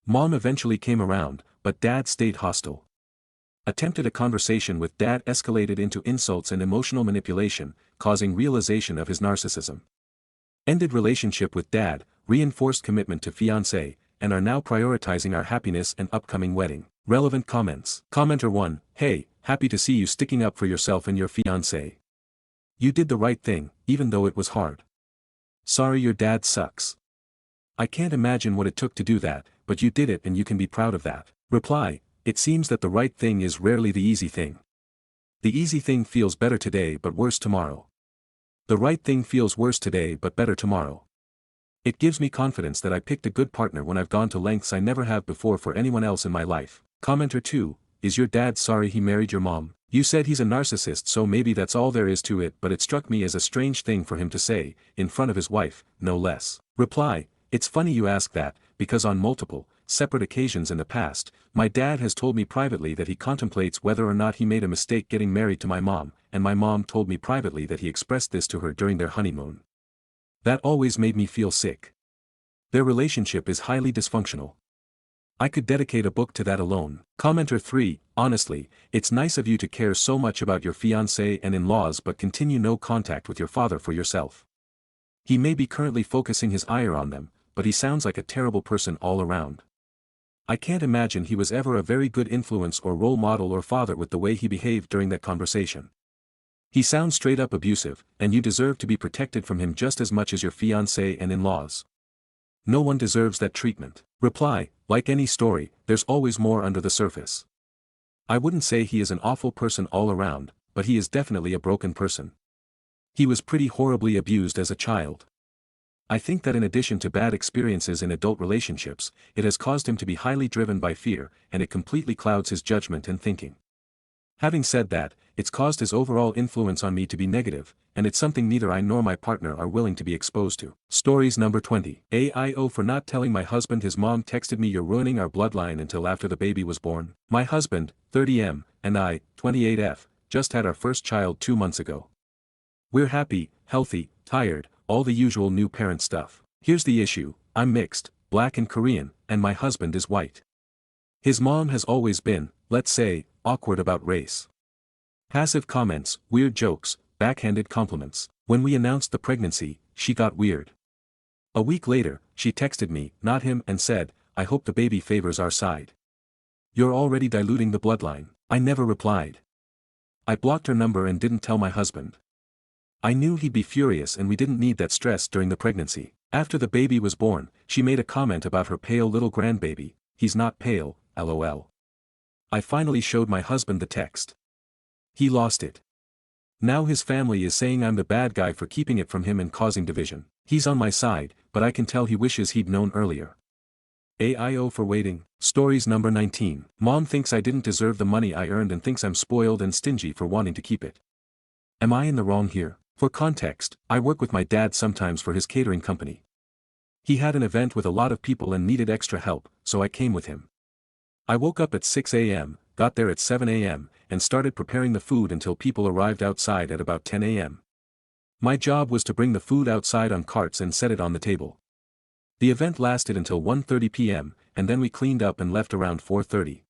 Mom eventually came around, but dad stayed hostile. Attempted a conversation with dad escalated into insults and emotional manipulation, causing realization of his narcissism. Ended relationship with dad, reinforced commitment to fiancé, and are now prioritizing our happiness and upcoming wedding. Relevant comments. Commenter 1, hey, happy to see you sticking up for yourself and your fiancé. You did the right thing, even though it was hard. Sorry your dad sucks. I can't imagine what it took to do that, but you did it and you can be proud of that. Reply, it seems that the right thing is rarely the easy thing. The easy thing feels better today but worse tomorrow. The right thing feels worse today but better tomorrow. It gives me confidence that I picked a good partner when I've gone to lengths I never have before for anyone else in my life. Commenter 2, is your dad sorry he married your mom? You said he's a narcissist, so maybe that's all there is to it, but it struck me as a strange thing for him to say, in front of his wife, no less. Reply, it's funny you ask that, because on multiple, separate occasions in the past, my dad has told me privately that he contemplates whether or not he made a mistake getting married to my mom, and my mom told me privately that he expressed this to her during their honeymoon. That always made me feel sick. Their relationship is highly dysfunctional. I could dedicate a book to that alone. Commenter 3, honestly, it's nice of you to care so much about your fiancé and in-laws but continue no contact with your father for yourself. He may be currently focusing his ire on them, but he sounds like a terrible person all around. I can't imagine he was ever a very good influence or role model or father with the way he behaved during that conversation. He sounds straight up abusive, and you deserve to be protected from him just as much as your fiancé and in-laws. No one deserves that treatment. Reply, like any story, there's always more under the surface. I wouldn't say he is an awful person all around, but he is definitely a broken person. He was pretty horribly abused as a child. I think that in addition to bad experiences in adult relationships, it has caused him to be highly driven by fear, and it completely clouds his judgment and thinking. Having said that, it's caused his overall influence on me to be negative, and it's something neither I nor my partner are willing to be exposed to. Stories number 20. AIO for not telling my husband his mom texted me you're ruining our bloodline until after the baby was born. My husband, 30M, and I, 28F, just had our first child 2 months ago. We're happy, healthy, tired, all the usual new parent stuff. Here's the issue, I'm mixed, black and Korean, and my husband is white. His mom has always been, let's say, awkward about race. Passive comments, weird jokes, backhanded compliments. When we announced the pregnancy, she got weird. A week later, she texted me, not him, and said, I hope the baby favors our side. You're already diluting the bloodline. I never replied. I blocked her number and didn't tell my husband. I knew he'd be furious and we didn't need that stress during the pregnancy. After the baby was born, she made a comment about her pale little grandbaby. He's not pale, lol. I finally showed my husband the text. He lost it. Now his family is saying I'm the bad guy for keeping it from him and causing division. He's on my side, but I can tell he wishes he'd known earlier. AIO for waiting. Stories number 19. Mom thinks I didn't deserve the money I earned and thinks I'm spoiled and stingy for wanting to keep it. Am I in the wrong here? For context, I work with my dad sometimes for his catering company. He had an event with a lot of people and needed extra help, so I came with him. I woke up at 6 a.m., got there at 7 a.m., and started preparing the food until people arrived outside at about 10 a.m. My job was to bring the food outside on carts and set it on the table. The event lasted until 1:30 p.m., and then we cleaned up and left around 4:30.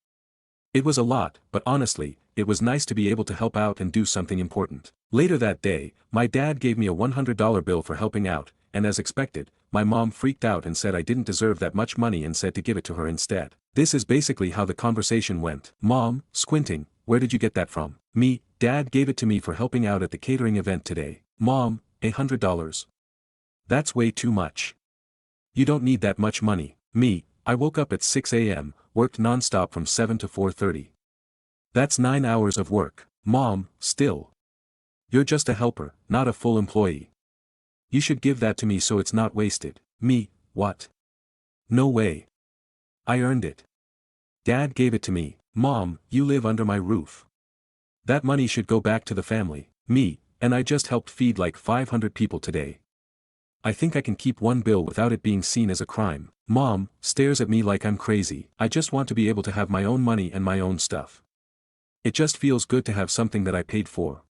It was a lot, but honestly, it was nice to be able to help out and do something important. Later that day, my dad gave me a $100 bill for helping out, and as expected, my mom freaked out and said I didn't deserve that much money and said to give it to her instead. This is basically how the conversation went. Mom, squinting, where did you get that from? Me, Dad gave it to me for helping out at the catering event today. Mom, $100. That's way too much. You don't need that much money. Me, I woke up at 6 a.m., worked non-stop from 7 to 4:30. That's 9 hours of work. Mom, still. You're just a helper, not a full employee. You should give that to me so it's not wasted. Me, what? No way. I earned it. Dad gave it to me. Mom, you live under my roof. That money should go back to the family. Me, and I just helped feed like 500 people today. I think I can keep one bill without it being seen as a crime. Mom, stares at me like I'm crazy. I just want to be able to have my own money and my own stuff. It just feels good to have something that I paid for.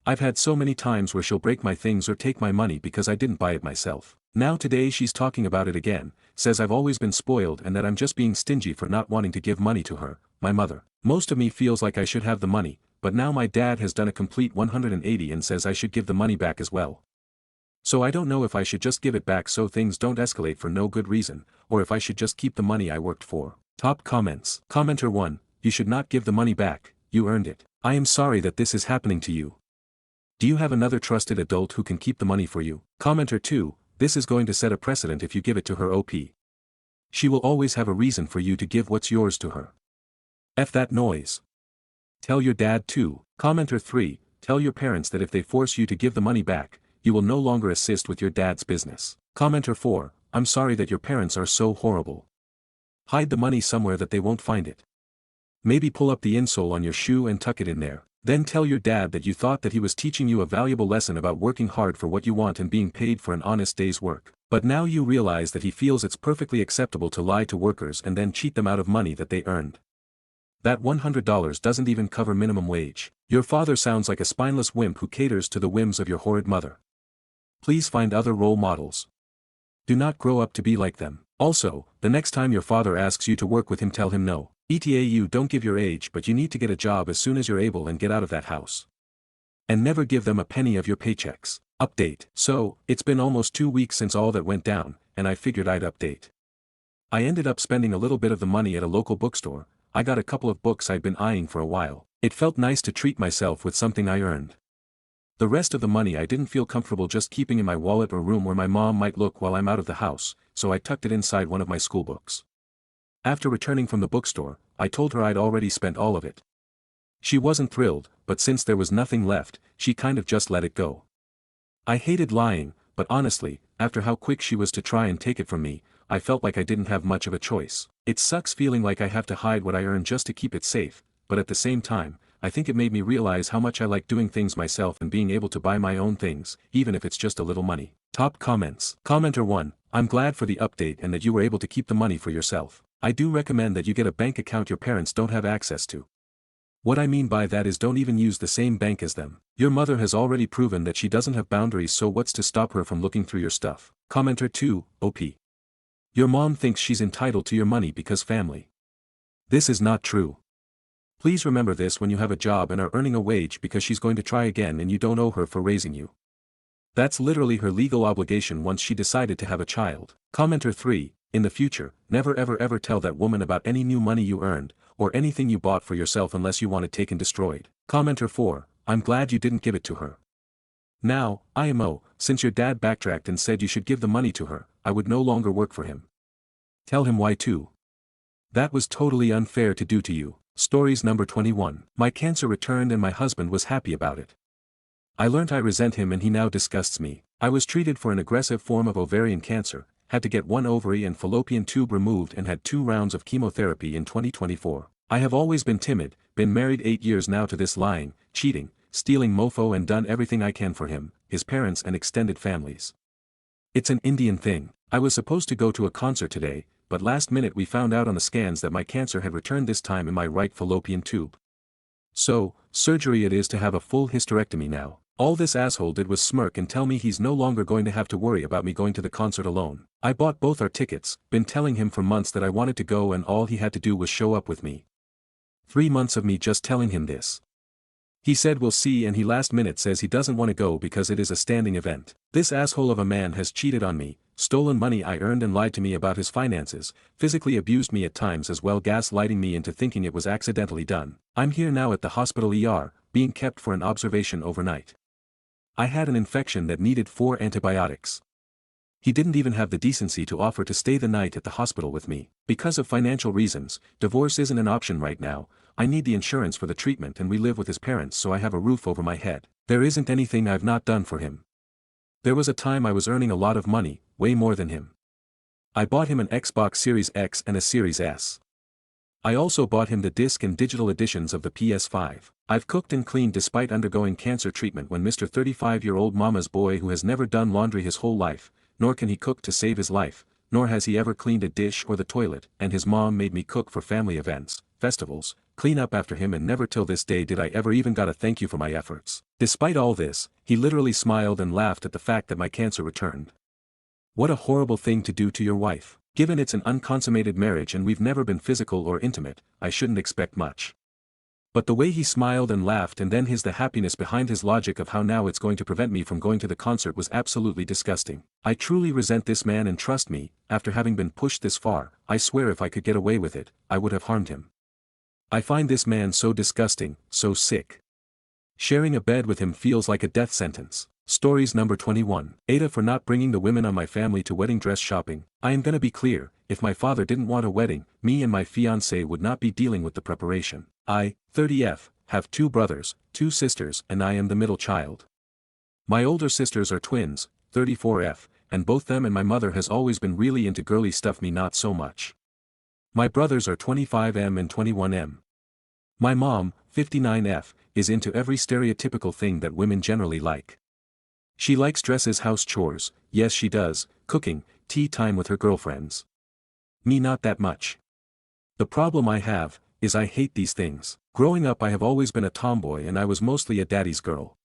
I've had so many times where she'll break my things or take my money because I didn't buy it myself. Now today she's talking about it again, says I've always been spoiled and that I'm just being stingy for not wanting to give money to her, my mother. Most of me feels like I should have the money, but now my dad has done a complete 180 and says I should give the money back as well. So I don't know if I should just give it back so things don't escalate for no good reason, or if I should just keep the money I worked for. Top comments. Commenter 1, you should not give the money back, you earned it. I am sorry that this is happening to you. Do you have another trusted adult who can keep the money for you? Commenter 2, this is going to set a precedent if you give it to her OP. She will always have a reason for you to give what's yours to her. F that noise. Tell your dad too. Commenter 3, tell your parents that if they force you to give the money back, you will no longer assist with your dad's business. Commenter 4, I'm sorry that your parents are so horrible. Hide the money somewhere that they won't find it. Maybe pull up the insole on your shoe and tuck it in there. Then tell your dad that you thought that he was teaching you a valuable lesson about working hard for what you want and being paid for an honest day's work. But now you realize that he feels it's perfectly acceptable to lie to workers and then cheat them out of money that they earned. That $100 doesn't even cover minimum wage. Your father sounds like a spineless wimp who caters to the whims of your horrid mother. Please find other role models. Do not grow up to be like them. Also, the next time your father asks you to work with him, tell him no. ETA, you don't give your age, but you need to get a job as soon as you're able and get out of that house. And never give them a penny of your paychecks. Update. So, it's been almost 2 weeks since all that went down, and I figured I'd update. I ended up spending a little bit of the money at a local bookstore. I got a couple of books I'd been eyeing for a while. It felt nice to treat myself with something I earned. The rest of the money I didn't feel comfortable just keeping in my wallet or room where my mom might look while I'm out of the house, so I tucked it inside one of my school books. After returning from the bookstore, I told her I'd already spent all of it. She wasn't thrilled, but since there was nothing left, she kind of just let it go. I hated lying, but honestly, after how quick she was to try and take it from me, I felt like I didn't have much of a choice. It sucks feeling like I have to hide what I earn just to keep it safe, but at the same time, I think it made me realize how much I like doing things myself and being able to buy my own things, even if it's just a little money. Top comments. Commenter 1, I'm glad for the update and that you were able to keep the money for yourself. I do recommend that you get a bank account your parents don't have access to. What I mean by that is don't even use the same bank as them. Your mother has already proven that she doesn't have boundaries, so what's to stop her from looking through your stuff? Commenter 2, OP. Your mom thinks she's entitled to your money because family. This is not true. Please remember this when you have a job and are earning a wage, because she's going to try again and you don't owe her for raising you. That's literally her legal obligation once she decided to have a child. Commenter 3, in the future, never ever tell that woman about any new money you earned, or anything you bought for yourself unless you want it taken destroyed. Commenter 4, I'm glad you didn't give it to her. Now, IMO, since your dad backtracked and said you should give the money to her, I would no longer work for him. Tell him why too. That was totally unfair to do to you. Stories number 21. My cancer returned and my husband was happy about it. I learnt I resent him and he now disgusts me. I was treated for an aggressive form of ovarian cancer, had to get one ovary and fallopian tube removed and had 2 rounds of chemotherapy in 2024. I have always been timid, been married 8 years now to this lying, cheating, stealing mofo and done everything I can for him, his parents and extended families. It's an Indian thing. I was supposed to go to a concert today, but last minute we found out on the scans that my cancer had returned, this time in my right fallopian tube. So, surgery it is to have a full hysterectomy now. All this asshole did was smirk and tell me he's no longer going to have to worry about me going to the concert alone. I bought both our tickets, been telling him for months that I wanted to go and all he had to do was show up with me. 3 months of me just telling him this. He said we'll see, and he last minute says he doesn't want to go because it is a standing event. This asshole of a man has cheated on me, stolen money I earned and lied to me about his finances, physically abused me at times as well, gaslighting me into thinking it was accidentally done. I'm here now at the hospital ER, being kept for an observation overnight. I had an infection that needed 4 antibiotics. He didn't even have the decency to offer to stay the night at the hospital with me. Because of financial reasons, divorce isn't an option right now. I need the insurance for the treatment and we live with his parents, so I have a roof over my head. There isn't anything I've not done for him. There was a time I was earning a lot of money, way more than him. I bought him an Xbox Series X and a Series S. I also bought him the disc and digital editions of the PS5. I've cooked and cleaned despite undergoing cancer treatment when Mr. 35-year-old mama's boy who has never done laundry his whole life, nor can he cook to save his life, nor has he ever cleaned a dish or the toilet, and his mom made me cook for family events, festivals, clean up after him, and never till this day did I ever even got a thank you for my efforts. Despite all this, he literally smiled and laughed at the fact that my cancer returned. What a horrible thing to do to your wife. Given it's an unconsummated marriage and we've never been physical or intimate, I shouldn't expect much. But the way he smiled and laughed, and then the happiness behind his logic of how now it's going to prevent me from going to the concert, was absolutely disgusting. I truly resent this man, and trust me, after having been pushed this far, I swear if I could get away with it, I would have harmed him. I find this man so disgusting, so sick. Sharing a bed with him feels like a death sentence. Stories number 21. Aita for not bringing the women on my family to wedding dress shopping. I am gonna be clear, if my father didn't want a wedding, me and my fiancé would not be dealing with the preparation. I, 30F, have 2 brothers, 2 sisters, and I am the middle child. My older sisters are twins, 34F, and both them and my mother has always been really into girly stuff, me not so much. My brothers are 25M and 21M. My mom, 59F, is into every stereotypical thing that women generally like. She likes dresses, house chores, yes she does, cooking, tea time with her girlfriends. Me not that much. The problem I have, is I hate these things. Growing up I have always been a tomboy and I was mostly a daddy's girl.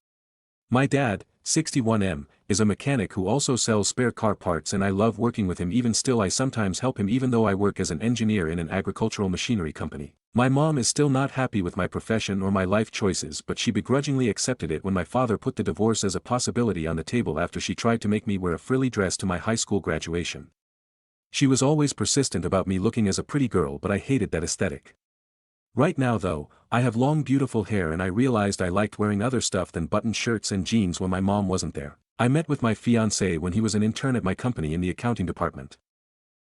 My dad, 61M, is a mechanic who also sells spare car parts, and I love working with him. Even still I sometimes help him even though I work as an engineer in an agricultural machinery company. My mom is still not happy with my profession or my life choices, but she begrudgingly accepted it when my father put the divorce as a possibility on the table after she tried to make me wear a frilly dress to my high school graduation. She was always persistent about me looking as a pretty girl, but I hated that aesthetic. Right now though, I have long beautiful hair and I realized I liked wearing other stuff than button shirts and jeans when my mom wasn't there. I met with my fiancé when he was an intern at my company in the accounting department.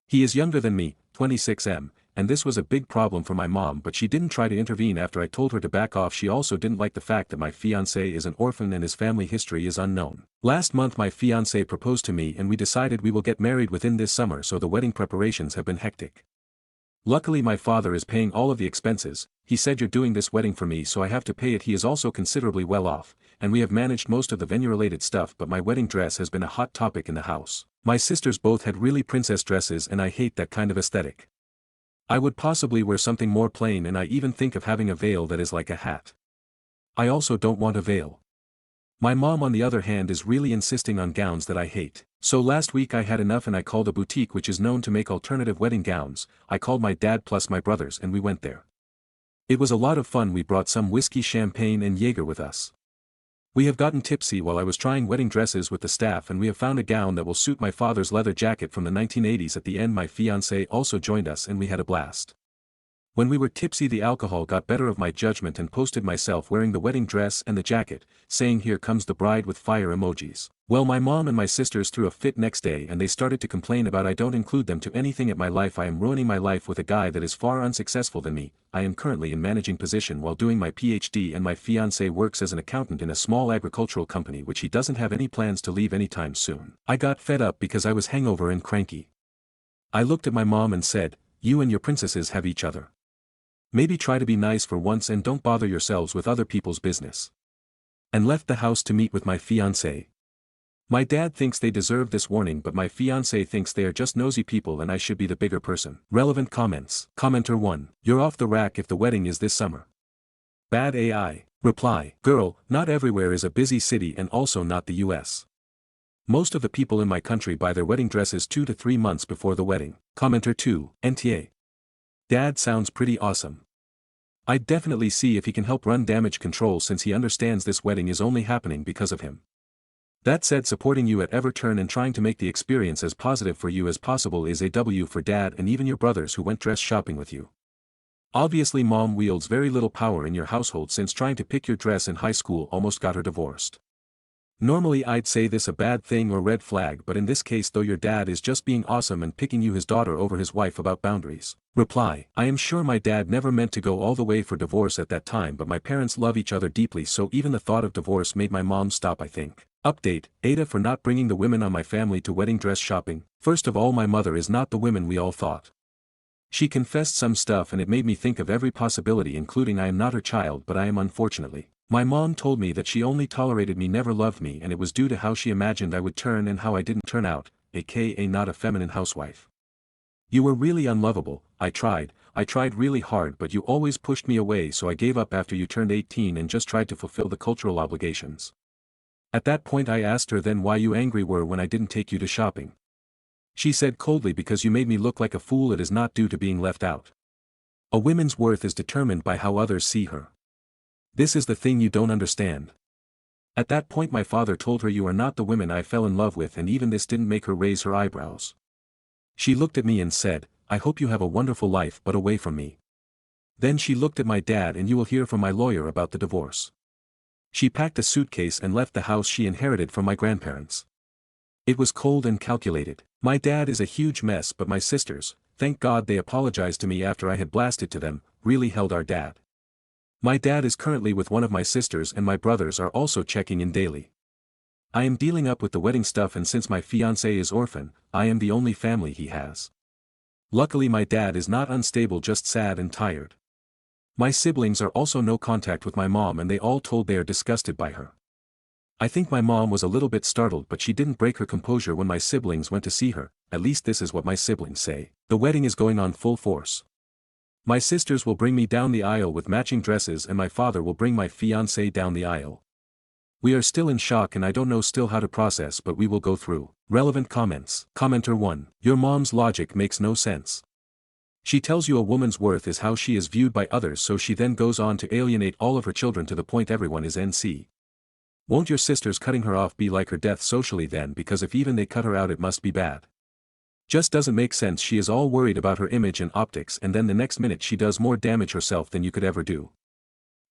He is younger than me, 26M, and this was a big problem for my mom, but she didn't try to intervene after I told her to back off. She also didn't like the fact that my fiancé is an orphan and his family history is unknown. Last month my fiancé proposed to me and we decided we will get married within this summer, so the wedding preparations have been hectic. Luckily my father is paying all of the expenses. He said you're doing this wedding for me so I have to pay it. He is also considerably well off, and we have managed most of the venue-related stuff, but my wedding dress has been a hot topic in the house. My sisters both had really princess dresses and I hate that kind of aesthetic. I would possibly wear something more plain, and I even think of having a veil that is like a hat. I also don't want a veil. My mom on the other hand is really insisting on gowns that I hate. So last week I had enough and I called a boutique which is known to make alternative wedding gowns. I called my dad plus my brothers and we went there. It was a lot of fun. We brought some whiskey, champagne and Jaeger with us. We have gotten tipsy while I was trying wedding dresses with the staff, and we have found a gown that will suit my father's leather jacket from the 1980s. At the end my fiancé also joined us and we had a blast. When we were tipsy the alcohol got better of my judgment and posted myself wearing the wedding dress and the jacket, saying here comes the bride with fire emojis. Well, my mom and my sisters threw a fit next day and they started to complain about I don't include them to anything at my life. I am ruining my life with a guy that is far unsuccessful than me. I am currently in managing position while doing my PhD, and my fiancé works as an accountant in a small agricultural company which he doesn't have any plans to leave anytime soon. I got fed up because I was hangover and cranky. I looked at my mom and said, you and your princesses have each other. Maybe try to be nice for once and don't bother yourselves with other people's business. And left the house to meet with my fiancé. My dad thinks they deserve this warning, but my fiancé thinks they are just nosy people and I should be the bigger person. Relevant comments. Commenter 1. You're off the rack if the wedding is this summer. Bad AI. Reply. Girl, not everywhere is a busy city and also not the US. Most of the people in my country buy their wedding dresses 2 to 3 months before the wedding. Commenter 2. NTA. Dad sounds pretty awesome. I'd definitely see if he can help run damage control since he understands this wedding is only happening because of him. That said, supporting you at every turn and trying to make the experience as positive for you as possible is a W for Dad and even your brothers who went dress shopping with you. Obviously mom wields very little power in your household since trying to pick your dress in high school almost got her divorced. Normally I'd say this a bad thing or red flag, but in this case though your dad is just being awesome and picking you his daughter over his wife about boundaries. Reply. I am sure my dad never meant to go all the way for divorce at that time, but my parents love each other deeply, so even the thought of divorce made my mom stop, I think. Update. Aita for not bringing the women on my family to wedding dress shopping. First of all, my mother is not the women we all thought. She confessed some stuff and it made me think of every possibility, including I am not her child, but I am unfortunately. My mom told me that she only tolerated me, never loved me, and it was due to how she imagined I would turn and how I didn't turn out, aka not a feminine housewife. You were really unlovable. I tried really hard, but you always pushed me away, so I gave up after you turned 18 and just tried to fulfill the cultural obligations. At that point I asked her then why you angry were when I didn't take you to shopping. She said coldly, because you made me look like a fool. It is not due to being left out. A woman's worth is determined by how others see her. This is the thing you don't understand. At that point my father told her you are not the women I fell in love with, and even this didn't make her raise her eyebrows. She looked at me and said, I hope you have a wonderful life but away from me. Then she looked at my dad and you will hear from my lawyer about the divorce. She packed a suitcase and left the house she inherited from my grandparents. It was cold and calculated. My dad is a huge mess, but my sisters, thank God they apologized to me after I had blasted to them, really held our dad. My dad is currently with one of my sisters and my brothers are also checking in daily. I am dealing up with the wedding stuff, and since my fiancé is orphan, I am the only family he has. Luckily my dad is not unstable, just sad and tired. My siblings are also no contact with my mom and they all told they are disgusted by her. I think my mom was a little bit startled, but she didn't break her composure when my siblings went to see her. At least this is what my siblings say. The wedding is going on full force. My sisters will bring me down the aisle with matching dresses and my father will bring my fiancé down the aisle. We are still in shock and I don't know still how to process, but we will go through. Relevant comments. Commenter 1. Your mom's logic makes no sense. She tells you a woman's worth is how she is viewed by others, so she then goes on to alienate all of her children to the point everyone is NC. Won't your sisters cutting her off be like her death socially then, because if even they cut her out it must be bad. Just doesn't make sense. She is all worried about her image and optics and then the next minute she does more damage herself than you could ever do.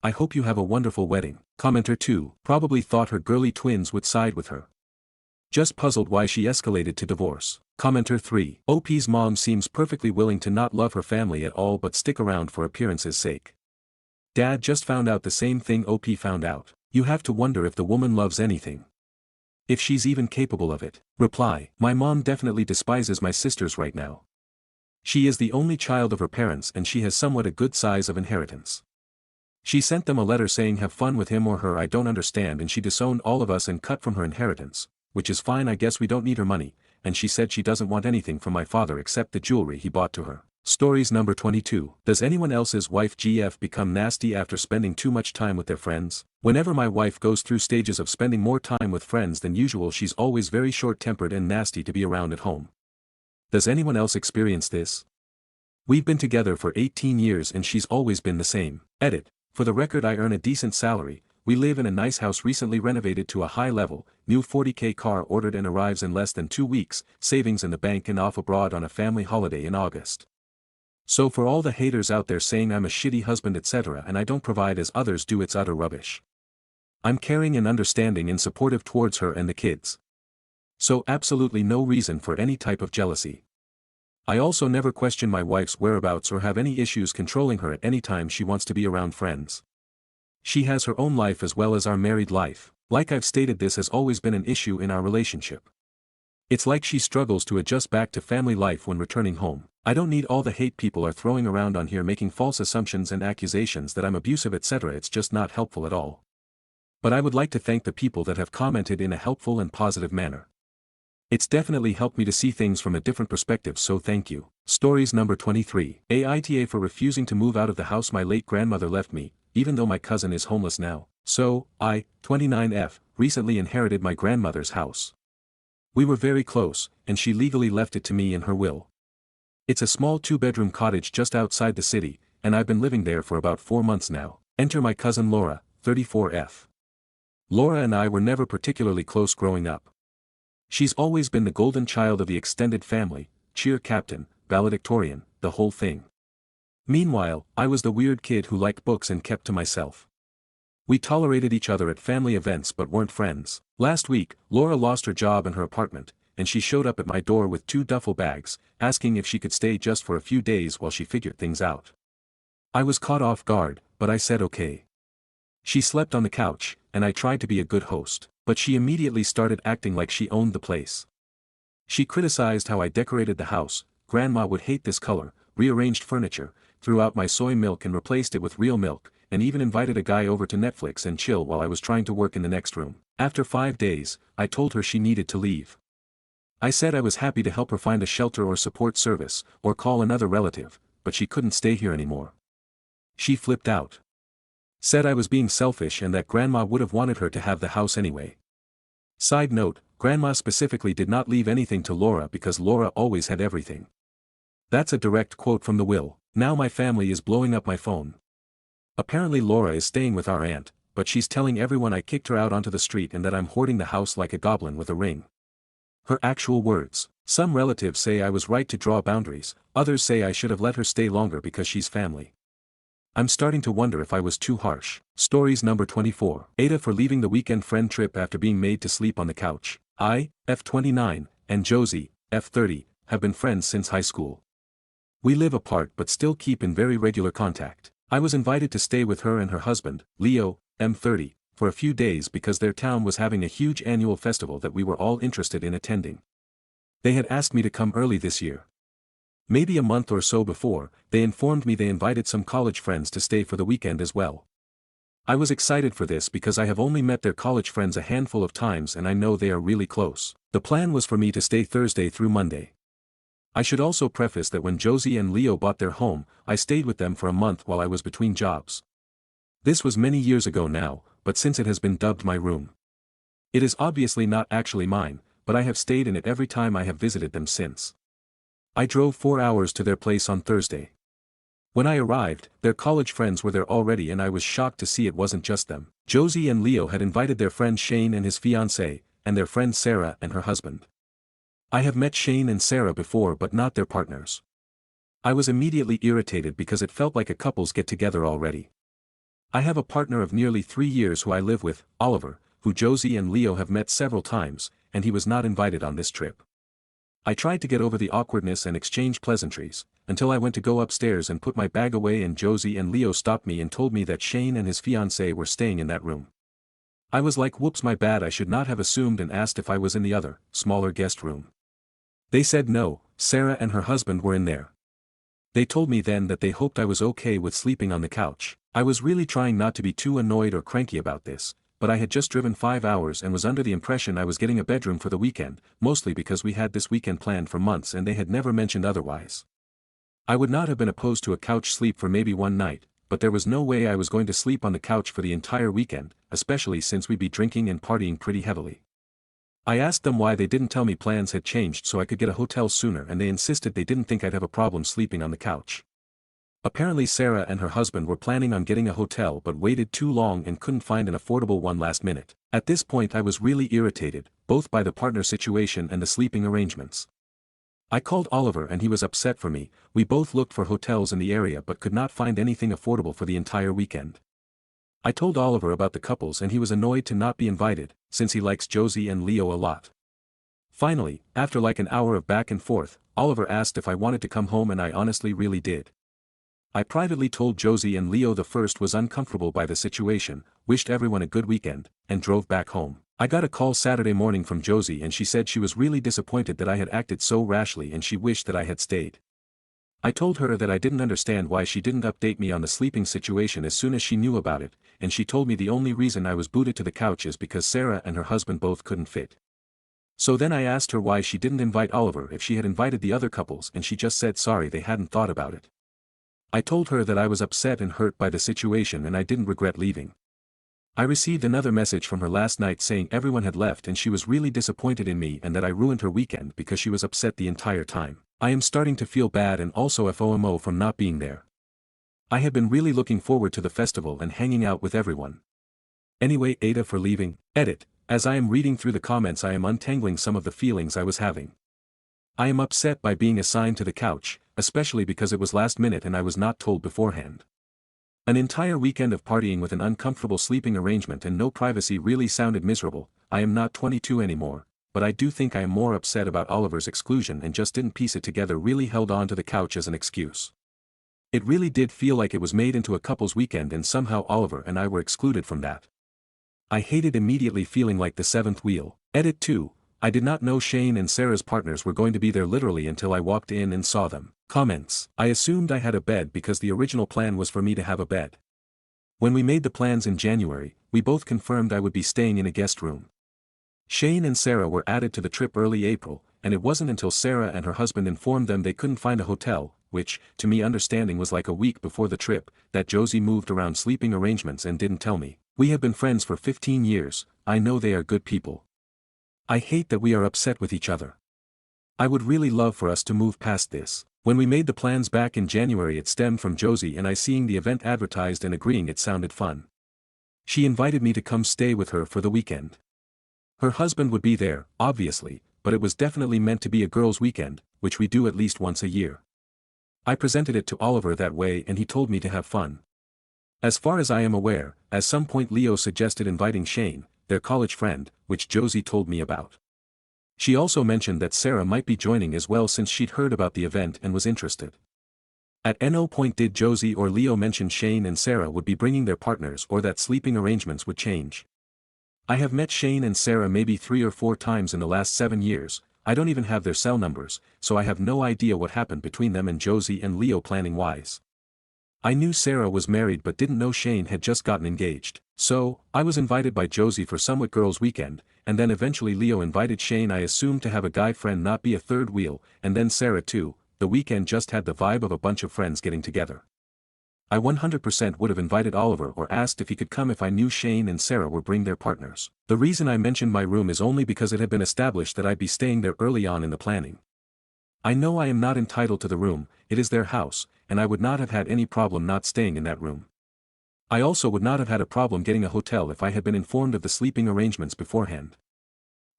I hope you have a wonderful wedding. Commenter 2. Probably thought her girly twins would side with her. Just puzzled why she escalated to divorce. Commenter 3. OP's mom seems perfectly willing to not love her family at all but stick around for appearance's sake. Dad just found out the same thing OP found out. You have to wonder if the woman loves anything. If she's even capable of it. Reply. My mom definitely despises my sisters right now. She is the only child of her parents and she has somewhat a good size of inheritance. She sent them a letter saying have fun with him or her I don't understand and she disowned all of us and cut from her inheritance, which is fine I guess we don't need her money, and she said she doesn't want anything from my father except the jewelry he bought to her. Stories number 22. Does anyone else's wife GF become nasty after spending too much time with their friends? Whenever my wife goes through stages of spending more time with friends than usual she's always very short-tempered and nasty to be around at home. Does anyone else experience this? We've been together for 18 years and she's always been the same. Edit. For the record I earn a decent salary, we live in a nice house recently renovated to a high level, new 40k car ordered and arrives in less than 2 weeks, savings in the bank and off abroad on a family holiday in August. So for all the haters out there saying I'm a shitty husband etc. and I don't provide as others do it's utter rubbish. I'm caring and understanding and supportive towards her and the kids. So absolutely no reason for any type of jealousy. I also never question my wife's whereabouts or have any issues controlling her at any time she wants to be around friends. She has her own life as well as our married life. Like I've stated this has always been an issue in our relationship. It's like she struggles to adjust back to family life when returning home. I don't need all the hate people are throwing around on here making false assumptions and accusations that I'm abusive etc. It's just not helpful at all. But I would like to thank the people that have commented in a helpful and positive manner. It's definitely helped me to see things from a different perspective so thank you. Stories number 23. Aita for refusing to move out of the house my late grandmother left me, even though my cousin is homeless now. So, I, 29F, recently inherited my grandmother's house. We were very close, and she legally left it to me in her will. It's a small 2-bedroom cottage just outside the city, and I've been living there for about 4 months now. Enter my cousin Laura, 34F. Laura and I were never particularly close growing up. She's always been the golden child of the extended family, cheer captain, valedictorian, the whole thing. Meanwhile, I was the weird kid who liked books and kept to myself. We tolerated each other at family events but weren't friends. Last week, Laura lost her job in her apartment, and she showed up at my door with 2 duffel bags, asking if she could stay just for a few days while she figured things out. I was caught off guard, but I said okay. She slept on the couch, and I tried to be a good host, but she immediately started acting like she owned the place. She criticized how I decorated the house, Grandma would hate this color, rearranged furniture, threw out my soy milk and replaced it with real milk, and even invited a guy over to Netflix and chill while I was trying to work in the next room. After 5 days, I told her she needed to leave. I said I was happy to help her find a shelter or support service, or call another relative, but she couldn't stay here anymore. She flipped out. Said I was being selfish and that Grandma would have wanted her to have the house anyway. Side note, Grandma specifically did not leave anything to Laura because Laura always had everything. That's a direct quote from the will. Now my family is blowing up my phone. Apparently Laura is staying with our aunt, but she's telling everyone I kicked her out onto the street and that I'm hoarding the house like a goblin with a ring. Her actual words. Some relatives say I was right to draw boundaries, others say I should have let her stay longer because she's family. I'm starting to wonder if I was too harsh. Stories number 24. Aita for leaving the weekend friend trip after being made to sleep on the couch. I, F29, and Josie, F30, have been friends since high school. We live apart but still keep in very regular contact. I was invited to stay with her and her husband, Leo, M30, for a few days because their town was having a huge annual festival that we were all interested in attending. They had asked me to come early this year. Maybe a month or so before, they informed me they invited some college friends to stay for the weekend as well. I was excited for this because I have only met their college friends a handful of times and I know they are really close. The plan was for me to stay Thursday through Monday. I should also preface that when Josie and Leo bought their home, I stayed with them for a month while I was between jobs. This was many years ago now, but since it has been dubbed my room. It is obviously not actually mine, but I have stayed in it every time I have visited them since. I drove 4 hours to their place on Thursday. When I arrived, their college friends were there already and I was shocked to see it wasn't just them. Josie and Leo had invited their friend Shane and his fiancée, and their friend Sarah and her husband. I have met Shane and Sarah before but not their partners. I was immediately irritated because it felt like a couple's get-together already. I have a partner of nearly 3 years who I live with, Oliver, who Josie and Leo have met several times, and he was not invited on this trip. I tried to get over the awkwardness and exchange pleasantries, until I went to go upstairs and put my bag away and Josie and Leo stopped me and told me that Shane and his fiancée were staying in that room. I was like whoops my bad I should not have assumed and asked if I was in the other, smaller guest room. They said no, Sarah and her husband were in there. They told me then that they hoped I was okay with sleeping on the couch. I was really trying not to be too annoyed or cranky about this, but I had just driven 5 hours and was under the impression I was getting a bedroom for the weekend, mostly because we had this weekend planned for months and they had never mentioned otherwise. I would not have been opposed to a couch sleep for maybe one night, but there was no way I was going to sleep on the couch for the entire weekend, especially since we'd be drinking and partying pretty heavily. I asked them why they didn't tell me plans had changed so I could get a hotel sooner, and they insisted they didn't think I'd have a problem sleeping on the couch. Apparently Sarah and her husband were planning on getting a hotel but waited too long and couldn't find an affordable one last minute. At this point I was really irritated, both by the partner situation and the sleeping arrangements. I called Oliver and he was upset for me. We both looked for hotels in the area but could not find anything affordable for the entire weekend. I told Oliver about the couples and he was annoyed to not be invited, since he likes Josie and Leo a lot. Finally, after like an hour of back and forth, Oliver asked if I wanted to come home and I honestly really did. I privately told Josie and Leo the first was uncomfortable by the situation, wished everyone a good weekend, and drove back home. I got a call Saturday morning from Josie and she said she was really disappointed that I had acted so rashly and she wished that I had stayed. I told her that I didn't understand why she didn't update me on the sleeping situation as soon as she knew about it, and she told me the only reason I was booted to the couch is because Sarah and her husband both couldn't fit. So then I asked her why she didn't invite Oliver if she had invited the other couples, and she just said sorry they hadn't thought about it. I told her that I was upset and hurt by the situation and I didn't regret leaving. I received another message from her last night saying everyone had left and she was really disappointed in me and that I ruined her weekend because she was upset the entire time. I am starting to feel bad and also FOMO from not being there. I had been really looking forward to the festival and hanging out with everyone. Anyway, Aita for leaving. Edit. As I am reading through the comments I am untangling some of the feelings I was having. I am upset by being assigned to the couch, especially because it was last minute and I was not told beforehand. An entire weekend of partying with an uncomfortable sleeping arrangement and no privacy really sounded miserable. I am not 22 anymore, but I do think I am more upset about Oliver's exclusion and just didn't piece it together, really held on to the couch as an excuse. It really did feel like it was made into a couple's weekend and somehow Oliver and I were excluded from that. I hated immediately feeling like the seventh wheel. Edit 2. I did not know Shane and Sarah's partners were going to be there literally until I walked in and saw them. Comments. I assumed I had a bed because the original plan was for me to have a bed. When we made the plans in January, we both confirmed I would be staying in a guest room. Shane and Sarah were added to the trip early April, and it wasn't until Sarah and her husband informed them they couldn't find a hotel, which, to me understanding was like a week before the trip, that Josie moved around sleeping arrangements and didn't tell me. We have been friends for 15 years, I know they are good people. I hate that we are upset with each other. I would really love for us to move past this. When we made the plans back in January it stemmed from Josie and I seeing the event advertised and agreeing it sounded fun. She invited me to come stay with her for the weekend. Her husband would be there, obviously, but it was definitely meant to be a girls' weekend, which we do at least once a year. I presented it to Oliver that way and he told me to have fun. As far as I am aware, at some point Leo suggested inviting Shane, their college friend, which Josie told me about. She also mentioned that Sarah might be joining as well since she'd heard about the event and was interested. At no point did Josie or Leo mention Shane and Sarah would be bringing their partners or that sleeping arrangements would change. I have met Shane and Sarah maybe 3 or 4 times in the last 7 years, I don't even have their cell numbers, so I have no idea what happened between them and Josie and Leo planning-wise. I knew Sarah was married but didn't know Shane had just gotten engaged. So, I was invited by Josie for somewhat girls' weekend, and then eventually Leo invited Shane, I assumed to have a guy friend, not be a third wheel, and then Sarah too. The weekend just had the vibe of a bunch of friends getting together. I 100% would have invited Oliver or asked if he could come if I knew Shane and Sarah would bring their partners. The reason I mentioned my room is only because it had been established that I'd be staying there early on in the planning. I know I am not entitled to the room, it is their house, and I would not have had any problem not staying in that room. I also would not have had a problem getting a hotel if I had been informed of the sleeping arrangements beforehand.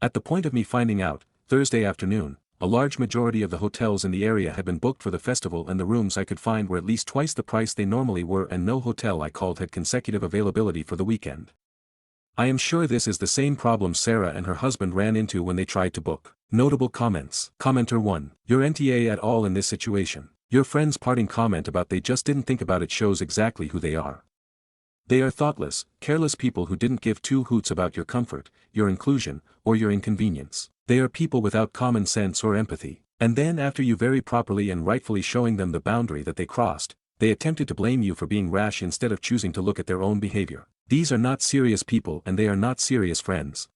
At the point of me finding out, Thursday afternoon, a large majority of the hotels in the area had been booked for the festival and the rooms I could find were at least twice the price they normally were and no hotel I called had consecutive availability for the weekend. I am sure this is the same problem Sarah and her husband ran into when they tried to book. Notable comments. Commenter 1. Your NTA at all in this situation. Your friend's parting comment about they just didn't think about it shows exactly who they are. They are thoughtless, careless people who didn't give 2 hoots about your comfort, your inclusion, or your inconvenience. They are people without common sense or empathy. And then after you very properly and rightfully showing them the boundary that they crossed, they attempted to blame you for being rash instead of choosing to look at their own behavior. These are not serious people and they are not serious friends.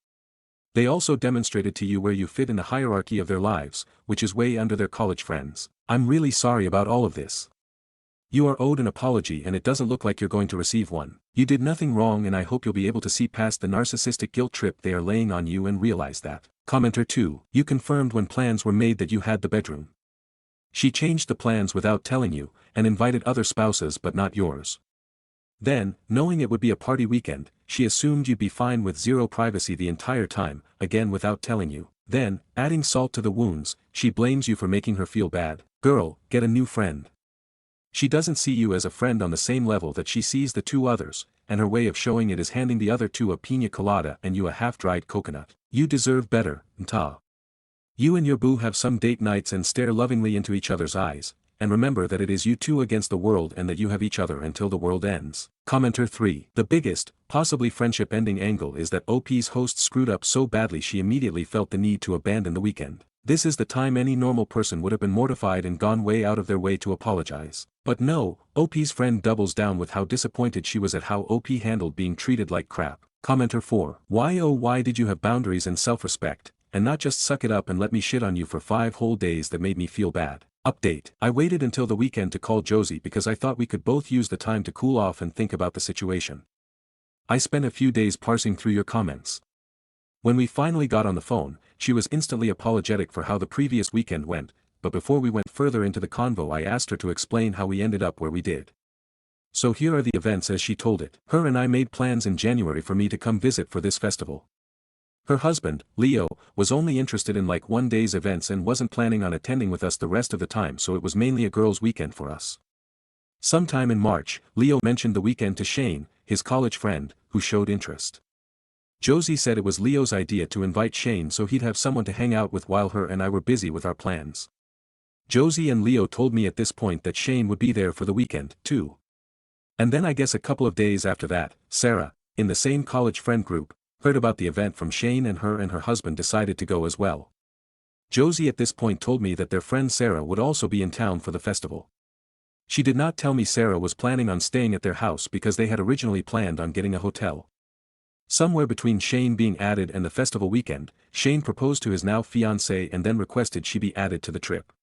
They also demonstrated to you where you fit in the hierarchy of their lives, which is way under their college friends. I'm really sorry about all of this. You are owed an apology and it doesn't look like you're going to receive one. You did nothing wrong and I hope you'll be able to see past the narcissistic guilt trip they are laying on you and realize that. Commenter 2. You confirmed when plans were made that you had the bedroom. She changed the plans without telling you, and invited other spouses but not yours. Then, knowing it would be a party weekend, she assumed you'd be fine with zero privacy the entire time, again without telling you. Then, adding salt to the wounds, she blames you for making her feel bad. Girl, get a new friend. She doesn't see you as a friend on the same level that she sees the two others, and her way of showing it is handing the other two a piña colada and you a half-dried coconut. You deserve better, Nta. You and your boo have some date nights and stare lovingly into each other's eyes, and remember that it is you two against the world and that you have each other until the world ends. Commenter 3. The biggest, possibly friendship-ending angle is that OP's host screwed up so badly she immediately felt the need to abandon the weekend. This is the time any normal person would have been mortified and gone way out of their way to apologize. But no, OP's friend doubles down with how disappointed she was at how OP handled being treated like crap. Commenter 4. Why oh why did you have boundaries and self-respect, and not just suck it up and let me shit on you for 5 whole days that made me feel bad. Update. I waited until the weekend to call Josie because I thought we could both use the time to cool off and think about the situation. I spent a few days parsing through your comments. When we finally got on the phone, she was instantly apologetic for how the previous weekend went, but before we went further into the convo I asked her to explain how we ended up where we did. So here are the events as she told it. Her and I made plans in January for me to come visit for this festival. Her husband, Leo, was only interested in like one day's events and wasn't planning on attending with us the rest of the time, so it was mainly a girls' weekend for us. Sometime in March, Leo mentioned the weekend to Shane, his college friend, who showed interest. Josie said it was Leo's idea to invite Shane so he'd have someone to hang out with while her and I were busy with our plans. Josie and Leo told me at this point that Shane would be there for the weekend, too. And then I guess a couple of days after that, Sarah, in the same college friend group, heard about the event from Shane and her husband decided to go as well. Josie at this point told me that their friend Sarah would also be in town for the festival. She did not tell me Sarah was planning on staying at their house because they had originally planned on getting a hotel. Somewhere between Shane being added and the festival weekend, Shane proposed to his now fiancée and then requested she be added to the trip.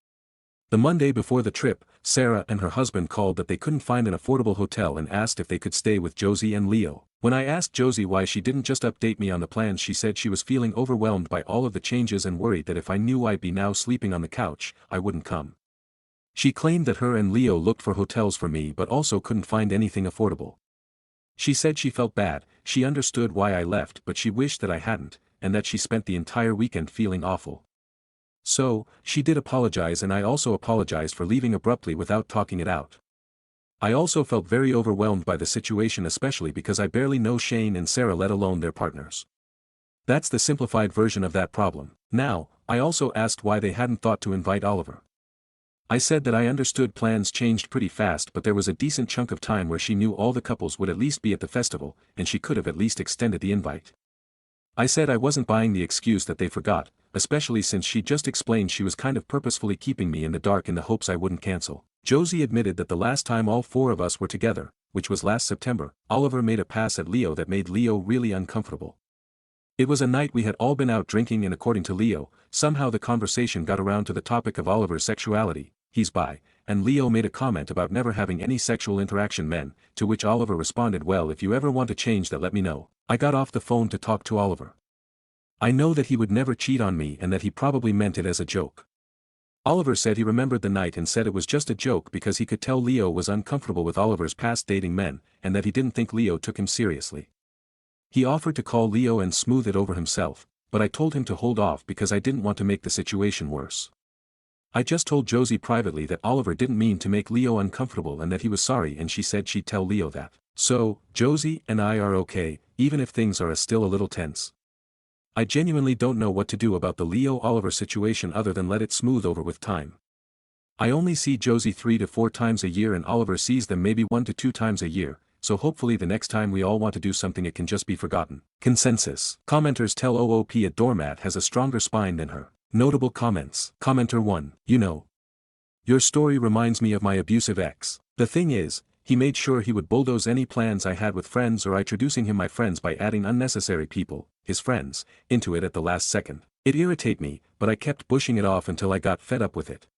The Monday before the trip, Sarah and her husband called that they couldn't find an affordable hotel and asked if they could stay with Josie and Leo. When I asked Josie why she didn't just update me on the plans, she said she was feeling overwhelmed by all of the changes and worried that if I knew I'd be now sleeping on the couch, I wouldn't come. She claimed that her and Leo looked for hotels for me but also couldn't find anything affordable. She said she felt bad, she understood why I left but she wished that I hadn't, and that she spent the entire weekend feeling awful. So, she did apologize and I also apologized for leaving abruptly without talking it out. I also felt very overwhelmed by the situation, especially because I barely know Shane and Sarah, let alone their partners. That's the simplified version of that problem. Now, I also asked why they hadn't thought to invite Oliver. I said that I understood plans changed pretty fast, but there was a decent chunk of time where she knew all the couples would at least be at the festival, and she could have at least extended the invite. I said I wasn't buying the excuse that they forgot, especially since she just explained she was kind of purposefully keeping me in the dark in the hopes I wouldn't cancel. Josie admitted that the last time all 4 of us were together, which was last September, Oliver made a pass at Leo that made Leo really uncomfortable. It was a night we had all been out drinking and according to Leo, somehow the conversation got around to the topic of Oliver's sexuality, he's bi, and Leo made a comment about never having any sexual interaction men, to which Oliver responded, well, if you ever want to change that let me know. I got off the phone to talk to Oliver. I know that he would never cheat on me and that he probably meant it as a joke. Oliver said he remembered the night and said it was just a joke because he could tell Leo was uncomfortable with Oliver's past dating men, and that he didn't think Leo took him seriously. He offered to call Leo and smooth it over himself, but I told him to hold off because I didn't want to make the situation worse. I just told Josie privately that Oliver didn't mean to make Leo uncomfortable and that he was sorry, and she said she'd tell Leo that. So, Josie and I are okay, even if things are still a little tense. I genuinely don't know what to do about the Leo-Oliver situation other than let it smooth over with time. I only see Josie 3 to 4 times a year and Oliver sees them maybe 1 to 2 times a year, so hopefully the next time we all want to do something it can just be forgotten. Consensus. Commenters tell OOP a doormat has a stronger spine than her. Notable comments. Commenter 1. You know, your story reminds me of my abusive ex. The thing is, he made sure he would bulldoze any plans I had with friends or introducing him my friends by adding unnecessary people, his friends, into it at the last second. It irritated me, but I kept pushing it off until I got fed up with it.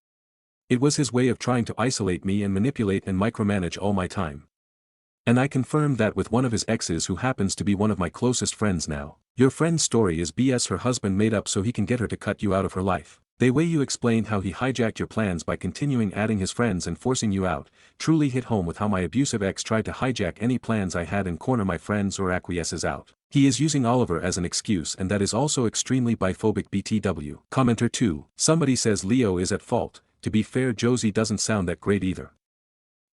It was his way of trying to isolate me and manipulate and micromanage all my time. And I confirmed that with one of his exes who happens to be one of my closest friends now. Your friend's story is BS her husband made up so he can get her to cut you out of her life. The way you explained how he hijacked your plans by continuing adding his friends and forcing you out, truly hit home with how my abusive ex tried to hijack any plans I had and corner my friends or acquiesces out. He is using Oliver as an excuse and that is also extremely biphobic BTW. Commenter 2. Somebody says Leo is at fault. To be fair, Josie doesn't sound that great either.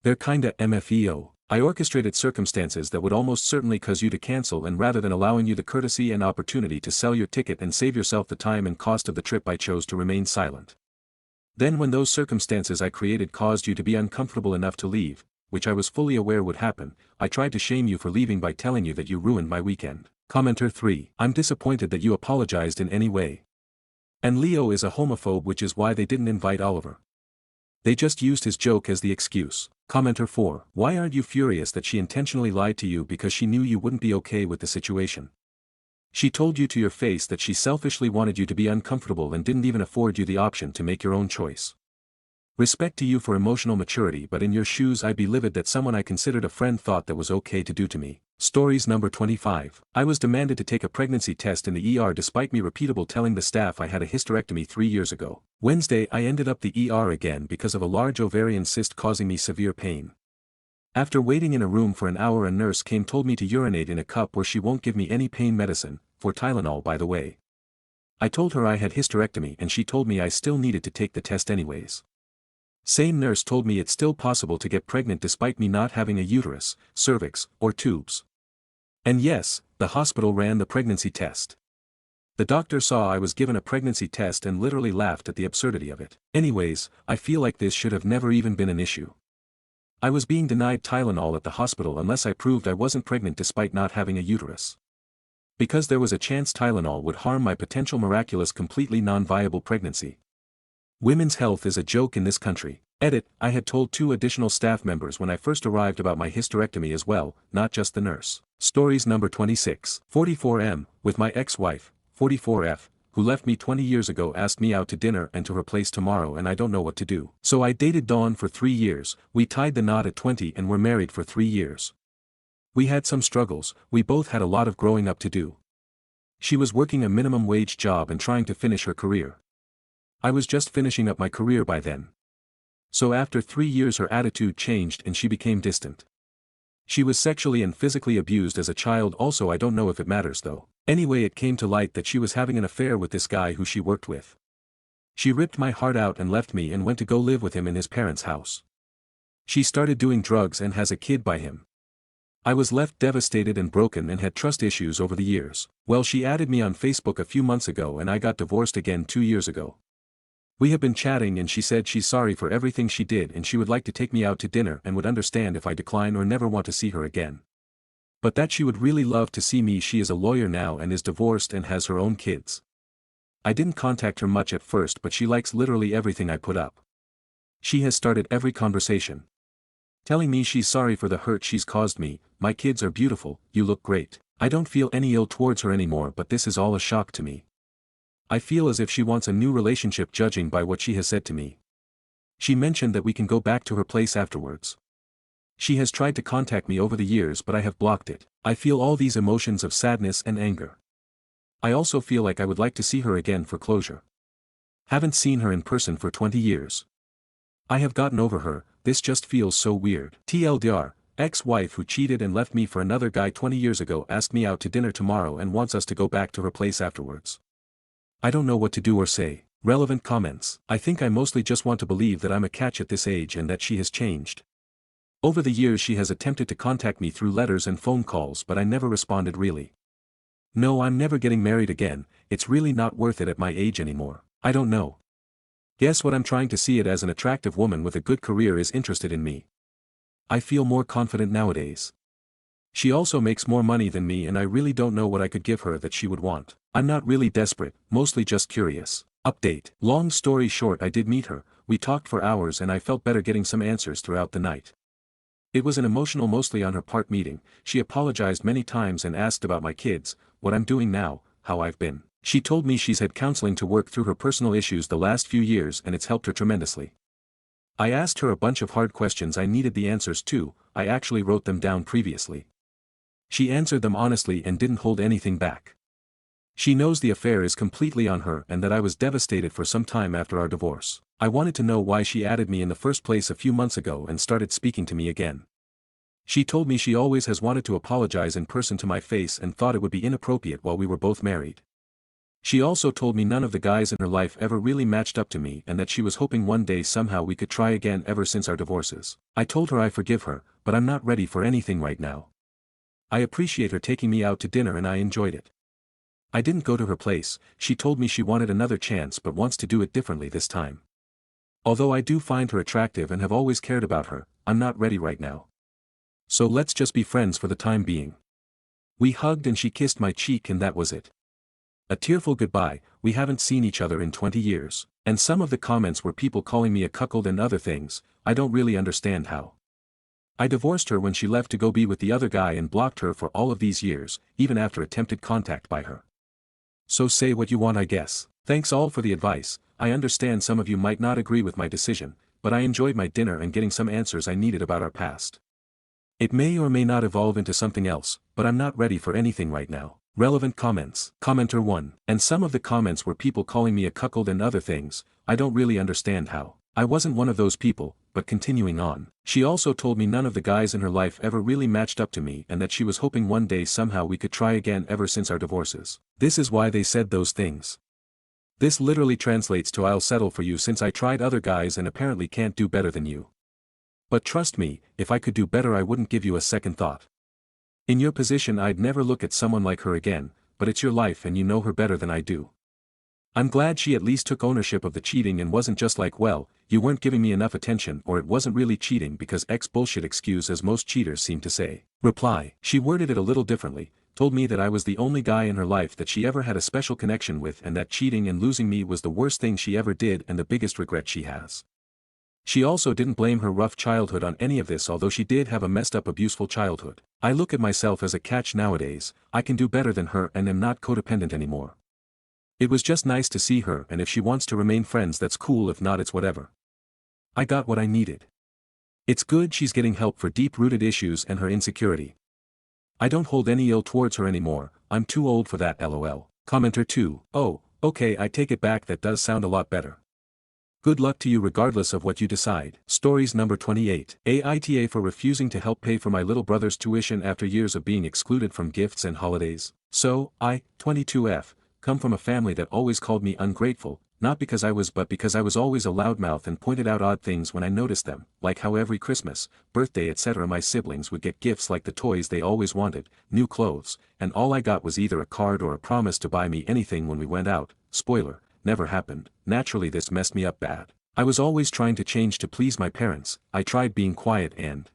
They're kinda MFEO. I orchestrated circumstances that would almost certainly cause you to cancel, and rather than allowing you the courtesy and opportunity to sell your ticket and save yourself the time and cost of the trip, I chose to remain silent. Then when those circumstances I created caused you to be uncomfortable enough to leave, which I was fully aware would happen, I tried to shame you for leaving by telling you that you ruined my weekend. Commenter 3. I'm disappointed that you apologized in any way. And Leo is a homophobe, which is why they didn't invite Oliver. They just used his joke as the excuse. Commenter 4. Why aren't you furious that she intentionally lied to you because she knew you wouldn't be okay with the situation? She told you to your face that she selfishly wanted you to be uncomfortable and didn't even afford you the option to make your own choice. Respect to you for emotional maturity, but in your shoes I'd be livid that someone I considered a friend thought that was okay to do to me. Stories number 25. I was demanded to take a pregnancy test in the ER despite me repeatedly telling the staff I had a hysterectomy 3 years ago. Wednesday I ended up the ER again because of a large ovarian cyst causing me severe pain. After waiting in a room for an hour, a nurse told me to urinate in a cup where she won't give me any pain medicine, for Tylenol by the way. I told her I had hysterectomy and she told me I still needed to take the test anyways. Same nurse told me it's still possible to get pregnant despite me not having a uterus, cervix, or tubes. And yes, the hospital ran the pregnancy test. The doctor saw I was given a pregnancy test and literally laughed at the absurdity of it. Anyways, I feel like this should have never even been an issue. I was being denied Tylenol at the hospital unless I proved I wasn't pregnant despite not having a uterus. Because there was a chance Tylenol would harm my potential miraculous completely non-viable pregnancy. Women's health is a joke in this country. Edit. I had told 2 additional staff members when I first arrived about my hysterectomy as well, not just the nurse. Stories number 26. 44M, with my ex-wife, 44F, who left me 20 years ago, asked me out to dinner and to her place tomorrow and I don't know what to do. So I dated Dawn for 3 years, we tied the knot at 20 and were married for 3 years. We had some struggles, we both had a lot of growing up to do. She was working a minimum wage job and trying to finish her career. I was just finishing up my career by then. So after 3 years her attitude changed and she became distant. She was sexually and physically abused as a child also. I don't know if it matters though. Anyway, it came to light that she was having an affair with this guy who she worked with. She ripped my heart out and left me and went to go live with him in his parents' house. She started doing drugs and has a kid by him. I was left devastated and broken and had trust issues over the years. Well, she added me on Facebook a few months ago and I got divorced again 2 years ago. We have been chatting and she said she's sorry for everything she did and she would like to take me out to dinner and would understand if I decline or never want to see her again. But that she would really love to see me. She is a lawyer now and is divorced and has her own kids. I didn't contact her much at first, but she likes literally everything I put up. She has started every conversation, telling me she's sorry for the hurt she's caused me. My kids are beautiful, you look great. I don't feel any ill towards her anymore, but this is all a shock to me. I feel as if she wants a new relationship judging by what she has said to me. She mentioned that we can go back to her place afterwards. She has tried to contact me over the years but I have blocked it. I feel all these emotions of sadness and anger. I also feel like I would like to see her again for closure. Haven't seen her in person for 20 years. I have gotten over her, this just feels so weird. TLDR, ex-wife who cheated and left me for another guy 20 years ago asked me out to dinner tomorrow and wants us to go back to her place afterwards. I don't know what to do or say. Relevant comments. I think I mostly just want to believe that I'm a catch at this age and that she has changed. Over the years she has attempted to contact me through letters and phone calls but I never responded really. No, I'm never getting married again, it's really not worth it at my age anymore. I don't know. Guess what, I'm trying to see it as an attractive woman with a good career is interested in me. I feel more confident nowadays. She also makes more money than me and I really don't know what I could give her that she would want. I'm not really desperate, mostly just curious. Update. Long story short, I did meet her, we talked for hours and I felt better getting some answers throughout the night. It was an emotional mostly on her part meeting. She apologized many times and asked about my kids, what I'm doing now, how I've been. She told me she's had counseling to work through her personal issues the last few years and it's helped her tremendously. I asked her a bunch of hard questions I needed the answers to, I actually wrote them down previously. She answered them honestly and didn't hold anything back. She knows the affair is completely on her and that I was devastated for some time after our divorce. I wanted to know why she added me in the first place a few months ago and started speaking to me again. She told me she always has wanted to apologize in person to my face and thought it would be inappropriate while we were both married. She also told me none of the guys in her life ever really matched up to me and that she was hoping one day somehow we could try again ever since our divorces. I told her I forgive her, but I'm not ready for anything right now. I appreciate her taking me out to dinner and I enjoyed it. I didn't go to her place, she told me she wanted another chance but wants to do it differently this time. Although I do find her attractive and have always cared about her, I'm not ready right now. So let's just be friends for the time being. We hugged and she kissed my cheek and that was it. A tearful goodbye, we haven't seen each other in 20 years. And some of the comments were people calling me a cuckold and other things, I don't really understand how. I divorced her when she left to go be with the other guy and blocked her for all of these years, even after attempted contact by her. So say what you want I guess. Thanks all for the advice, I understand some of you might not agree with my decision, but I enjoyed my dinner and getting some answers I needed about our past. It may or may not evolve into something else, but I'm not ready for anything right now. Relevant comments. Commenter 1. And some of the comments were people calling me a cuckold and other things, I don't really understand how. I wasn't one of those people, but continuing on. She also told me none of the guys in her life ever really matched up to me and that she was hoping one day somehow we could try again ever since our divorces. This is why they said those things. This literally translates to I'll settle for you since I tried other guys and apparently can't do better than you. But trust me, if I could do better I wouldn't give you a second thought. In your position I'd never look at someone like her again, but it's your life and you know her better than I do. I'm glad she at least took ownership of the cheating and wasn't just like well, you weren't giving me enough attention or it wasn't really cheating because X bullshit excuse as most cheaters seem to say. Reply. She worded it a little differently, told me that I was the only guy in her life that she ever had a special connection with and that cheating and losing me was the worst thing she ever did and the biggest regret she has. She also didn't blame her rough childhood on any of this although she did have a messed up abuseful childhood. I look at myself as a catch nowadays, I can do better than her and am not codependent anymore. It was just nice to see her and if she wants to remain friends that's cool if not it's whatever. I got what I needed. It's good she's getting help for deep-rooted issues and her insecurity. I don't hold any ill towards her anymore, I'm too old for that lol. Commenter 2. Oh, okay I take it back that does sound a lot better. Good luck to you regardless of what you decide. Stories number 28. Aita for refusing to help pay for my little brother's tuition after years of being excluded from gifts and holidays. So, I, 22F, come from a family that always called me ungrateful, not because I was but because I was always a loudmouth and pointed out odd things when I noticed them, like how every Christmas, birthday etc. my siblings would get gifts like the toys they always wanted, new clothes, and all I got was either a card or a promise to buy me anything when we went out. Spoiler. Never happened. Naturally this messed me up bad. I was always trying to change to please my parents, I tried being quiet and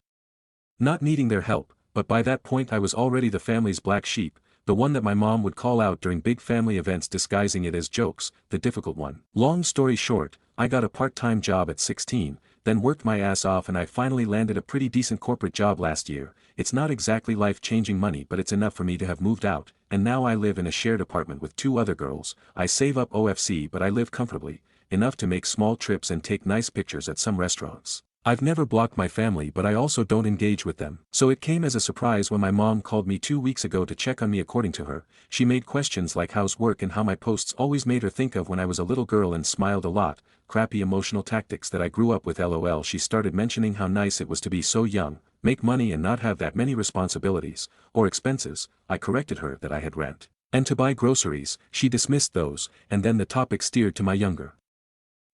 not needing their help, but by that point I was already the family's black sheep, the one that my mom would call out during big family events disguising it as jokes, the difficult one. Long story short, I got a part-time job at 16, then worked my ass off and I finally landed a pretty decent corporate job last year. It's not exactly life-changing money but it's enough for me to have moved out, and now I live in a shared apartment with 2 other girls. I save up OFC but I live comfortably, enough to make small trips and take nice pictures at some restaurants. I've never blocked my family but I also don't engage with them. So it came as a surprise when my mom called me 2 weeks ago to check on me. According to her, she made questions like how's work and how my posts always made her think of when I was a little girl and smiled a lot, crappy emotional tactics that I grew up with lol. She started mentioning how nice it was to be so young, make money and not have that many responsibilities, or expenses. I corrected her that I had rent, and to buy groceries. She dismissed those, and then the topic steered to my younger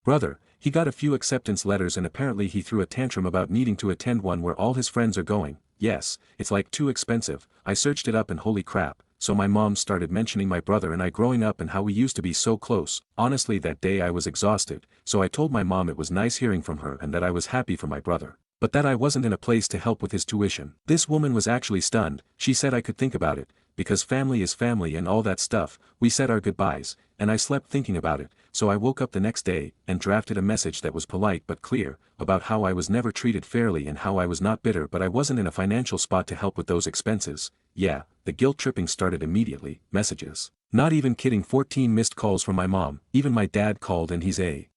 brother. He got a few acceptance letters and apparently he threw a tantrum about needing to attend one where all his friends are going. Yes, it's like too expensive. I searched it up and holy crap. So my mom started mentioning my brother and I growing up and how we used to be so close. Honestly that day I was exhausted, so I told my mom it was nice hearing from her and that I was happy for my brother, but that I wasn't in a place to help with his tuition. This woman was actually stunned. She said I could think about it, because family is family and all that stuff. We said our goodbyes, and I slept thinking about it, so I woke up the next day and drafted a message that was polite but clear, about how I was never treated fairly and how I was not bitter but I wasn't in a financial spot to help with those expenses. Yeah, the guilt tripping started immediately. Messages. Not even kidding, 14 missed calls from my mom, even my dad called and he's a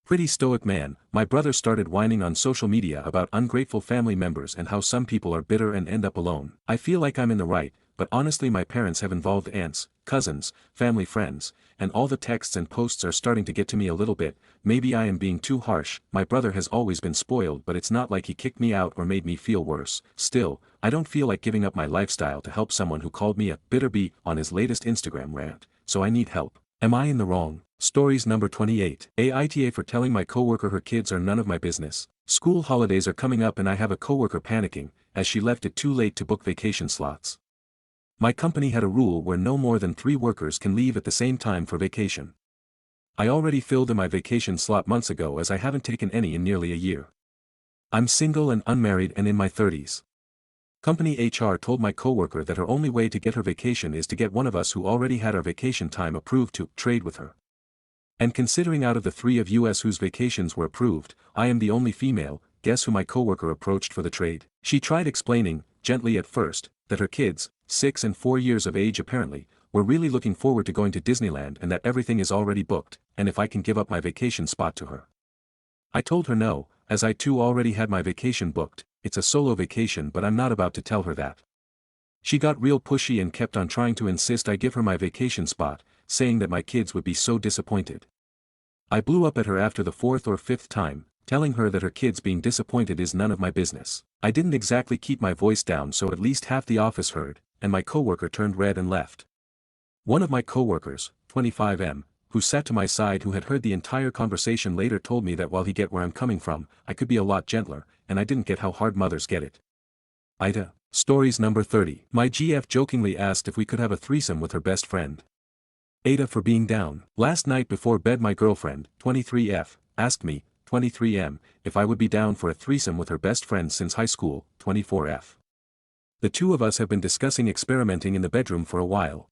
pretty stoic man. My brother started whining on social media about ungrateful family members and how some people are bitter and end up alone. I feel like I'm in the right, but honestly my parents have involved aunts, cousins, family friends, and all the texts and posts are starting to get to me a little bit. Maybe I am being too harsh. My brother has always been spoiled but it's not like he kicked me out or made me feel worse. Still, I don't feel like giving up my lifestyle to help someone who called me a bitter bee on his latest Instagram rant, so I need help. Am I in the wrong? Stories number 28. Aita for telling my coworker her kids are none of my business. School holidays are coming up and I have a coworker panicking, as she left it too late to book vacation slots. My company had a rule where no more than 3 workers can leave at the same time for vacation. I already filled in my vacation slot months ago as I haven't taken any in nearly a year. I'm single and unmarried and in my 30s. Company HR told my coworker that her only way to get her vacation is to get one of us who already had our vacation time approved to trade with her. And considering out of the 3 of us whose vacations were approved, I am the only female. Guess who my coworker approached for the trade? She tried explaining, gently at first, that her kids, 6 and 4 years of age apparently, were really looking forward to going to Disneyland and that everything is already booked, and if I can give up my vacation spot to her. I told her no, as I too already had my vacation booked. It's a solo vacation but I'm not about to tell her that. She got real pushy and kept on trying to insist I give her my vacation spot, saying that my kids would be so disappointed. I blew up at her after the 4th or 5th time, telling her that her kids being disappointed is none of my business. I didn't exactly keep my voice down so at least half the office heard, and my coworker turned red and left. One of my coworkers, 25M, who sat to my side who had heard the entire conversation later told me that while he get where I'm coming from, I could be a lot gentler, and I didn't get how hard mothers get it. Aita. Stories number 30. My GF jokingly asked if we could have a threesome with her best friend. Aita for being down. Last night before bed my girlfriend, 23F, asked me, 23M, if I would be down for a threesome with her best friend since high school, 24F. The two of us have been discussing experimenting in the bedroom for a while.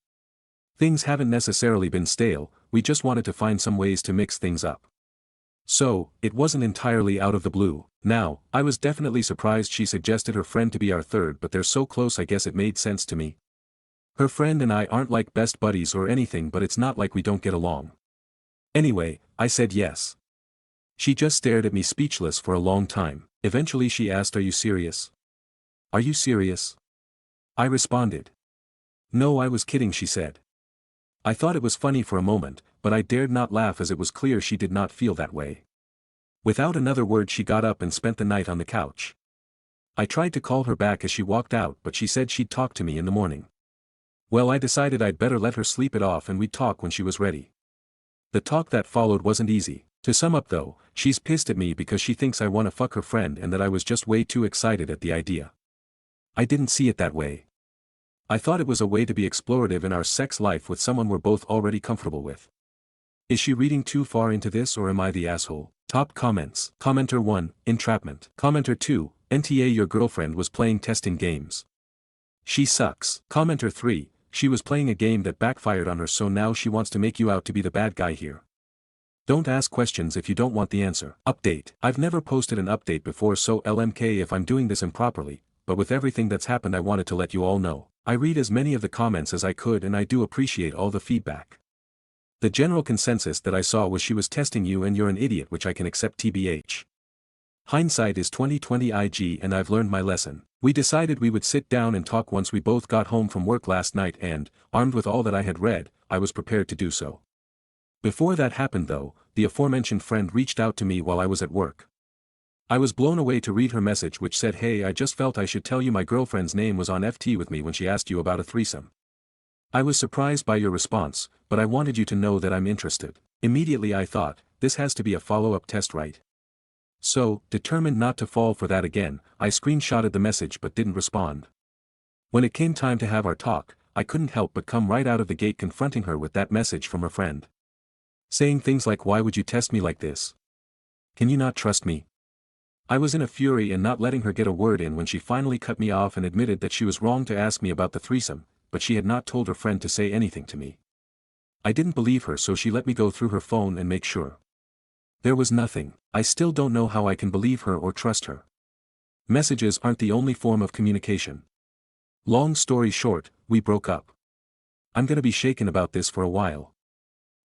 Things haven't necessarily been stale, we just wanted to find some ways to mix things up. So, it wasn't entirely out of the blue. Now, I was definitely surprised she suggested her friend to be our third but they're so close I guess it made sense to me. Her friend and I aren't like best buddies or anything but it's not like we don't get along. Anyway, I said yes. She just stared at me speechless for a long time. Eventually she asked, "Are you serious? Are you serious?" I responded. "No, I was kidding," she said. I thought it was funny for a moment, but I dared not laugh as it was clear she did not feel that way. Without another word she got up and spent the night on the couch. I tried to call her back as she walked out but she said she'd talk to me in the morning. Well, I decided I'd better let her sleep it off and we'd talk when she was ready. The talk that followed wasn't easy. To sum up though, she's pissed at me because she thinks I wanna fuck her friend and that I was just way too excited at the idea. I didn't see it that way. I thought it was a way to be explorative in our sex life with someone we're both already comfortable with. Is she reading too far into this or am I the asshole? Top comments. Commenter 1, entrapment. Commenter 2, NTA your girlfriend was playing testing games. She sucks. Commenter 3, she was playing a game that backfired on her so now she wants to make you out to be the bad guy here. Don't ask questions if you don't want the answer. Update. I've never posted an update before so LMK if I'm doing this improperly, but with everything that's happened I wanted to let you all know. I read as many of the comments as I could and I do appreciate all the feedback. The general consensus that I saw was she was testing you and you're an idiot, which I can accept TBH. Hindsight is 20/20 IG and I've learned my lesson. We decided we would sit down and talk once we both got home from work last night and, armed with all that I had read, I was prepared to do so. Before that happened though, the aforementioned friend reached out to me while I was at work. I was blown away to read her message which said, "Hey, I just felt I should tell you my girlfriend's name was on FT with me when she asked you about a threesome. I was surprised by your response, but I wanted you to know that I'm interested." Immediately I thought, this has to be a follow-up test, right? So, determined not to fall for that again, I screenshotted the message but didn't respond. When it came time to have our talk, I couldn't help but come right out of the gate confronting her with that message from her friend. Saying things like, "Why would you test me like this? Can you not trust me?" I was in a fury and not letting her get a word in when she finally cut me off and admitted that she was wrong to ask me about the threesome, but she had not told her friend to say anything to me. I didn't believe her, so she let me go through her phone and make sure. There was nothing. I still don't know how I can believe her or trust her. Messages aren't the only form of communication. Long story short, we broke up. I'm gonna be shaken about this for a while.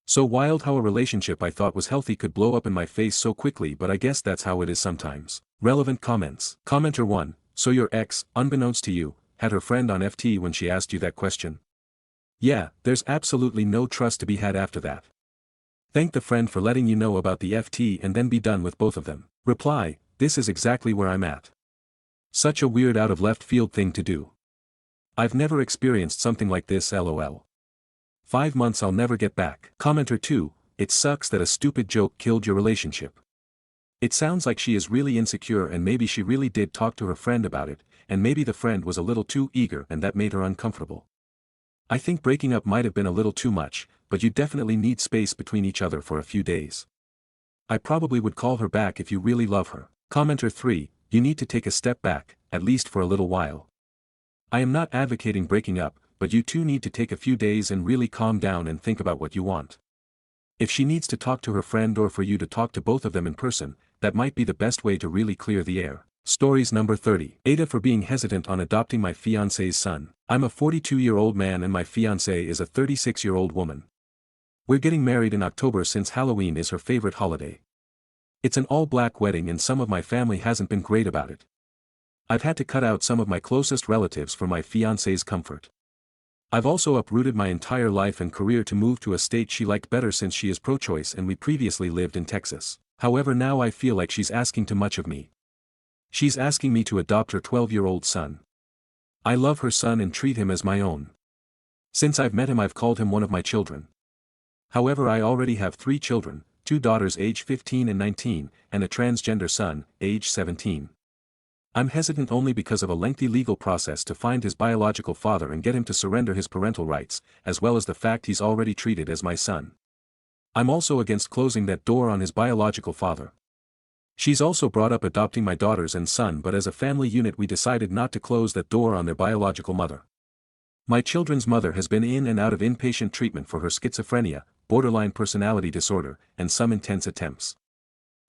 So wild how a relationship I thought was healthy could blow up in my face so quickly, but I guess that's how it is sometimes. Relevant comments. Commenter 1, so your ex, unbeknownst to you, had her friend on FT when she asked you that question? Yeah, there's absolutely no trust to be had after that. Thank the friend for letting you know about the FT and then be done with both of them. Reply, this is exactly where I'm at. Such a weird out of left field thing to do. I've never experienced something like this, lol. 5 months I'll never get back. Commenter 2, it sucks that a stupid joke killed your relationship. It sounds like she is really insecure and maybe she really did talk to her friend about it, and maybe the friend was a little too eager and that made her uncomfortable. I think breaking up might have been a little too much, but you definitely need space between each other for a few days. I probably would call her back if you really love her. Commenter 3, you need to take a step back, at least for a little while. I am not advocating breaking up, but you two need to take a few days and really calm down and think about what you want. If she needs to talk to her friend or for you to talk to both of them in person, that might be the best way to really clear the air. Stories number 30. Aita for being hesitant on adopting my fiancé's son. I'm a 42-year-old man and my fiancée is a 36-year-old woman. We're getting married in October since Halloween is her favorite holiday. It's an all-black wedding and some of my family hasn't been great about it. I've had to cut out some of my closest relatives for my fiancé's comfort. I've also uprooted my entire life and career to move to a state she liked better since she is pro-choice and we previously lived in Texas. However, now I feel like she's asking too much of me. She's asking me to adopt her 12-year-old son. I love her son and treat him as my own. Since I've met him I've called him one of my children. However, I already have 3 children, 2 daughters age 15 and 19, and a transgender son, age 17. I'm hesitant only because of a lengthy legal process to find his biological father and get him to surrender his parental rights, as well as the fact he's already treated as my son. I'm also against closing that door on his biological father. She's also brought up adopting my daughters and son, but as a family unit we decided not to close that door on their biological mother. My children's mother has been in and out of inpatient treatment for her schizophrenia, borderline personality disorder, and some intense attempts.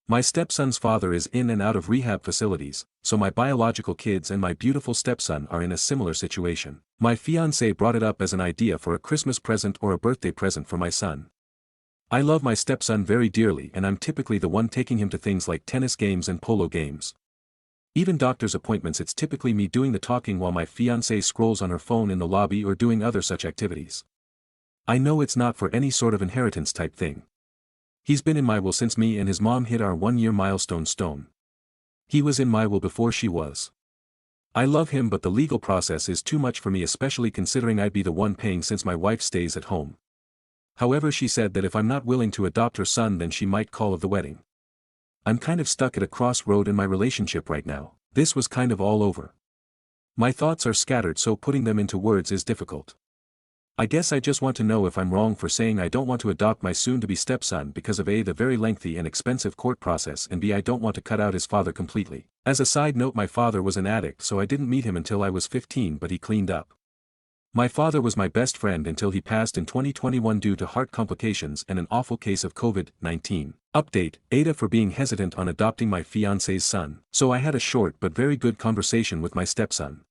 My stepson's father is in and out of rehab facilities, so my biological kids and my beautiful stepson are in a similar situation. My fiancé brought it up as an idea for a Christmas present or a birthday present for my son. I love my stepson very dearly and I'm typically the one taking him to things like tennis games and polo games. Even doctor's appointments it's typically me doing the talking while my fiancée scrolls on her phone in the lobby or doing other such activities. I know it's not for any sort of inheritance type thing. He's been in my will since me and his mom hit our 1-year milestone stone. He was in my will before she was. I love him, but the legal process is too much for me, especially considering I'd be the one paying since my wife stays at home. However, she said that if I'm not willing to adopt her son then she might call of the wedding. I'm kind of stuck at a crossroad in my relationship right now. This was kind of all over. My thoughts are scattered, so putting them into words is difficult. I guess I just want to know if I'm wrong for saying I don't want to adopt my soon-to-be stepson because of A, the very lengthy and expensive court process, and B, I don't want to cut out his father completely. As a side note, my father was an addict, so I didn't meet him until I was 15, but he cleaned up. My father was my best friend until he passed in 2021 due to heart complications and an awful case of COVID-19. Update, Aita for being hesitant on adopting my fiancé's son. So I had a short but very good conversation with my stepson.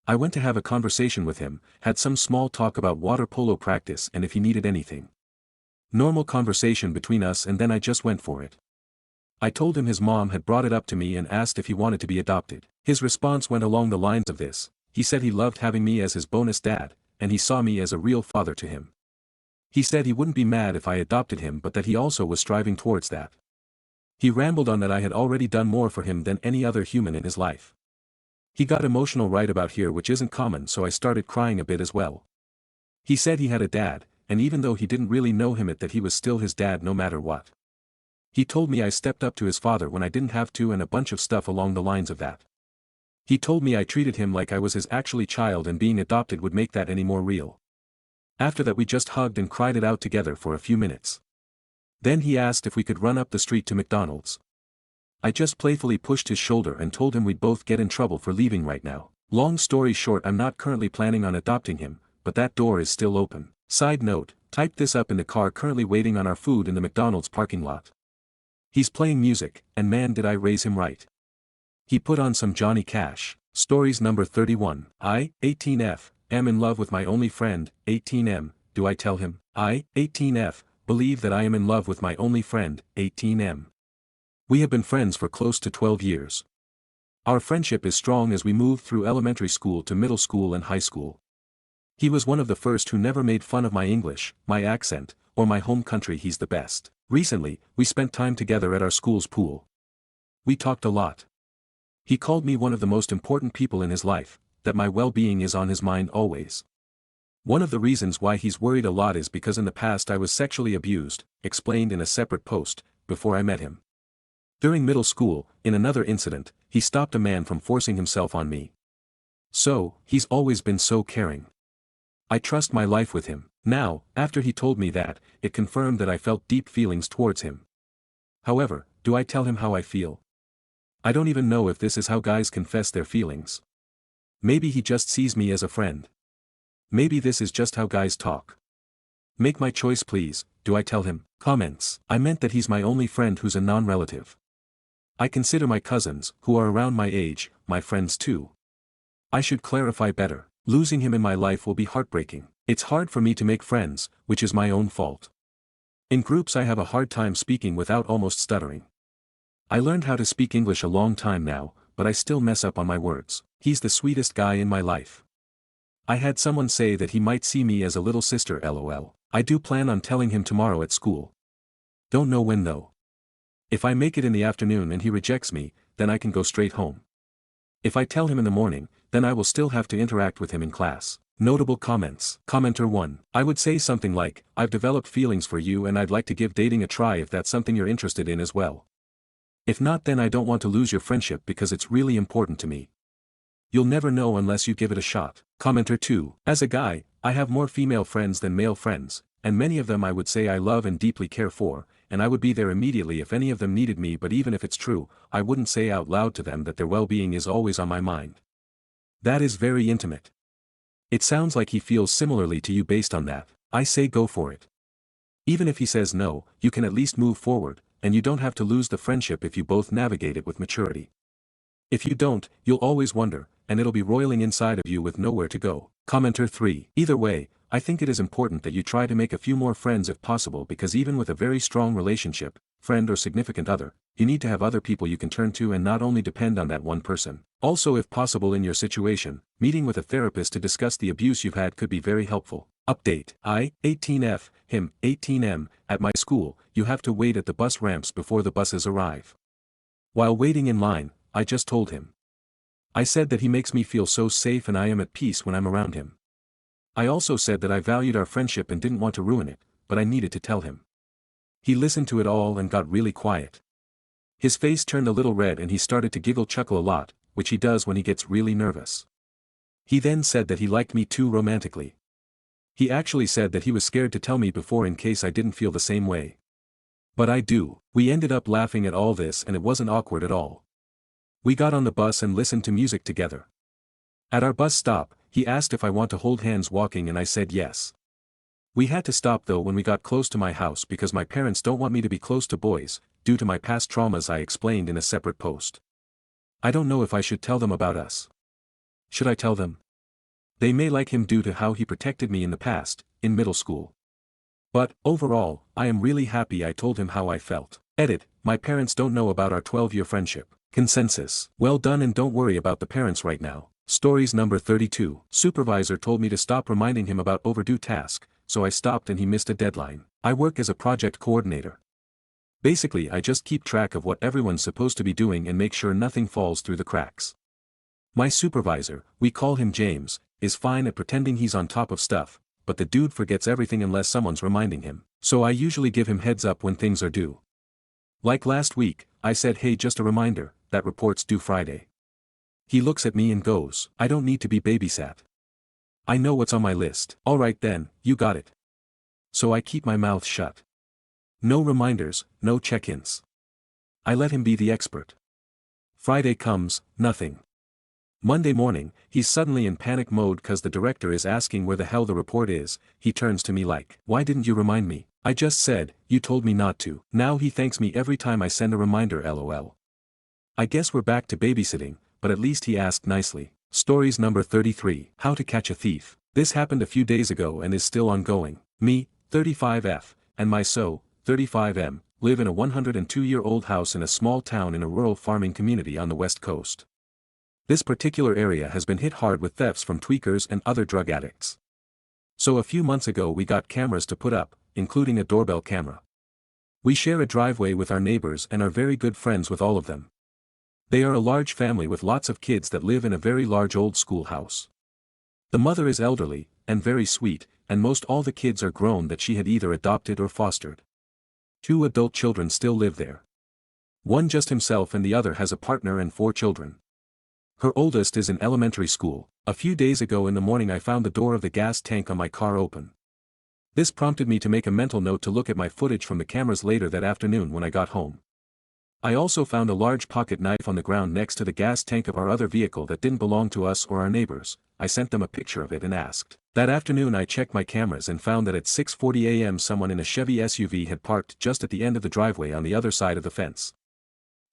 I went to have a conversation with him, had some small talk about water polo practice and if he needed anything. Normal conversation between us, and then I just went for it. I told him his mom had brought it up to me and asked if he wanted to be adopted. His response went along the lines of this. He said he loved having me as his bonus dad, and he saw me as a real father to him. He said he wouldn't be mad if I adopted him, but that he also was striving towards that. He rambled on that I had already done more for him than any other human in his life. He got emotional right about here, which isn't common, so I started crying a bit as well. He said he had a dad, and even though he didn't really know him, that he was still his dad no matter what. He told me I stepped up to his father when I didn't have to and a bunch of stuff along the lines of that. He told me I treated him like I was his actually child and being adopted would make that any more real. After that we just hugged and cried it out together for a few minutes. Then he asked if we could run up the street to McDonald's. I just playfully pushed his shoulder and told him we'd both get in trouble for leaving right now. Long story short, I'm not currently planning on adopting him, but that door is still open. Side note, type this up in the car currently waiting on our food in the McDonald's parking lot. He's playing music, and man did I raise him right. He put on some Johnny Cash. Stories number 31. I, 18F, am in love with my only friend, 18M, do I tell him? I, 18F, believe that I am in love with my only friend, 18M. We have been friends for close to 12 years. Our friendship is strong as we moved through elementary school to middle school and high school. He was one of the first who never made fun of my English, my accent, or my home country. He's the best. Recently, we spent time together at our school's pool. We talked a lot. He called me one of the most important people in his life, that my well-being is on his mind always. One of the reasons why he's worried a lot is because in the past I was sexually abused, explained in a separate post, before I met him. During middle school, in another incident, he stopped a man from forcing himself on me. So, he's always been so caring. I trust my life with him. Now, after he told me that, it confirmed that I felt deep feelings towards him. However, do I tell him how I feel? I don't even know if this is how guys confess their feelings. Maybe he just sees me as a friend. Maybe this is just how guys talk. Make my choice please, do I tell him? Comments. I meant that he's my only friend who's a non-relative. I consider my cousins, who are around my age, my friends too. I should clarify better. Losing him in my life will be heartbreaking. It's hard for me to make friends, which is my own fault. In groups I have a hard time speaking without almost stuttering. I learned how to speak English a long time now, but I still mess up on my words. He's the sweetest guy in my life. I had someone say that he might see me as a little sister lol. I do plan on telling him tomorrow at school. Don't know when though. If I make it in the afternoon and he rejects me, then I can go straight home. If I tell him in the morning, then I will still have to interact with him in class. Notable comments. Commenter 1. I would say something like, I've developed feelings for you and I'd like to give dating a try if that's something you're interested in as well. If not, then I don't want to lose your friendship because it's really important to me. You'll never know unless you give it a shot. Commenter 2. As a guy, I have more female friends than male friends, and many of them I would say I love and deeply care for, and I would be there immediately if any of them needed me, but even if it's true, I wouldn't say out loud to them that their well-being is always on my mind. That is very intimate. It sounds like he feels similarly to you based on that. I say go for it. Even if he says no, you can at least move forward, and you don't have to lose the friendship if you both navigate it with maturity. If you don't, you'll always wonder, and it'll be roiling inside of you with nowhere to go. Commenter 3. Either way, I think it is important that you try to make a few more friends if possible, because even with a very strong relationship, friend or significant other, you need to have other people you can turn to and not only depend on that one person. Also, if possible in your situation, meeting with a therapist to discuss the abuse you've had could be very helpful. Update. I, 18F, him, 18M, at my school, you have to wait at the bus ramps before the buses arrive. While waiting in line, I just told him. I said that he makes me feel so safe and I am at peace when I'm around him. I also said that I valued our friendship and didn't want to ruin it, but I needed to tell him. He listened to it all and got really quiet. His face turned a little red and he started to chuckle a lot, which he does when he gets really nervous. He then said that he liked me too romantically. He actually said that he was scared to tell me before in case I didn't feel the same way. But I do. We ended up laughing at all this and it wasn't awkward at all. We got on the bus and listened to music together. At our bus stop, he asked if I want to hold hands walking and I said yes. We had to stop though when we got close to my house because my parents don't want me to be close to boys, due to my past traumas I explained in a separate post. I don't know if I should tell them about us. Should I tell them? They may like him due to how he protected me in the past, in middle school. But, overall, I am really happy I told him how I felt. Edit, my parents don't know about our 12-year friendship. Consensus. Well done and don't worry about the parents right now. Stories number 32. Supervisor told me to stop reminding him about overdue task, so I stopped and he missed a deadline. I work as a project coordinator. Basically I just keep track of what everyone's supposed to be doing and make sure nothing falls through the cracks. My supervisor, we call him James, is fine at pretending he's on top of stuff, but the dude forgets everything unless someone's reminding him. So I usually give him heads up when things are due. Like last week, I said hey just a reminder, that report's due Friday. He looks at me and goes, I don't need to be babysat. I know what's on my list. Alright then, you got it. So I keep my mouth shut. No reminders, no check-ins. I let him be the expert. Friday comes, nothing. Monday morning, he's suddenly in panic mode cause the director is asking where the hell the report is. He turns to me like, "Why didn't you remind me? I just said, you told me not to." Now he thanks me every time I send a reminder, lol. I guess we're back to babysitting, but at least he asked nicely. Stories number 33. How to catch a thief. This happened a few days ago and is still ongoing. Me, 35F, and my 35M, live in a 102-year-old house in a small town in a rural farming community on the west coast. This particular area has been hit hard with thefts from tweakers and other drug addicts. So a few months ago we got cameras to put up, including a doorbell camera. We share a driveway with our neighbors and are very good friends with all of them. They are a large family with lots of kids that live in a very large old school house. The mother is elderly, and very sweet, and most all the kids are grown that she had either adopted or fostered. 2 adult children still live there. One just himself and the other has a partner and 4 children. Her oldest is in elementary school. A few days ago in the morning I found the door of the gas tank on my car open. This prompted me to make a mental note to look at my footage from the cameras later that afternoon when I got home. I also found a large pocket knife on the ground next to the gas tank of our other vehicle that didn't belong to us or our neighbors. I sent them a picture of it and asked. That afternoon I checked my cameras and found that at 6:40 a.m. someone in a Chevy SUV had parked just at the end of the driveway on the other side of the fence.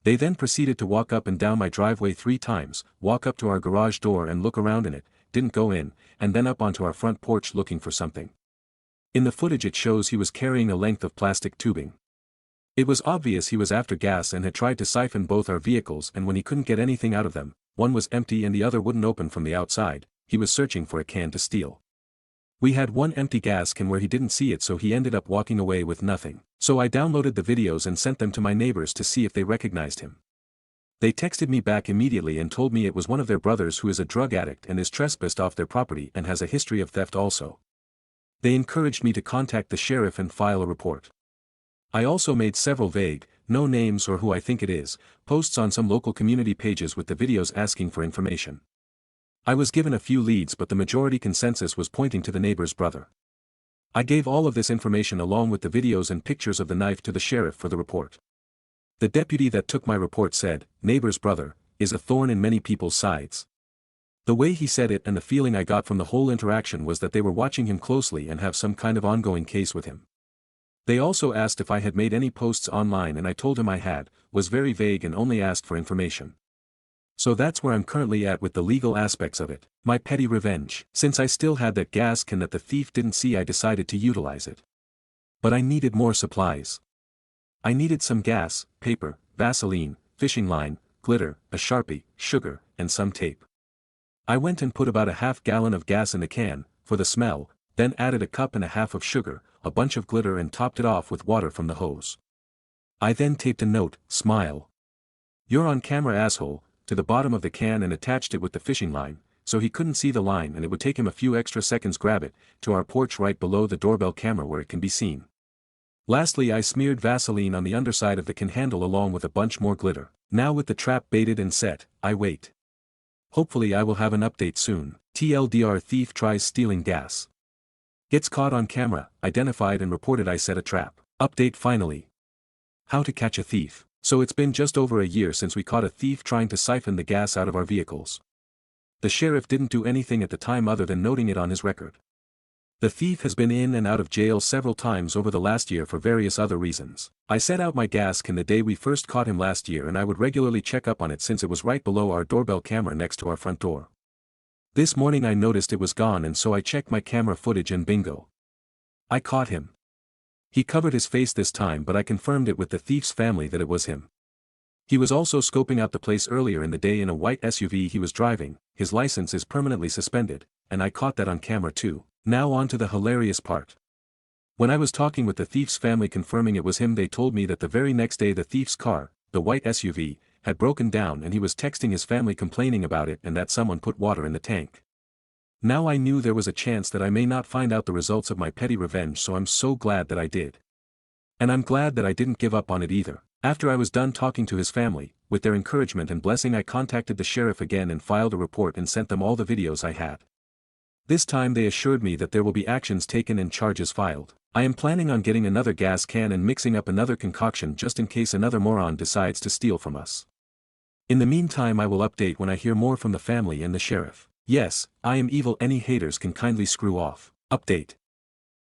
They then proceeded to walk up and down my driveway 3 times, walk up to our garage door and look around in it, didn't go in, and then up onto our front porch looking for something. In the footage it shows he was carrying a length of plastic tubing. It was obvious he was after gas and had tried to siphon both our vehicles, and when he couldn't get anything out of them, one was empty and the other wouldn't open from the outside, he was searching for a can to steal. We had one empty gas can where he didn't see it, so he ended up walking away with nothing. So I downloaded the videos and sent them to my neighbors to see if they recognized him. They texted me back immediately and told me it was one of their brothers who is a drug addict and is trespassed off their property and has a history of theft also. They encouraged me to contact the sheriff and file a report. I also made several vague, no names or who I think it is, posts on some local community pages with the videos asking for information. I was given a few leads, but the majority consensus was pointing to the neighbor's brother. I gave all of this information along with the videos and pictures of the knife to the sheriff for the report. The deputy that took my report said, "Neighbor's brother is a thorn in many people's sides." The way he said it and the feeling I got from the whole interaction was that they were watching him closely and have some kind of ongoing case with him. They also asked if I had made any posts online and I told him I had, was very vague and only asked for information. So that's where I'm currently at with the legal aspects of it. My petty revenge. Since I still had that gas can that the thief didn't see, I decided to utilize it. But I needed more supplies. I needed some gas, paper, Vaseline, fishing line, glitter, a Sharpie, sugar, and some tape. I went and put about a half gallon of gas in the can, for the smell, then added a cup and a half of sugar, a bunch of glitter and topped it off with water from the hose. I then taped a note, "Smile. You're on camera, asshole," to the bottom of the can and attached it with the fishing line, so he couldn't see the line and it would take him a few extra seconds grab it, to our porch right below the doorbell camera where it can be seen. Lastly, I smeared Vaseline on the underside of the can handle along with a bunch more glitter. Now with the trap baited and set, I wait. Hopefully I will have an update soon. TLDR: thief tries stealing gas. Gets caught on camera, identified and reported. I set a trap. Update finally. How to catch a thief. So it's been just over a year since we caught a thief trying to siphon the gas out of our vehicles. The sheriff didn't do anything at the time other than noting it on his record. The thief has been in and out of jail several times over the last year for various other reasons. I set out my gas can the day we first caught him last year and I would regularly check up on it since it was right below our doorbell camera next to our front door. This morning I noticed it was gone and so I checked my camera footage and bingo. I caught him. He covered his face this time, but I confirmed it with the thief's family that it was him. He was also scoping out the place earlier in the day in a white SUV he was driving. His license is permanently suspended, and I caught that on camera too. Now on to the hilarious part. When I was talking with the thief's family confirming it was him, they told me that the very next day the thief's car, the white SUV, had broken down and he was texting his family complaining about it and that someone put water in the tank. Now I knew there was a chance that I may not find out the results of my petty revenge, so I'm so glad that I did. And I'm glad that I didn't give up on it either. After I was done talking to his family, with their encouragement and blessing, I contacted the sheriff again and filed a report and sent them all the videos I had. This time they assured me that there will be actions taken and charges filed. I am planning on getting another gas can and mixing up another concoction just in case another moron decides to steal from us. In the meantime I will update when I hear more from the family and the sheriff. Yes, I am evil, any haters can kindly screw off. Update.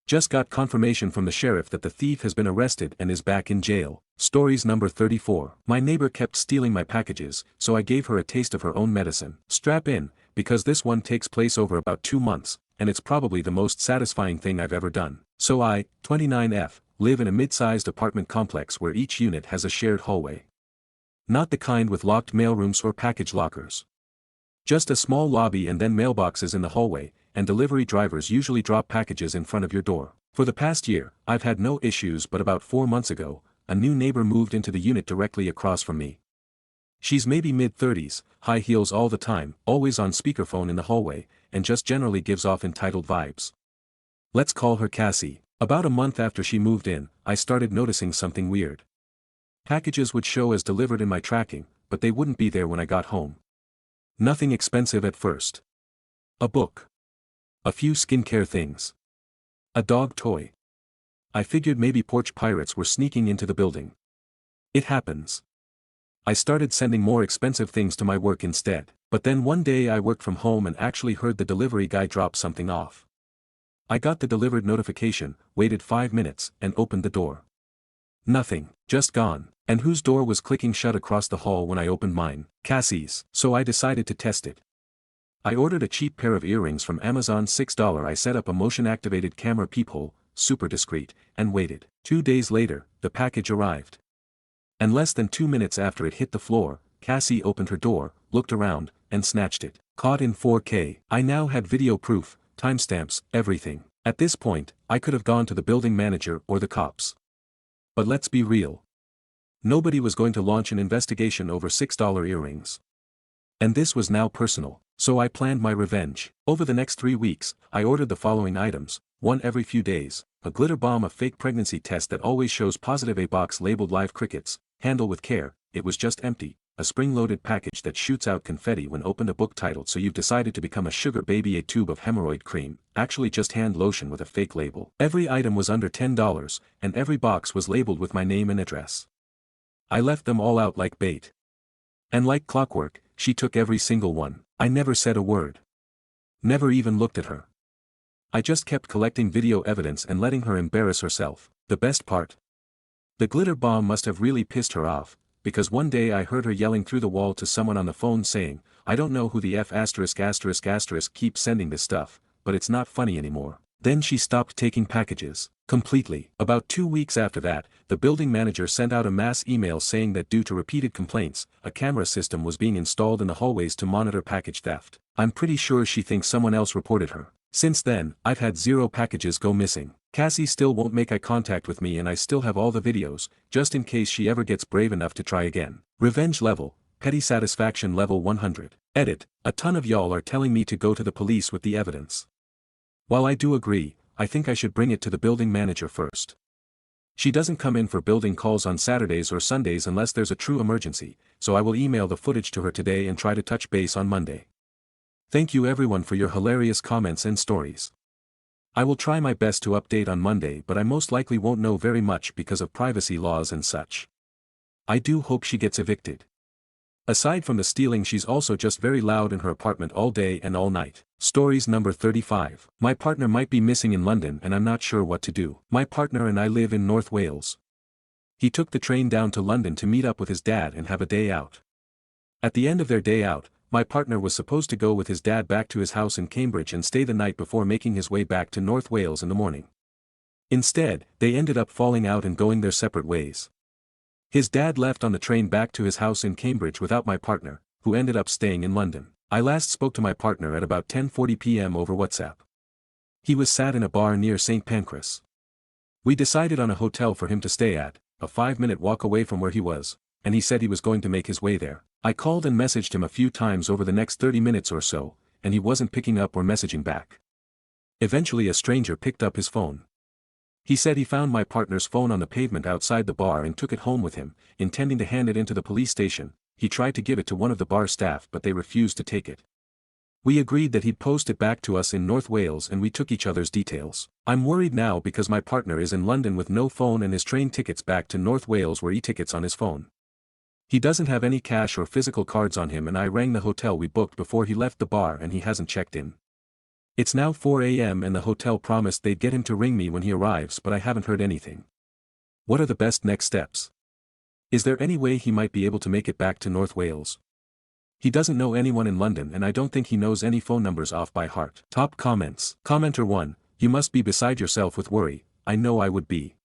Just got confirmation from the sheriff that the thief has been arrested and is back in jail. Stories number 34. My neighbor kept stealing my packages, so I gave her a taste of her own medicine. Strap in, because this one takes place over about 2 months, and it's probably the most satisfying thing I've ever done. So I, 29F, live in a mid-sized apartment complex where each unit has a shared hallway. Not the kind with locked mailrooms or package lockers. Just a small lobby and then mailboxes in the hallway, and delivery drivers usually drop packages in front of your door. For the past year, I've had no issues, but about 4 months ago, a new neighbor moved into the unit directly across from me. She's maybe mid-30s, high heels all the time, always on speakerphone in the hallway, and just generally gives off entitled vibes. Let's call her Cassie. About a month after she moved in, I started noticing something weird. Packages would show as delivered in my tracking, but they wouldn't be there when I got home. Nothing expensive at first. A book. A few skincare things. A dog toy. I figured maybe porch pirates were sneaking into the building. It happens. I started sending more expensive things to my work instead, but then one day I worked from home and actually heard the delivery guy drop something off. I got the delivered notification, waited 5 minutes, and opened the door. Nothing, just gone. And whose door was clicking shut across the hall when I opened mine? Cassie's. So I decided to test it. I ordered a cheap pair of earrings from Amazon, $6. I set up a motion-activated camera peephole, super discreet, and waited. 2 days later, the package arrived. And less than 2 minutes after it hit the floor, Cassie opened her door, looked around, and snatched it. Caught in 4K. I now had video proof, timestamps, everything. At this point, I could have gone to the building manager or the cops. But let's be real. Nobody was going to launch an investigation over $6 earrings. And this was now personal, so I planned my revenge. Over the next 3 weeks, I ordered the following items, one every few days: a glitter bomb, a fake pregnancy test that always shows positive, a box labeled live crickets, handle with care, it was just empty, a spring-loaded package that shoots out confetti when opened, a book titled So You've Decided to Become a Sugar Baby, a tube of hemorrhoid cream, actually just hand lotion with a fake label. Every item was under $10, and every box was labeled with my name and address. I left them all out like bait. And like clockwork, she took every single one. I never said a word. Never even looked at her. I just kept collecting video evidence and letting her embarrass herself. The best part? The glitter bomb must have really pissed her off, because one day I heard her yelling through the wall to someone on the phone saying, "I don't know who the F*** keeps sending this stuff, but it's not funny anymore." Then she stopped taking packages. Completely. About 2 weeks after that, the building manager sent out a mass email saying that due to repeated complaints, a camera system was being installed in the hallways to monitor package theft. I'm pretty sure she thinks someone else reported her. Since then, I've had 0 packages go missing. Cassie still won't make eye contact with me, and I still have all the videos, just in case she ever gets brave enough to try again. Revenge level, petty satisfaction level 100. Edit, a ton of y'all are telling me to go to the police with the evidence. While I do agree, I think I should bring it to the building manager first. She doesn't come in for building calls on Saturdays or Sundays unless there's a true emergency, so I will email the footage to her today and try to touch base on Monday. Thank you everyone for your hilarious comments and stories. I will try my best to update on Monday, but I most likely won't know very much because of privacy laws and such. I do hope she gets evicted. Aside from the stealing, she's also just very loud in her apartment all day and all night. Stories number 35. My partner might be missing in London and I'm not sure what to do. My partner and I live in North Wales. He took the train down to London to meet up with his dad and have a day out. At the end of their day out, my partner was supposed to go with his dad back to his house in Cambridge and stay the night before making his way back to North Wales in the morning. Instead, they ended up falling out and going their separate ways. His dad left on the train back to his house in Cambridge without my partner, who ended up staying in London. I last spoke to my partner at about 10:40 p.m. over WhatsApp. He was sat in a bar near St. Pancras. We decided on a hotel for him to stay at, a 5-minute walk away from where he was, and he said he was going to make his way there. I called and messaged him a few times over the next 30 minutes or so, and he wasn't picking up or messaging back. Eventually a stranger picked up his phone. He said he found my partner's phone on the pavement outside the bar and took it home with him, intending to hand it into the police station. He tried to give it to one of the bar staff but they refused to take it. We agreed that he'd post it back to us in North Wales and we took each other's details. I'm worried now because my partner is in London with no phone and his train tickets back to North Wales were e-tickets on his phone. He doesn't have any cash or physical cards on him and I rang the hotel we booked before he left the bar and he hasn't checked in. It's now 4 a.m. and the hotel promised they'd get him to ring me when he arrives but I haven't heard anything. What are the best next steps? Is there any way he might be able to make it back to North Wales? He doesn't know anyone in London and I don't think he knows any phone numbers off by heart. Top comments. Commenter 1, you must be beside yourself with worry. I know I would be.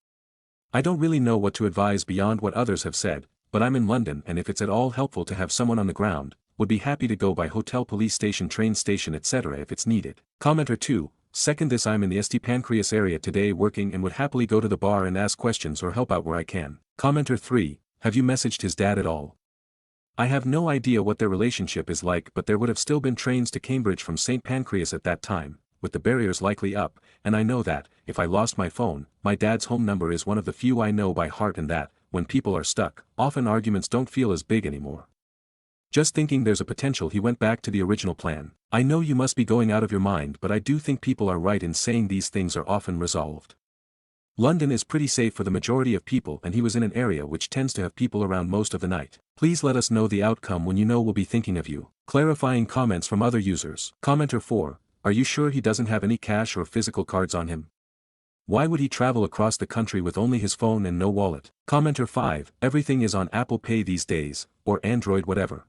I don't really know what to advise beyond what others have said, but I'm in London and if it's at all helpful to have someone on the ground, would be happy to go by hotel, police station, train station, etc. if it's needed. Commenter 2, second this, I'm in the St. Pancras area today working and would happily go to the bar and ask questions or help out where I can. Commenter 3, have you messaged his dad at all? I have no idea what their relationship is like but there would have still been trains to Cambridge from St. Pancras at that time, with the barriers likely up, and I know that, if I lost my phone, my dad's home number is one of the few I know by heart and that, when people are stuck, often arguments don't feel as big anymore. Just thinking there's a potential he went back to the original plan. I know you must be going out of your mind but I do think people are right in saying these things are often resolved. London is pretty safe for the majority of people and he was in an area which tends to have people around most of the night. Please let us know the outcome when you know we'll be thinking of you. Clarifying comments from other users. Commenter 4, are you sure he doesn't have any cash or physical cards on him? Why would he travel across the country with only his phone and no wallet? Commenter 5, everything is on Apple Pay these days, or Android whatever.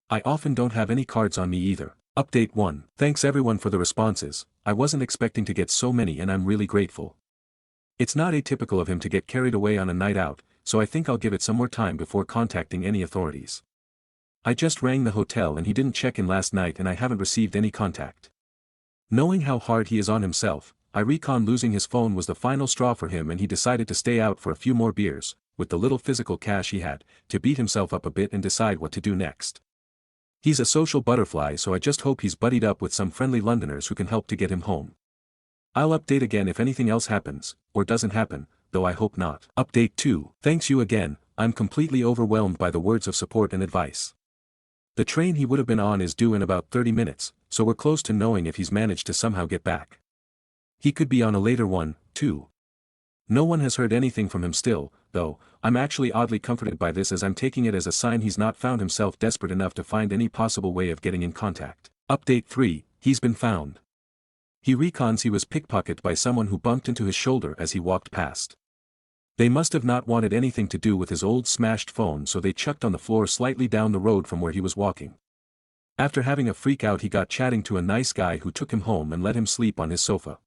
I often don't have any cards on me either. Update 1. Thanks everyone for the responses, I wasn't expecting to get so many and I'm really grateful. It's not atypical of him to get carried away on a night out, so I think I'll give it some more time before contacting any authorities. I just rang the hotel and he didn't check in last night and I haven't received any contact. Knowing how hard he is on himself, I reckon losing his phone was the final straw for him and he decided to stay out for a few more beers, with the little physical cash he had, to beat himself up a bit and decide what to do next. He's a social butterfly so I just hope he's buddied up with some friendly Londoners who can help to get him home. I'll update again if anything else happens, or doesn't happen, though I hope not. Update 2. Thanks you again, I'm completely overwhelmed by the words of support and advice. The train he would have been on is due in about 30 minutes, so we're close to knowing if he's managed to somehow get back. He could be on a later one, too. No one has heard anything from him still, though. I'm actually oddly comforted by this as I'm taking it as a sign he's not found himself desperate enough to find any possible way of getting in contact. Update 3, he's been found. He reckons he was pickpocketed by someone who bumped into his shoulder as he walked past. They must have not wanted anything to do with his old smashed phone so they chucked on the floor slightly down the road from where he was walking. After having a freak out he got chatting to a nice guy who took him home and let him sleep on his sofa.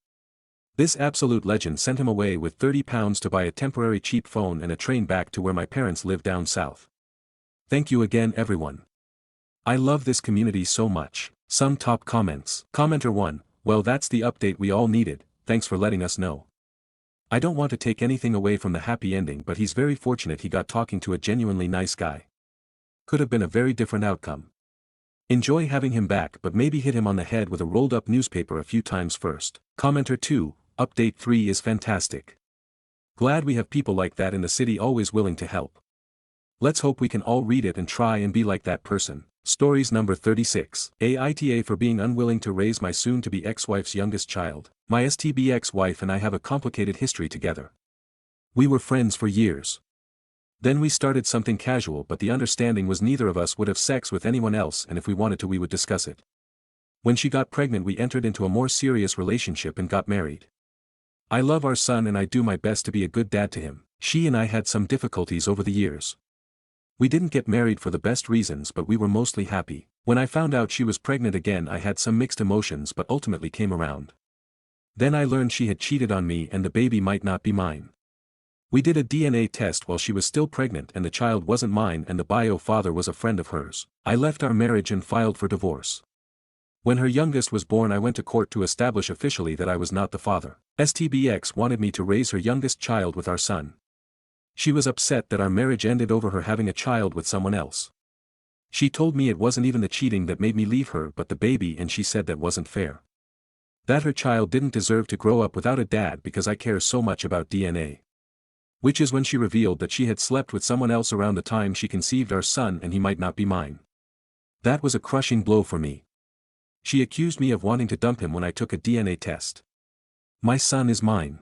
This absolute legend sent him away with £30 to buy a temporary cheap phone and a train back to where my parents live down south. Thank you again everyone. I love this community so much. Some top comments. Commenter 1, well that's the update we all needed, thanks for letting us know. I don't want to take anything away from the happy ending but he's very fortunate he got talking to a genuinely nice guy. Could have been a very different outcome. Enjoy having him back but maybe hit him on the head with a rolled up newspaper a few times first. Commenter 2, update 3 is fantastic. Glad we have people like that in the city always willing to help. Let's hope we can all read it and try and be like that person. Stories number 36. Aita for being unwilling to raise my soon-to-be ex-wife's youngest child. My STB ex-wife and I have a complicated history together. We were friends for years. Then we started something casual but the understanding was neither of us would have sex with anyone else and if we wanted to we would discuss it. When she got pregnant we entered into a more serious relationship and got married. I love our son and I do my best to be a good dad to him. She and I had some difficulties over the years. We didn't get married for the best reasons but we were mostly happy. When I found out she was pregnant again I had some mixed emotions but ultimately came around. Then I learned she had cheated on me and the baby might not be mine. We did a DNA test while she was still pregnant and the child wasn't mine and the bio father was a friend of hers. I left our marriage and filed for divorce. When her youngest was born I went to court to establish officially that I was not the father. STBX wanted me to raise her youngest child with our son. She was upset that our marriage ended over her having a child with someone else. She told me it wasn't even the cheating that made me leave her but the baby and she said that wasn't fair. That her child didn't deserve to grow up without a dad because I care so much about DNA. Which is when she revealed that she had slept with someone else around the time she conceived our son and he might not be mine. That was a crushing blow for me. She accused me of wanting to dump him when I took a DNA test. My son is mine.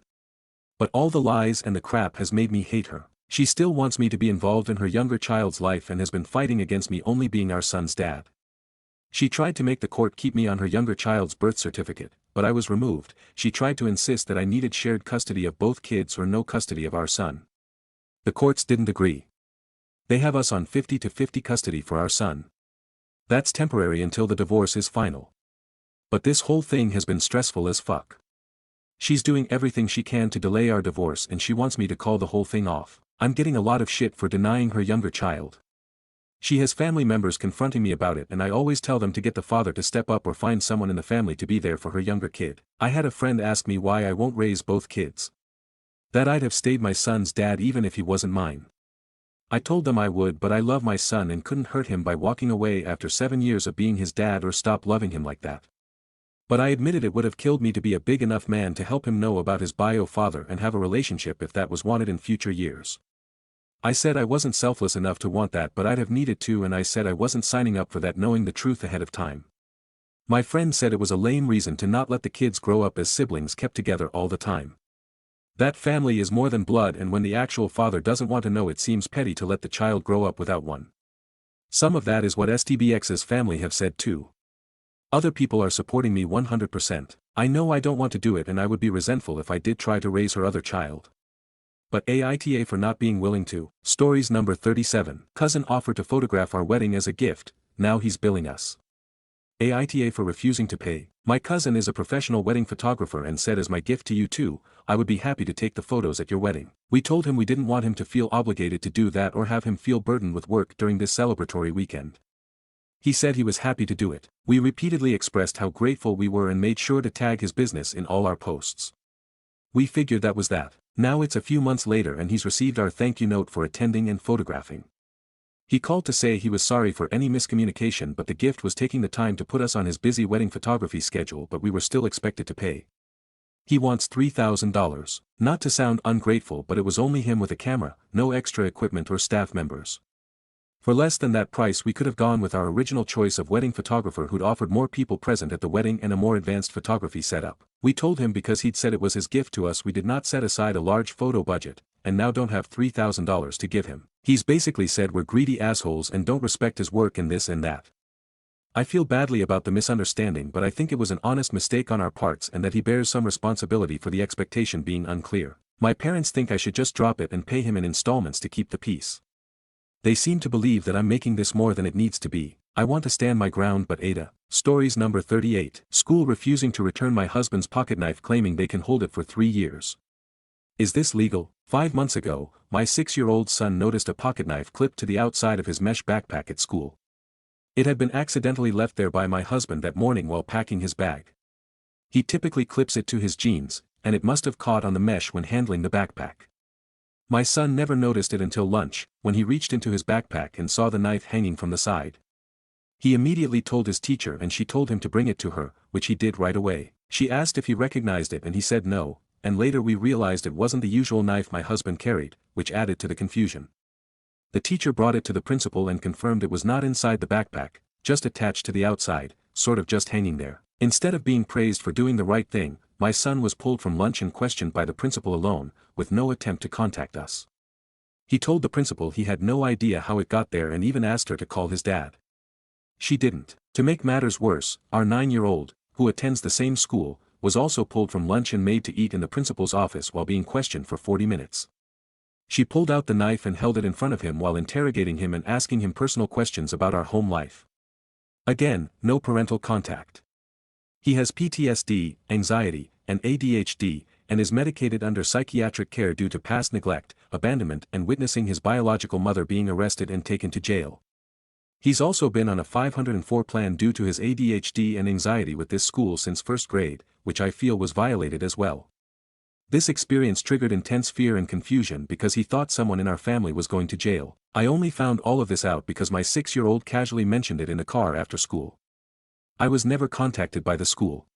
But all the lies and the crap has made me hate her. She still wants me to be involved in her younger child's life and has been fighting against me only being our son's dad. She tried to make the court keep me on her younger child's birth certificate, but I was removed. She tried to insist that I needed shared custody of both kids or no custody of our son. The courts didn't agree. They have us on 50-50 custody for our son. That's temporary until the divorce is final. But this whole thing has been stressful as fuck. She's doing everything she can to delay our divorce and she wants me to call the whole thing off. I'm getting a lot of shit for denying her younger child. She has family members confronting me about it and I always tell them to get the father to step up or find someone in the family to be there for her younger kid. I had a friend ask me why I won't raise both kids. That I'd have stayed my son's dad even if he wasn't mine. I told them I would, but I love my son and couldn't hurt him by walking away after 7 years of being his dad or stop loving him like that. But I admitted it would have killed me to be a big enough man to help him know about his bio father and have a relationship if that was wanted in future years. I said I wasn't selfless enough to want that, but I'd have needed to, and I said I wasn't signing up for that knowing the truth ahead of time. My friend said it was a lame reason to not let the kids grow up as siblings kept together all the time. That family is more than blood, and when the actual father doesn't want to know, it seems petty to let the child grow up without one. Some of that is what STBX's family have said too. Other people are supporting me 100%. I know I don't want to do it and I would be resentful if I did try to raise her other child. But AITA for not being willing to. Stories number 37. Cousin offered to photograph our wedding as a gift, now he's billing us. AITA for refusing to pay. My cousin is a professional wedding photographer and said, as my gift to you too, I would be happy to take the photos at your wedding. We told him we didn't want him to feel obligated to do that or have him feel burdened with work during this celebratory weekend. He said he was happy to do it. We repeatedly expressed how grateful we were and made sure to tag his business in all our posts. We figured that was that. Now it's a few months later and he's received our thank you note for attending and photographing. He called to say he was sorry for any miscommunication, but the gift was taking the time to put us on his busy wedding photography schedule, but we were still expected to pay. He wants $3,000. Not to sound ungrateful, but it was only him with a camera, no extra equipment or staff members. For less than that price we could have gone with our original choice of wedding photographer who'd offered more people present at the wedding and a more advanced photography setup. We told him because he'd said it was his gift to us we did not set aside a large photo budget, and now don't have $3,000 to give him. He's basically said we're greedy assholes and don't respect his work and this and that. I feel badly about the misunderstanding, but I think it was an honest mistake on our parts and that he bears some responsibility for the expectation being unclear. My parents think I should just drop it and pay him in installments to keep the peace. They seem to believe that I'm making this more than it needs to be. I want to stand my ground, but Aita. Stories number 38. School refusing to return my husband's pocket knife, claiming they can hold it for 3 years. Is this legal? 5 months ago, my 6-year-old son noticed a pocket knife clipped to the outside of his mesh backpack at school. It had been accidentally left there by my husband that morning while packing his bag. He typically clips it to his jeans, and it must have caught on the mesh when handling the backpack. My son never noticed it until lunch, when he reached into his backpack and saw the knife hanging from the side. He immediately told his teacher and she told him to bring it to her, which he did right away. She asked if he recognized it and he said no, and later we realized it wasn't the usual knife my husband carried, which added to the confusion. The teacher brought it to the principal and confirmed it was not inside the backpack, just attached to the outside, sort of just hanging there. Instead of being praised for doing the right thing, my son was pulled from lunch and questioned by the principal alone, with no attempt to contact us. He told the principal he had no idea how it got there and even asked her to call his dad. She didn't. To make matters worse, our 9-year-old, who attends the same school, was also pulled from lunch and made to eat in the principal's office while being questioned for 40 minutes. She pulled out the knife and held it in front of him while interrogating him and asking him personal questions about our home life. Again, no parental contact. He has PTSD, anxiety, and ADHD, and is medicated under psychiatric care due to past neglect, abandonment, and witnessing his biological mother being arrested and taken to jail. He's also been on a 504 plan due to his ADHD and anxiety with this school since first grade, which I feel was violated as well. This experience triggered intense fear and confusion because he thought someone in our family was going to jail. I only found all of this out because my 6-year-old casually mentioned it in the car after school. I was never contacted by the school.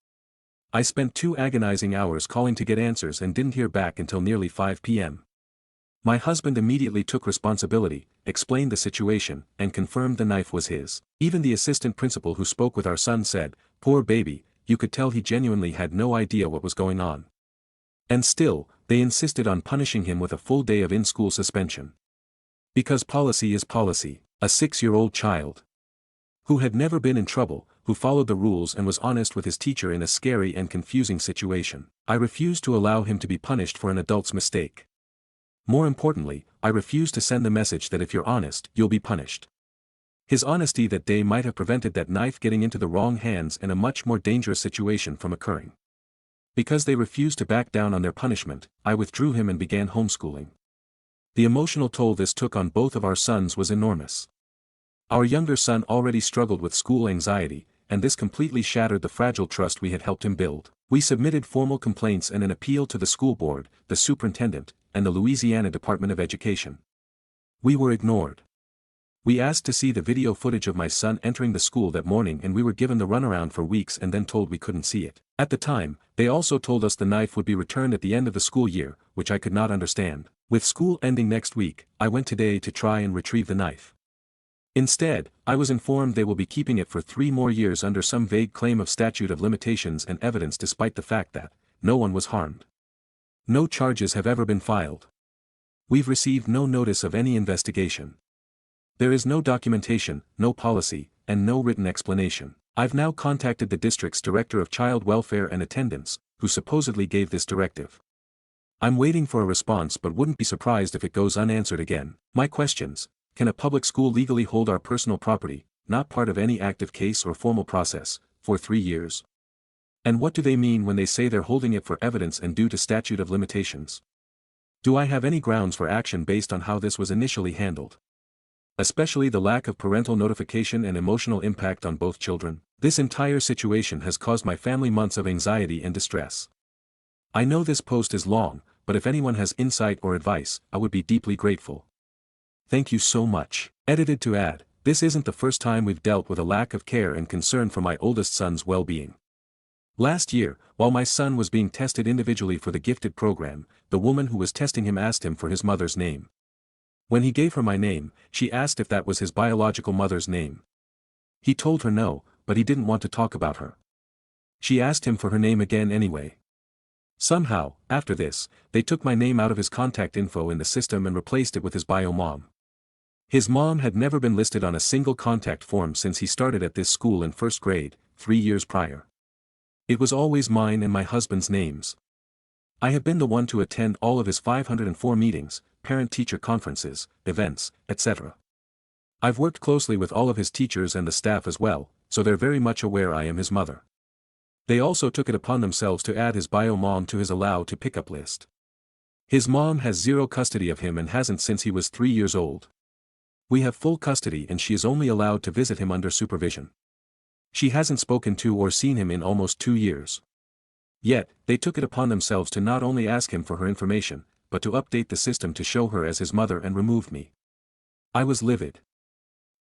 I spent 2 agonizing hours calling to get answers and didn't hear back until nearly 5 p.m. My husband immediately took responsibility, explained the situation, and confirmed the knife was his. Even the assistant principal who spoke with our son said, "Poor baby, you could tell he genuinely had no idea what was going on." And still, They insisted on punishing him with a full day of in-school suspension. Because policy is policy. A 6-year-old child who had never been in trouble, who followed the rules and was honest with his teacher in a scary and confusing situation. I refused to allow him to be punished for an adult's mistake. More importantly, I refused to send the message that if you're honest, you'll be punished. His honesty that day might have prevented that knife getting into the wrong hands and a much more dangerous situation from occurring. Because they refused to back down on their punishment, I withdrew him and began homeschooling. The emotional toll this took on both of our sons was enormous. Our younger son already struggled with school anxiety, and this completely shattered the fragile trust we had helped him build. We submitted formal complaints and an appeal to the school board, the superintendent, and the Louisiana Department of Education. We were ignored. We asked to see the video footage of my son entering the school that morning and we were given the runaround for weeks and then told we couldn't see it. At the time, they also told us the knife would be returned at the end of the school year, which I could not understand. With school ending next week, I went today to try and retrieve the knife. Instead, I was informed they will be keeping it for 3 more years under some vague claim of statute of limitations and evidence despite the fact that no one was harmed. No charges have ever been filed. We've received no notice of any investigation. There is no documentation, no policy, and no written explanation. I've now contacted the district's Director of Child Welfare and Attendance, who supposedly gave this directive. I'm waiting for a response but wouldn't be surprised if it goes unanswered again. My questions: can a public school legally hold our personal property, not part of any active case or formal process, for 3 years? And what do they mean when they say they're holding it for evidence and due to statute of limitations? Do I have any grounds for action based on how this was initially handled? Especially the lack of parental notification and emotional impact on both children. This entire situation has caused my family months of anxiety and distress. I know this post is long, but if anyone has insight or advice, I would be deeply grateful. Thank you so much. Edited to add, this isn't the first time we've dealt with a lack of care and concern for my oldest son's well-being. Last year, while my son was being tested individually for the gifted program, the woman who was testing him asked him for his mother's name. When he gave her my name, she asked if that was his biological mother's name. He told her no, but he didn't want to talk about her. She asked him for her name again anyway. Somehow, after this, they took my name out of his contact info in the system and replaced it with his bio mom. His mom had never been listed on a single contact form since he started at this school in 1st grade, 3 years prior. It was always mine and my husband's names. I have been the one to attend all of his 504 meetings, parent-teacher conferences, events, etc. I've worked closely with all of his teachers and the staff as well, so they're very much aware I am his mother. They also took it upon themselves to add his bio mom to his allow to pick up list. His mom has 0 custody of him and hasn't since he was 3 years old. We have full custody and she is only allowed to visit him under supervision. She hasn't spoken to or seen him in almost 2 years. Yet, they took it upon themselves to not only ask him for her information, but to update the system to show her as his mother and removed me. I was livid.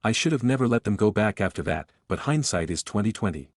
I should have never let them go back after that, but hindsight is 20/20.